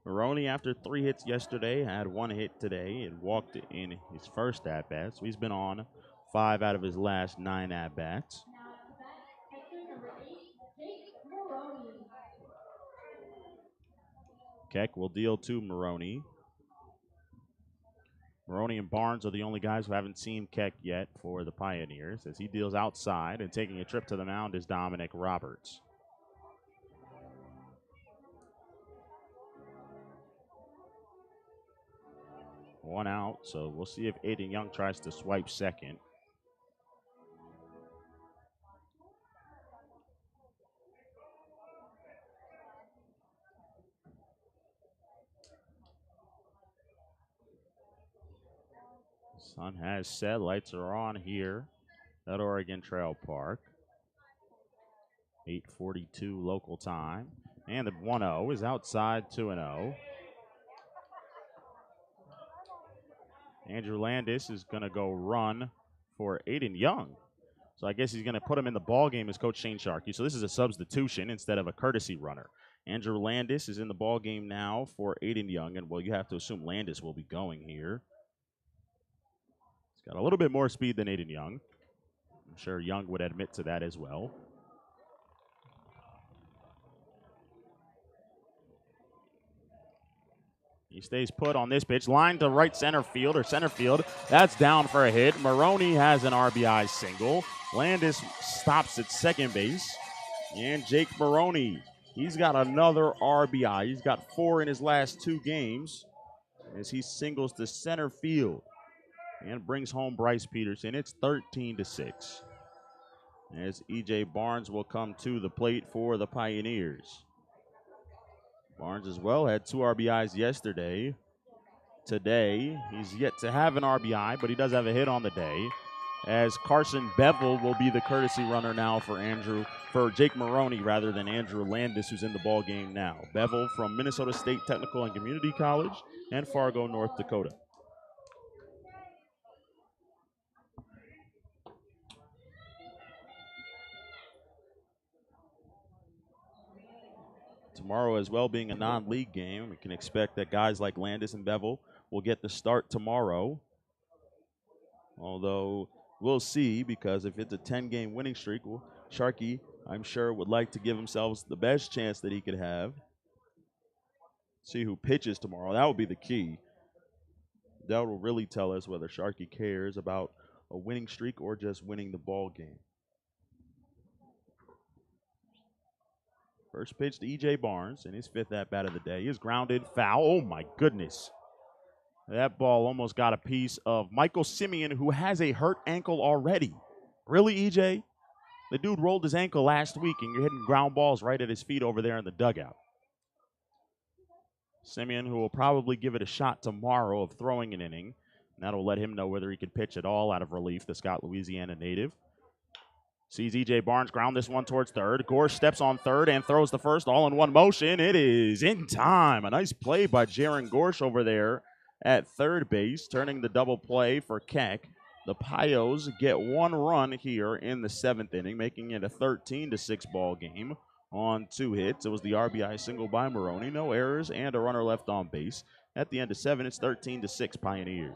Maroney, after 3 hits yesterday, had 1 hit today and walked in his first at-bat. So he's been on 5 out of his last 9 at-bats. Now at the bat, catcher number 8, Jake Maroney. Keck will deal to Maroney. Maroney and Barnes are the only guys who haven't seen Keck yet for the Pioneers, as he deals outside, and taking a trip to the mound is Dominic Roberts. One out, so we'll see if Aiden Young tries to swipe second. Sun has set, lights are on here at Oregon Trail Park. 8:42 local time. And the 1-0 is outside, 2-0. Andrew Landis is going to go run for Aiden Young. So I guess he's going to put him in the ball game as Coach Shane Sharkey. So this is a substitution instead of a courtesy runner. Andrew Landis is in the ball game now for Aiden Young. And, well, you have to assume Landis will be going here. He's got a little bit more speed than Aiden Young. I'm sure Young would admit to that as well. He stays put on this pitch. Line to right center field or center field. That's down for a hit. Maroney has an RBI single. Landis stops at second base. And Jake Maroney, he's got another RBI. He's got 4 in his last 2 games as he singles to center field and brings home Bryce Peterson. It's 13-6. As E.J. Barnes will come to the plate for the Pioneers. Barnes as well had 2 RBIs yesterday. Today, he's yet to have an RBI, but he does have a hit on the day. As Carson Bevel will be the courtesy runner now for Jake Maroney rather than Andrew Landis, who's in the ball game now. Bevel from Minnesota State Technical and Community College and Fargo, North Dakota. Tomorrow as well being a non-league game, we can expect that guys like Landis and Bevel will get the start tomorrow. Although we'll see, because if it's a 10-game winning streak, Sharkey, I'm sure, would like to give himself the best chance that he could have. See who pitches tomorrow. That will be the key. That will really tell us whether Sharkey cares about a winning streak or just winning the ball game. First pitch to E.J. Barnes in his 5th at-bat of the day is grounded foul. Oh, my goodness. That ball almost got a piece of Michael Simeon, who has a hurt ankle already. Really, E.J.? The dude rolled his ankle last week, and you're hitting ground balls right at his feet over there in the dugout. Simeon, who will probably give it a shot tomorrow of throwing an inning. And that'll let him know whether he can pitch at all out of relief, the Scott, Louisiana native. Sees E.J. Barnes ground this one towards third. Gorsh steps on third and throws the first all in one motion. It is in time. A nice play by Jaron Gorsh over there at third base, turning the double play for Keck. The Pios get 1 run here in the 7th inning, making it a 13-6 ball game on 2 hits. It was the RBI single by Maroney. No errors and a runner left on base. At the end of 7, it's 13-6 Pioneers.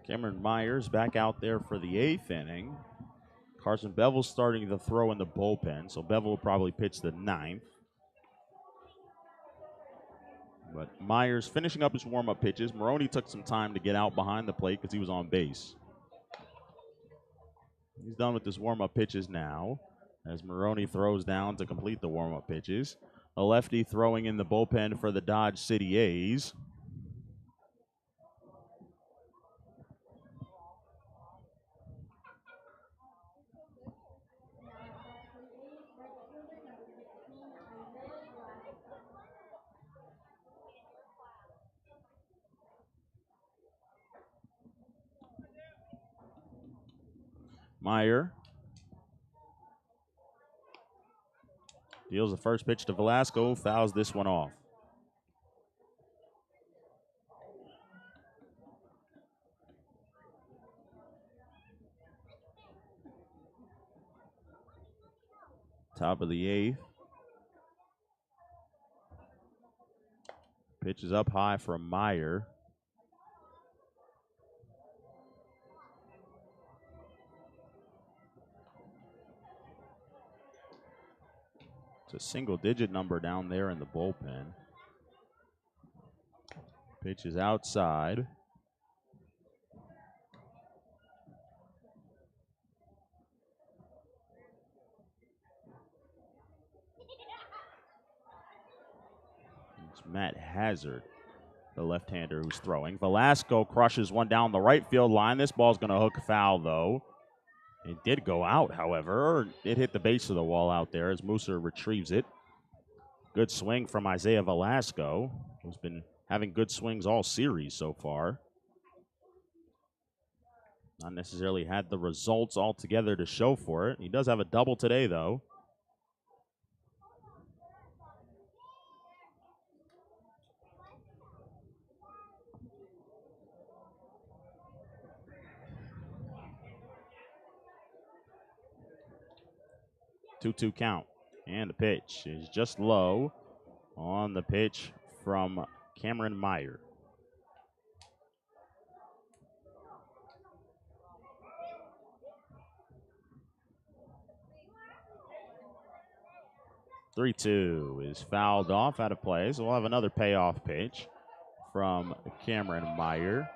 Cameron Myers back out there for the 8th inning. Carson Bevel's starting to throw in the bullpen, so Bevel will probably pitch the 9th. But Myers finishing up his warm-up pitches. Maroney took some time to get out behind the plate because he was on base. He's done with his warm-up pitches now as Maroney throws down to complete the warm-up pitches. A lefty throwing in the bullpen for the Dodge City A's. Meyer deals the first pitch to Velasco, fouls this one off. Top of the 8th. Pitch is up high from Meyer. It's a single-digit number down there in the bullpen. Pitch is outside. It's Matt Hazard, the left-hander who's throwing. Velasco crushes one down the right field line. This ball's going to hook foul, though. It did go out, however. It hit the base of the wall out there as Mooser retrieves it. Good swing from Isaiah Velasco, who's been having good swings all series so far. Not necessarily had the results altogether to show for it. He does have a double today, though. Two-two count. And the pitch is just low on the pitch from Cameron Meyer. Three-two is fouled off out of play, so we'll have another payoff pitch from Cameron Meyer.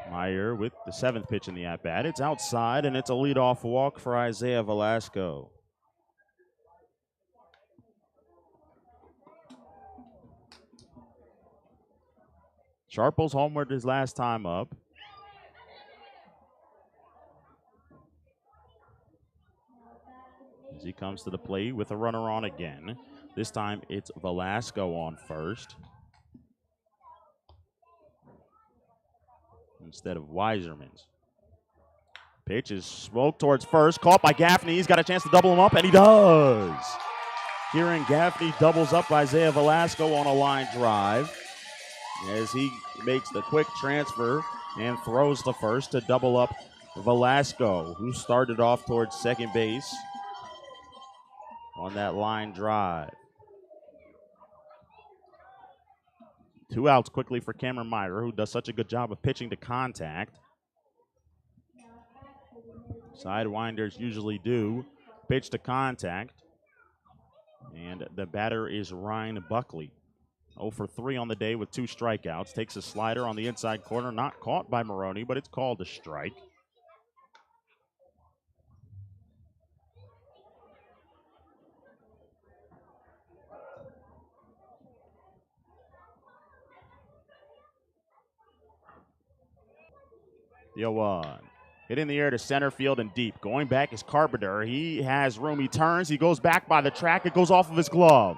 Meyer with the 7th pitch in the at-bat. It's outside, and it's a leadoff walk for Isaiah Velasco. Sharple's homered his last time up. As he comes to the plate with a runner on again. This time it's Velasco on first instead of Weiserman's. Pitch is smoked towards first, caught by Gaffney. He's got a chance to double him up, and he does. Kieran Gaffney doubles up Isaiah Velasco on a line drive as he makes the quick transfer and throws the first to double up Velasco, who started off towards second base on that line drive. 2 outs quickly for Cameron Meyer, who does such a good job of pitching to contact. Sidewinders usually do pitch to contact. And the batter is Ryan Buckley. 0 for 3 on the day with 2 strikeouts. Takes a slider on the inside corner, not caught by Maroney, but it's called a strike. The 0-1. Hit in the air to center field and deep. Going back is Carpenter. He has room. He turns. He goes back by the track. It goes off of his glove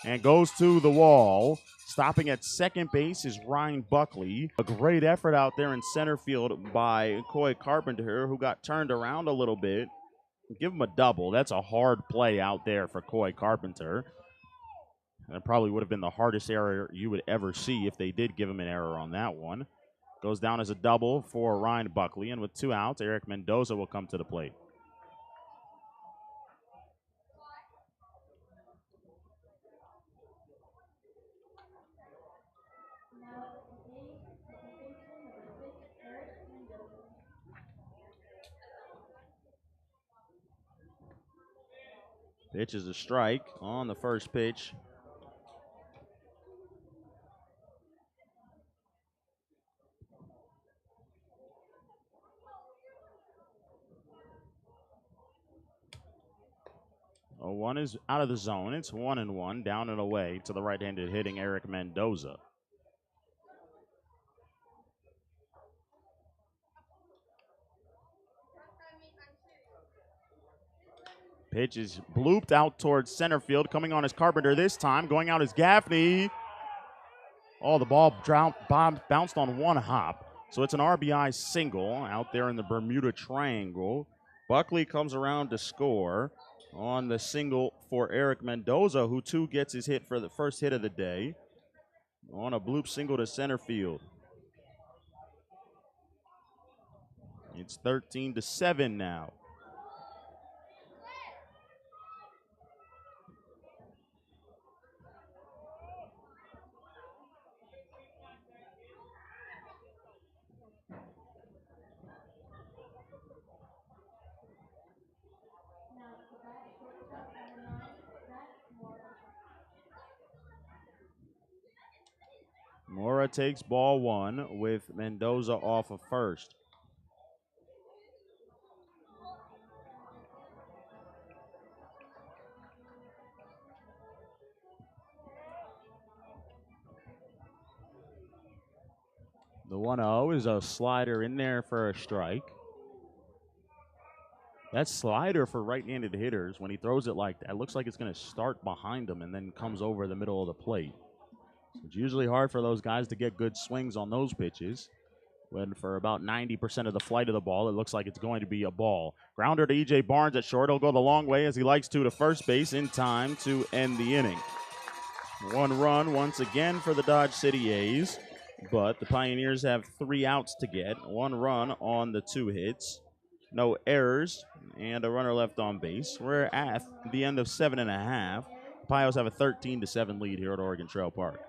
and goes to the wall. Stopping at second base is Ryan Buckley. A great effort out there in center field by Coy Carpenter, who got turned around a little bit. Give him a double. That's a hard play out there for Coy Carpenter. That probably would have been the hardest error you would ever see if they did give him an error on that one. Goes down as a double for Ryan Buckley, and with 2 outs, Eric Mendoza will come to the plate. Now at the eighth, second baseman, number 6, Eric Mendoza. Pitch is a strike on the first pitch. Oh, one is out of the zone. It's 1-1, down and away to the right-handed hitting Eric Mendoza. Pitch is blooped out towards center field. Coming on is Carpenter this time. Going out is Gaffney. Oh, the ball bounced on one hop. So it's an RBI single out there in the Bermuda Triangle. Buckley comes around to score on the single for Eric Mendoza, who too gets his hit for the first hit of the day on a bloop single to center field. It's 13-7 now. Now at the bat, shortstop, number 9, Zach Mora. Mora takes ball one with Mendoza off of first. The 1-0 is a slider in there for a strike. That slider for right-handed hitters, when he throws it like that, looks like it's going to start behind him and then comes over the middle of the plate. It's usually hard for those guys to get good swings on those pitches. When for about 90% of the flight of the ball, it looks like it's going to be a ball. Grounder to E.J. Barnes at short. He'll go the long way as he likes to first base in time to end the inning. 1 run once again for the Dodge City A's, but the Pioneers have 3 outs to get. 1 run on the 2 hits. No errors, and a runner left on base. We're at the end of 7.5. The Pios have a 13-7 lead here at Oregon Trail Park.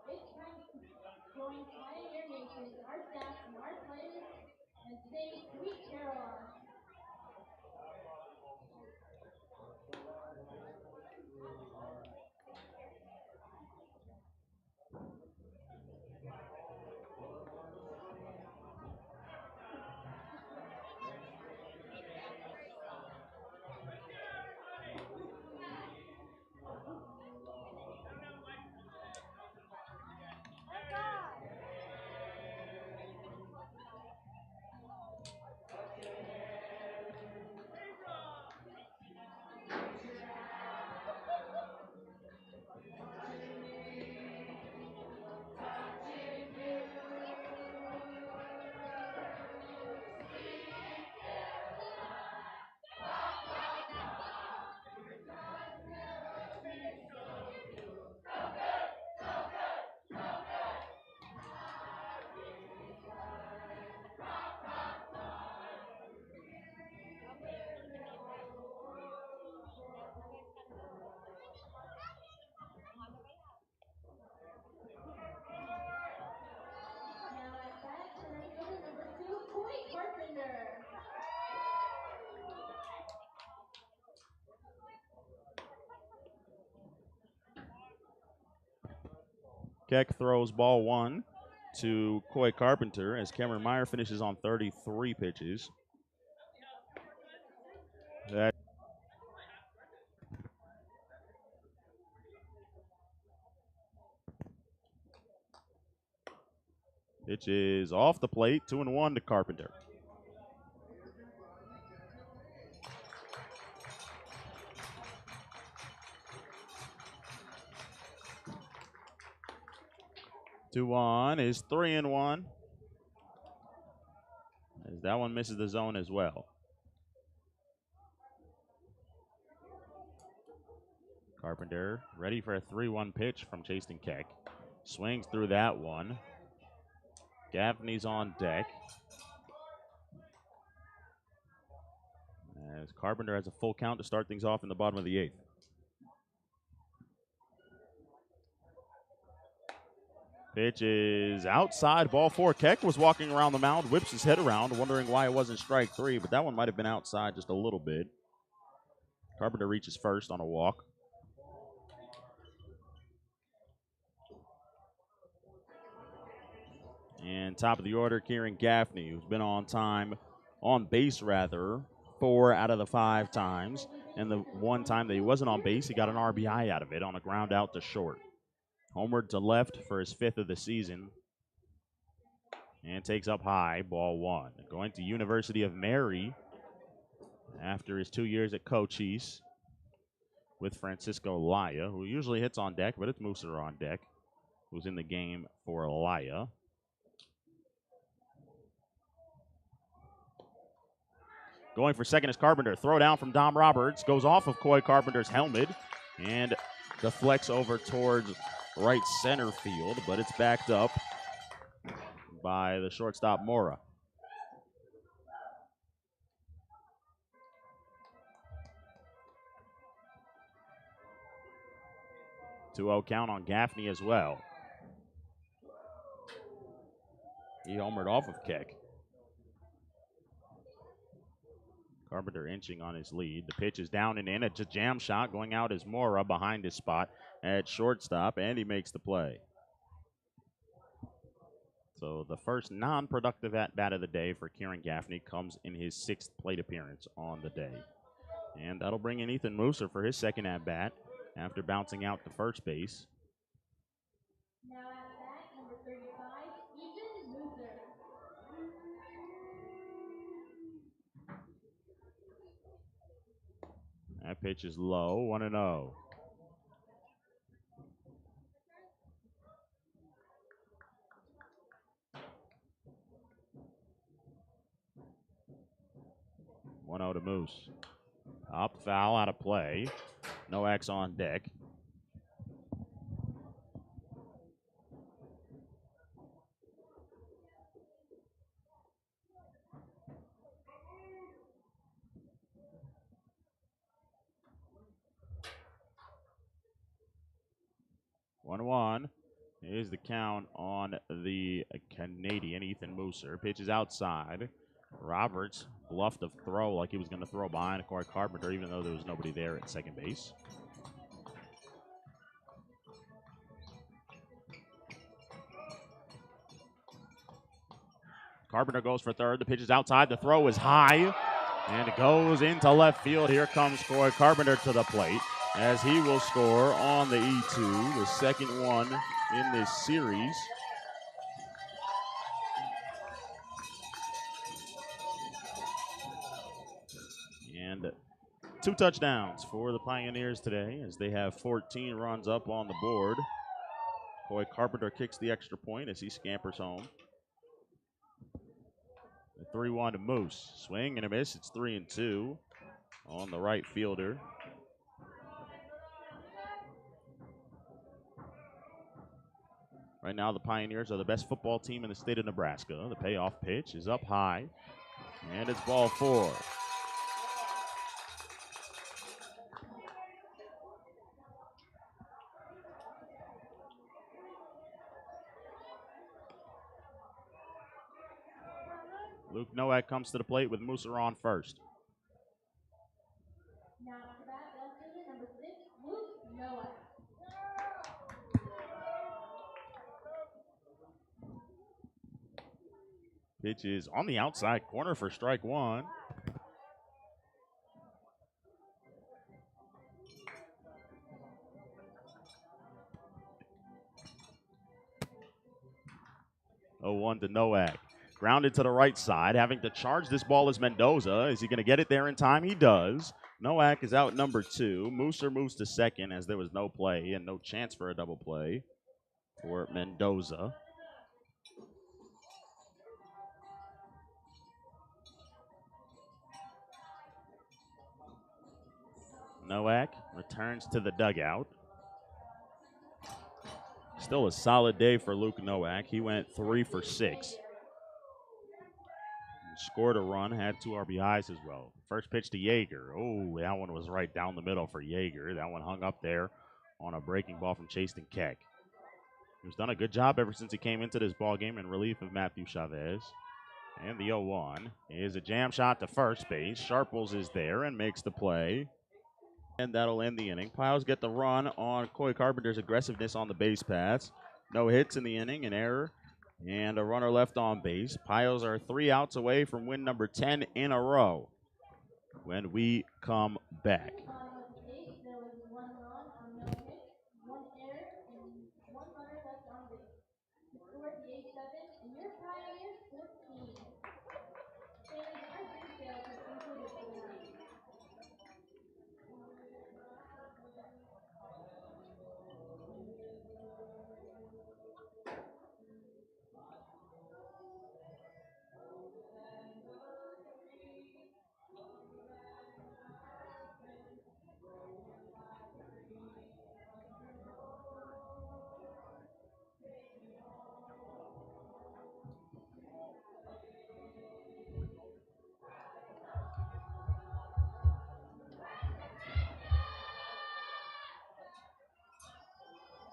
It's time to join Pioneer Nation, our staff and our players, and sing Sweet Caroline. Now at bat, center fielder, number 2, Coy Carpenter. Keck throws ball 1 to Coy Carpenter as Cameron Meyer finishes on 33 pitches. That pitch is off the plate, 2-1 to Carpenter. Two on is 3-1. As that one misses the zone as well. Carpenter ready for a 3-1 pitch from Chasten Keck. Swings through that one. Gaffney's on deck. As Carpenter has a full count to start things off in the bottom of the 8th. Pitch is outside, ball 4. Keck was walking around the mound, whips his head around, wondering why it wasn't strike 3, but that one might have been outside just a little bit. Carpenter reaches first on a walk. And top of the order, Kieran Gaffney, who's been on base, 4 out of the 5 times. And the one time that he wasn't on base, he got an RBI out of it on a ground out to short. Homered to left for his 5th of the season. And takes up high, ball 1. Going to University of Mary after his 2 years at Cochise with Francisco Laya, who usually hits on deck, but it's Mooser on deck, who's in the game for Laya. Going for second is Carpenter. Throw down from Dom Roberts. Goes off of Coy Carpenter's helmet and deflects over towards right center field, but it's backed up by the shortstop Mora. Two-0 count on Gaffney as well. He homered off of Keck. Carpenter inching on his lead. The pitch is down and in. It's a jam shot. Going out is Mora behind his spot at shortstop, and he makes the play. So the first non-productive at-bat of the day for Kieran Gaffney comes in his 6th plate appearance on the day. And that'll bring in Ethan Mooser for his second at-bat after bouncing out to first base. Now at bat, number 35, Ethan Mooser. That pitch is low, 1-0. To Moose. Up, foul, out of play. Nowak's on deck. One. Here's the count on the Canadian, Ethan Mooser. Pitch is outside. Roberts bluffed a throw like he was going to throw behind Corey Carpenter, even though there was nobody there at second base. Carpenter goes for third. The pitch is outside. The throw is high, and it goes into left field. Here comes Corey Carpenter to the plate as he will score on the E2, the second one in this series. And 2 touchdowns for the Pioneers today as they have 14 runs up on the board. Coy Carpenter kicks the extra point as he scampers home. The 3-1 to Moose. Swing and a miss. It's 3-2 on the right fielder. Right now, the Pioneers are the best football team in the state of Nebraska. The payoff pitch is up high, and it's ball 4. Luke Nowak comes to the plate with Mooser on first. Now to bat, left fielder, number 6, Luke Noah. Pitch is on the outside corner for strike 1. Oh, 1 to Nowak. Grounded to the right side. Having to charge this ball is Mendoza. Is he going to get it there in time? He does. Nowak is out number 2. Mooser moves to second as there was no play and no chance for a double play for Mendoza. Nowak returns to the dugout. Still a solid day for Luke Nowak. He went 3 for 6. Scored a run, had 2 RBIs as well. First pitch to Yeager. Oh, that one was right down the middle for Yeager. That one hung up there on a breaking ball from Chasten Keck. who's done a good job ever since he came into this ball game in relief of Matthew Chavez. And the 0-1 is a jam shot to first base. Sharples is there and makes the play. And that'll end the inning. Piles get the run on Coy Carpenter's aggressiveness on the base paths. No hits in the inning, an error, and a runner left on base. Piles are 3 outs away from win number 10 in a row when we come back. Bottom of the eighth, there was 1 run on no hit, 1 error, and 1 runner left on base. The score is 8-7, and your Pioneers 14. Fans, our beer sales have concluded for the night.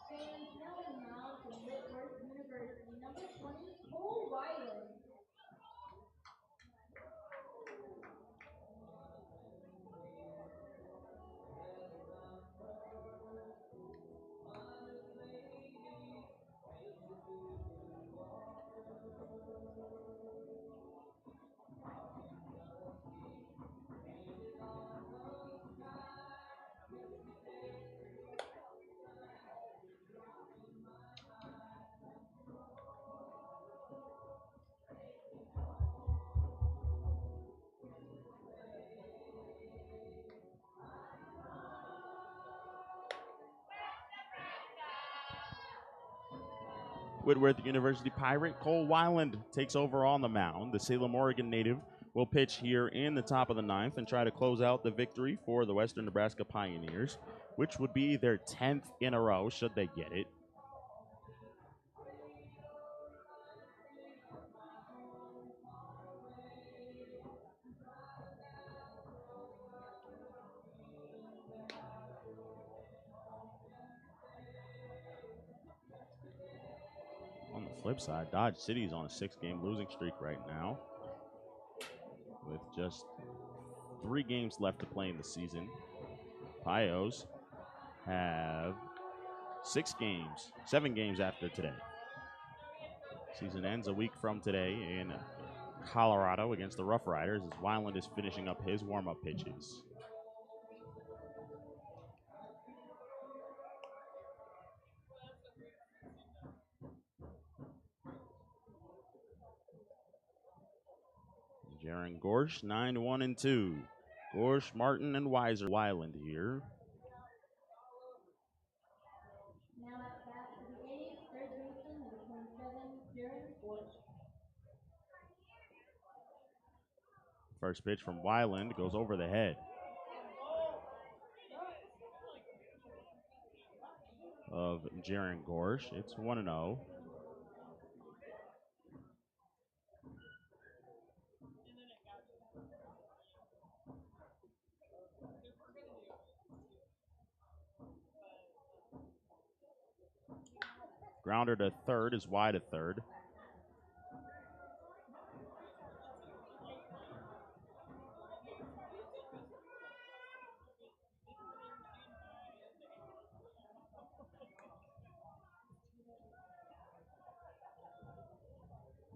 Fans, now the mound from Whitworth University, number 20, Cole Weiland. Whitworth University Pirate Cole Weiland takes over on the mound. The Salem, Oregon native will pitch here in the top of the ninth and try to close out the victory for the Western Nebraska Pioneers, which would be their 10th in a row should they get it. On the flip side, Dodge City is on a 6-game losing streak right now with just 3 games left to play in the season. Pios have 7 games after today. Season ends a week from today in Colorado against the Rough Riders as Weiland is finishing up his warm-up pitches. Jaron Gorsh, 9-1-2. Gorsh, Martin, and Weiland here. Now at bat for the A's, third baseman, number 27, Jaron Gorsh. First pitch from Weiland goes over the head of Jaron Gorsh. It's 1-0. Grounder to third is wide at third.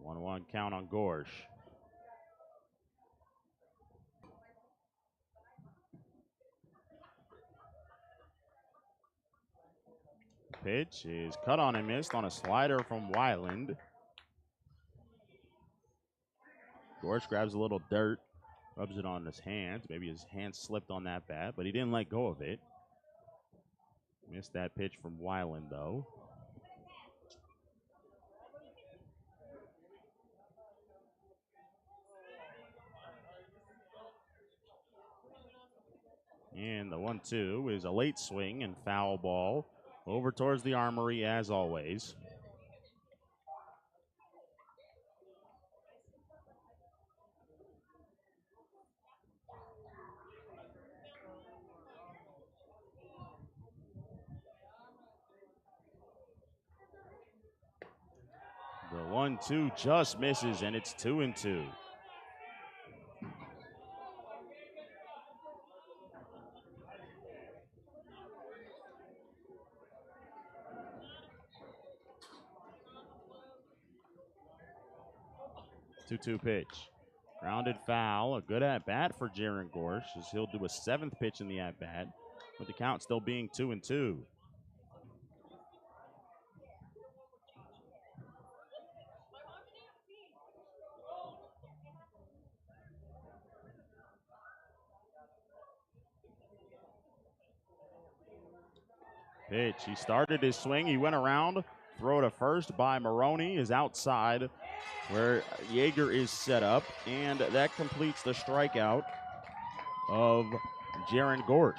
One count on Gorsh. Pitch is cut on and missed on a slider from Weiland. Gorsh grabs a little dirt, rubs it on his hands. Maybe his hand slipped on that bat, but he didn't let go of it. Missed that pitch from Weiland, though. And the 1-2 is a late swing and foul ball over towards the Armory as always. 1-2 just misses, and it's 2-2. Two-two pitch. Grounded foul. A good at-bat for Jaron Gorsh, as he'll do a 7th pitch in the at-bat, with the count still being 2-2. Pitch. He started his swing. He went around. Throw to first by Maroney is outside where Yeager is set up. And that completes the strikeout of Jaron Gorsh.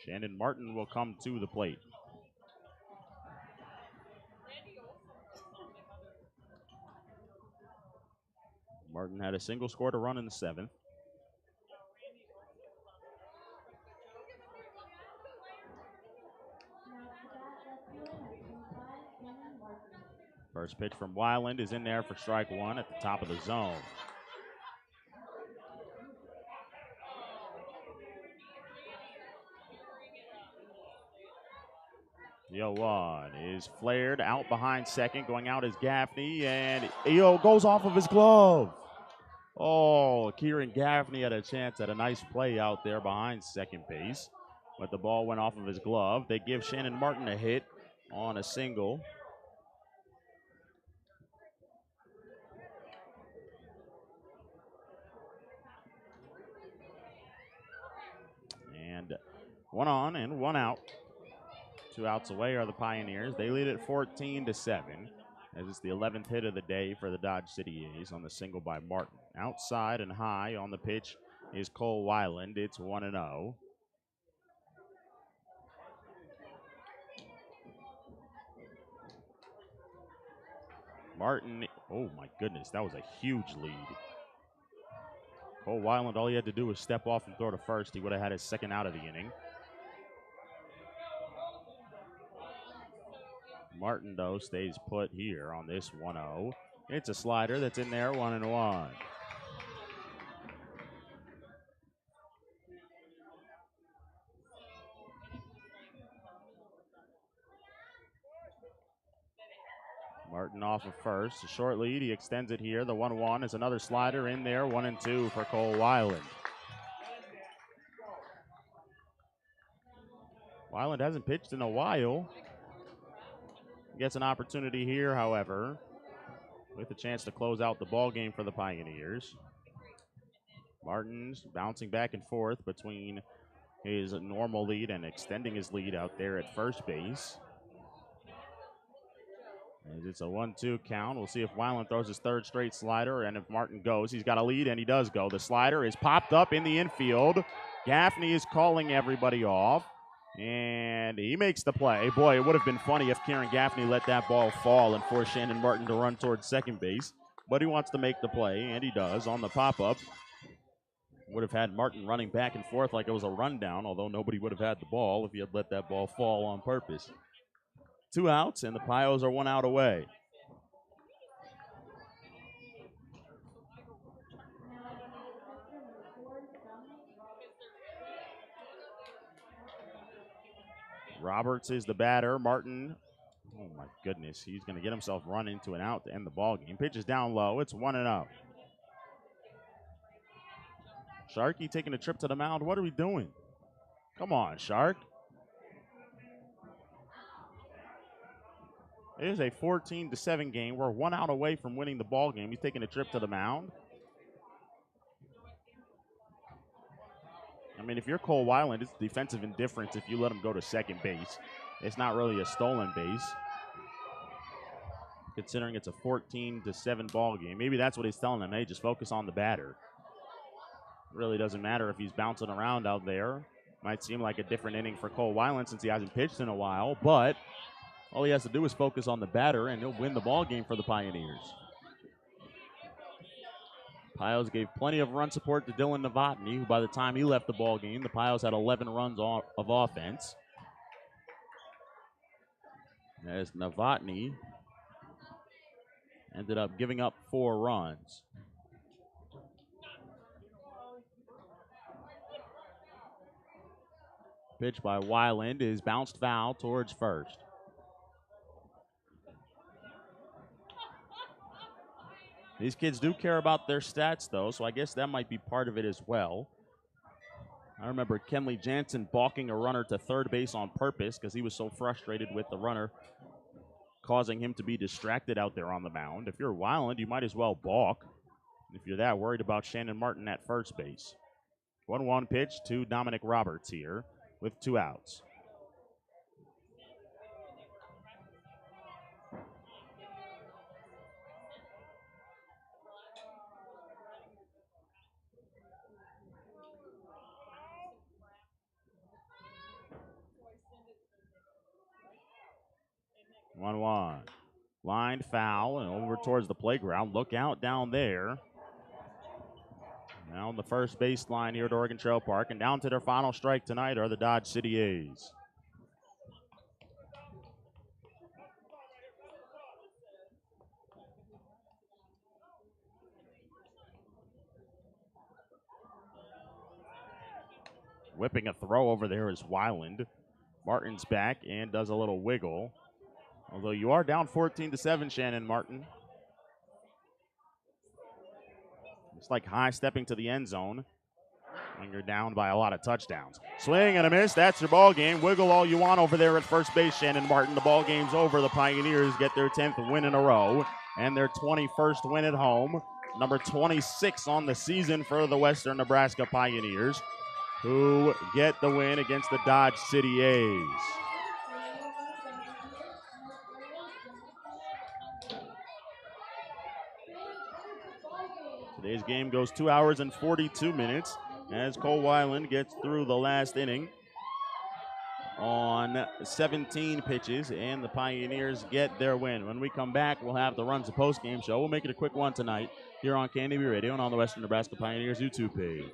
Shannon Martin will come to the plate. Martin had a single, scored a run in the 7th. First pitch from Weiland is in there for strike one at the top of the zone. The 0-1 is flared out behind second. Going out is Gaffney, and goes off of his glove. Oh, Kieran Gaffney had a chance at a nice play out there behind second base, but the ball went off of his glove. They give Shannon Martin a hit on a single. And 1 on and 1 out. 2 outs away are the Pioneers. They lead it 14-7, as it's the 11th hit of the day for the Dodge City A's on the single by Martin. Outside and high on the pitch is Cole Weiland. It's 1-0. Martin, oh my goodness, that was a huge lead. Cole Weiland, all he had to do was step off and throw to first. He would have had his second out of the inning. Martin, though, stays put here on this 1-0. It's a slider that's in there, 1-1. Martin off of first. A short lead. He extends it here. The 1-1 is another slider in there, 1-2 for Cole Weiland. Weiland hasn't pitched in a while. Gets an opportunity here, however, with a chance to close out the ball game for the Pioneers. Martin's bouncing back and forth between his normal lead and extending his lead out there at first base. As it's a 1-2 count. We'll see if Weiland throws his third straight slider, and if Martin goes, he's got a lead, and he does go. The slider is popped up in the infield. Gaffney is calling everybody off, and he makes the play. Boy, it would have been funny if Kieran Gaffney let that ball fall and forced Shannon Martin to run towards second base, but he wants to make the play, and he does on the pop-up. Would have had Martin running back and forth like it was a rundown, although nobody would have had the ball if he had let that ball fall on purpose. 2 outs, and the Pios are 1 out away. Roberts is the batter. Martin, oh my goodness, he's going to get himself run into an out to end the ball game. Pitches down low. It's 1-0. Sharkey taking a trip to the mound. What are we doing? Come on, Shark. It is a 14-7 game. We're 1 out away from winning the ball game. He's taking a trip to the mound. I mean, if you're Cole Weiland, it's defensive indifference if you let him go to second base. It's not really a stolen base, considering it's a 14-7 ball game. Maybe that's what he's telling them. Hey, just focus on the batter. It really doesn't matter if he's bouncing around out there. Might seem like a different inning for Cole Weiland since he hasn't pitched in a while, but all he has to do is focus on the batter, and he'll win the ball game for the Pioneers. Pios gave plenty of run support to Dylan Novotny, who by the time he left the ball game, the Pios had 11 runs of offense. As Novotny ended up giving up 4 runs. Pitch by Weiland is bounced foul towards first. These kids do care about their stats, though, so I guess that might be part of it as well. I remember Kenley Jansen balking a runner to third base on purpose because he was so frustrated with the runner, causing him to be distracted out there on the mound. If you're Weiland, you might as well balk if you're that worried about Shannon Martin at first base. 1-1 pitch to Dominic Roberts here with 2 outs. One. Line foul and over towards the playground. Look out down there. Now on the first baseline here at Oregon Trail Park, and down to their final strike tonight are the Dodge City A's. Whipping a throw over there is Weiland. Martin's back and does a little wiggle. Although you are down 14-7, Shannon Martin. It's like high stepping to the end zone when you're down by a lot of touchdowns. Swing and a miss. That's your ball game. Wiggle all you want over there at first base, Shannon Martin. The ball game's over. The Pioneers get their 10th win in a row and their 21st win at home. Number 26 on the season for the Western Nebraska Pioneers, who get the win against the Dodge City A's. Today's game goes 2 hours and 42 minutes as Cole Weiland gets through the last inning on 17 pitches, and the Pioneers get their win. When we come back, we'll have the Runs of Postgame show. We'll make it a quick one tonight here on KNB Radio and on the Western Nebraska Pioneers YouTube page.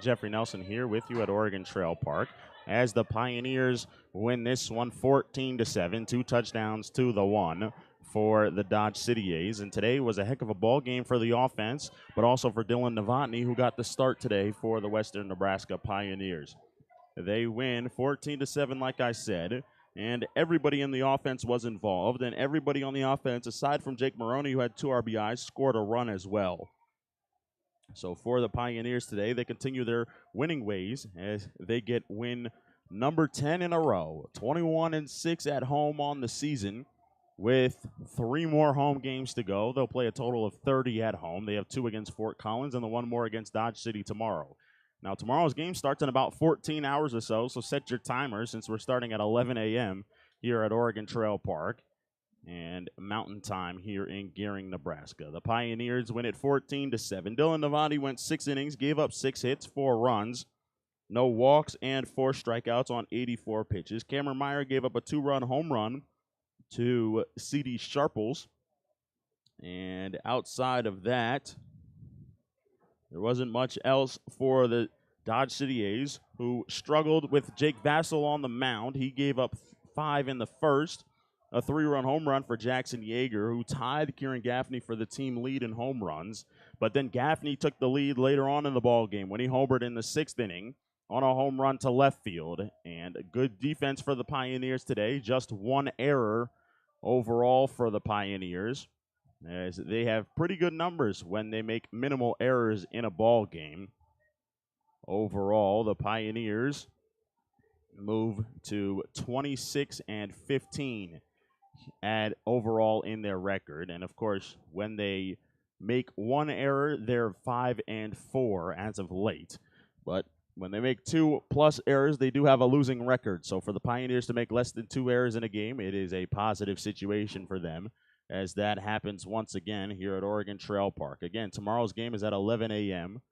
Jeffrey Nelson here with you at Oregon Trail Park as the Pioneers win this one 14-7, 2 touchdowns to the 1 for the Dodge City A's. And today was a heck of a ball game for the offense, but also for Dylan Novotny, who got the start today for the Western Nebraska Pioneers. They win 14-7, like I said, and everybody in the offense was involved, and everybody on the offense, aside from Jake Maroney, who had 2 RBIs, scored a run as well. So for the Pioneers today, they continue their winning ways as they get win number 10 in a row, 21-6 at home on the season. With 3 more home games to go, they'll play a total of 30 at home. They have 2 against Fort Collins and the 1 more against Dodge City tomorrow. Now, tomorrow's game starts in about 14 hours or so set your timer since we're starting at 11 a.m. here at Oregon Trail Park and Mountain Time here in Gering, Nebraska. The Pioneers win it 14-7. Dylan Novotny went 6 innings, gave up 6 hits, 4 runs, no walks, and 4 strikeouts on 84 pitches. Cameron Meyer gave up a 2-run home run to C.D. Sharples. And outside of that, there wasn't much else for the Dodge City A's, who struggled with Jake Vassell on the mound. He gave up 5 in the first, a 3-run home run for Jackson Yeager, who tied Kieran Gaffney for the team lead in home runs. But then Gaffney took the lead later on in the ball game when he homered in the 6th inning on a home run to left field. And a good defense for the Pioneers today, just 1 error overall for the Pioneers, as they have pretty good numbers when they make minimal errors in a ball game. Overall, the Pioneers move to 26-15 at overall in their record. And of course, when they make 1 error, they're 5-4 as of late. But when they make 2+ errors, they do have a losing record. So for the Pioneers to make less than 2 errors in a game, it is a positive situation for them, as that happens once again here at Oregon Trail Park. Again, tomorrow's game is at 11 a.m.,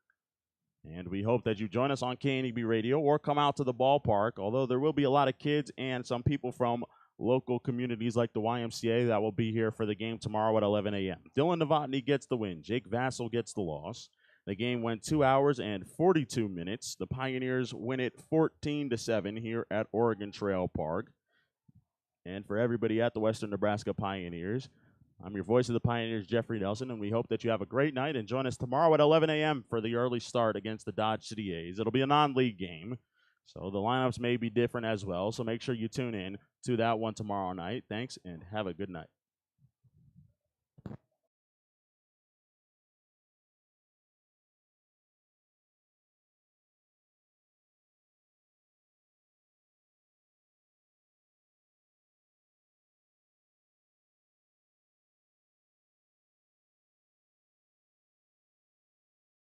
and we hope that you join us on KNEB Radio or come out to the ballpark, although there will be a lot of kids and some people from local communities like the YMCA that will be here for the game tomorrow at 11 a.m. Dylan Novotny gets the win. Jake Vassell gets the loss. The game went 2 hours and 42 minutes. The Pioneers win it 14-7 here at Oregon Trail Park. And for everybody at the Western Nebraska Pioneers, I'm your voice of the Pioneers, Jeffrey Nelson, and we hope that you have a great night and join us tomorrow at 11 a.m. for the early start against the Dodge City A's. It'll be a non-league game, so the lineups may be different as well, so make sure you tune in to that one tomorrow night. Thanks, and have a good night.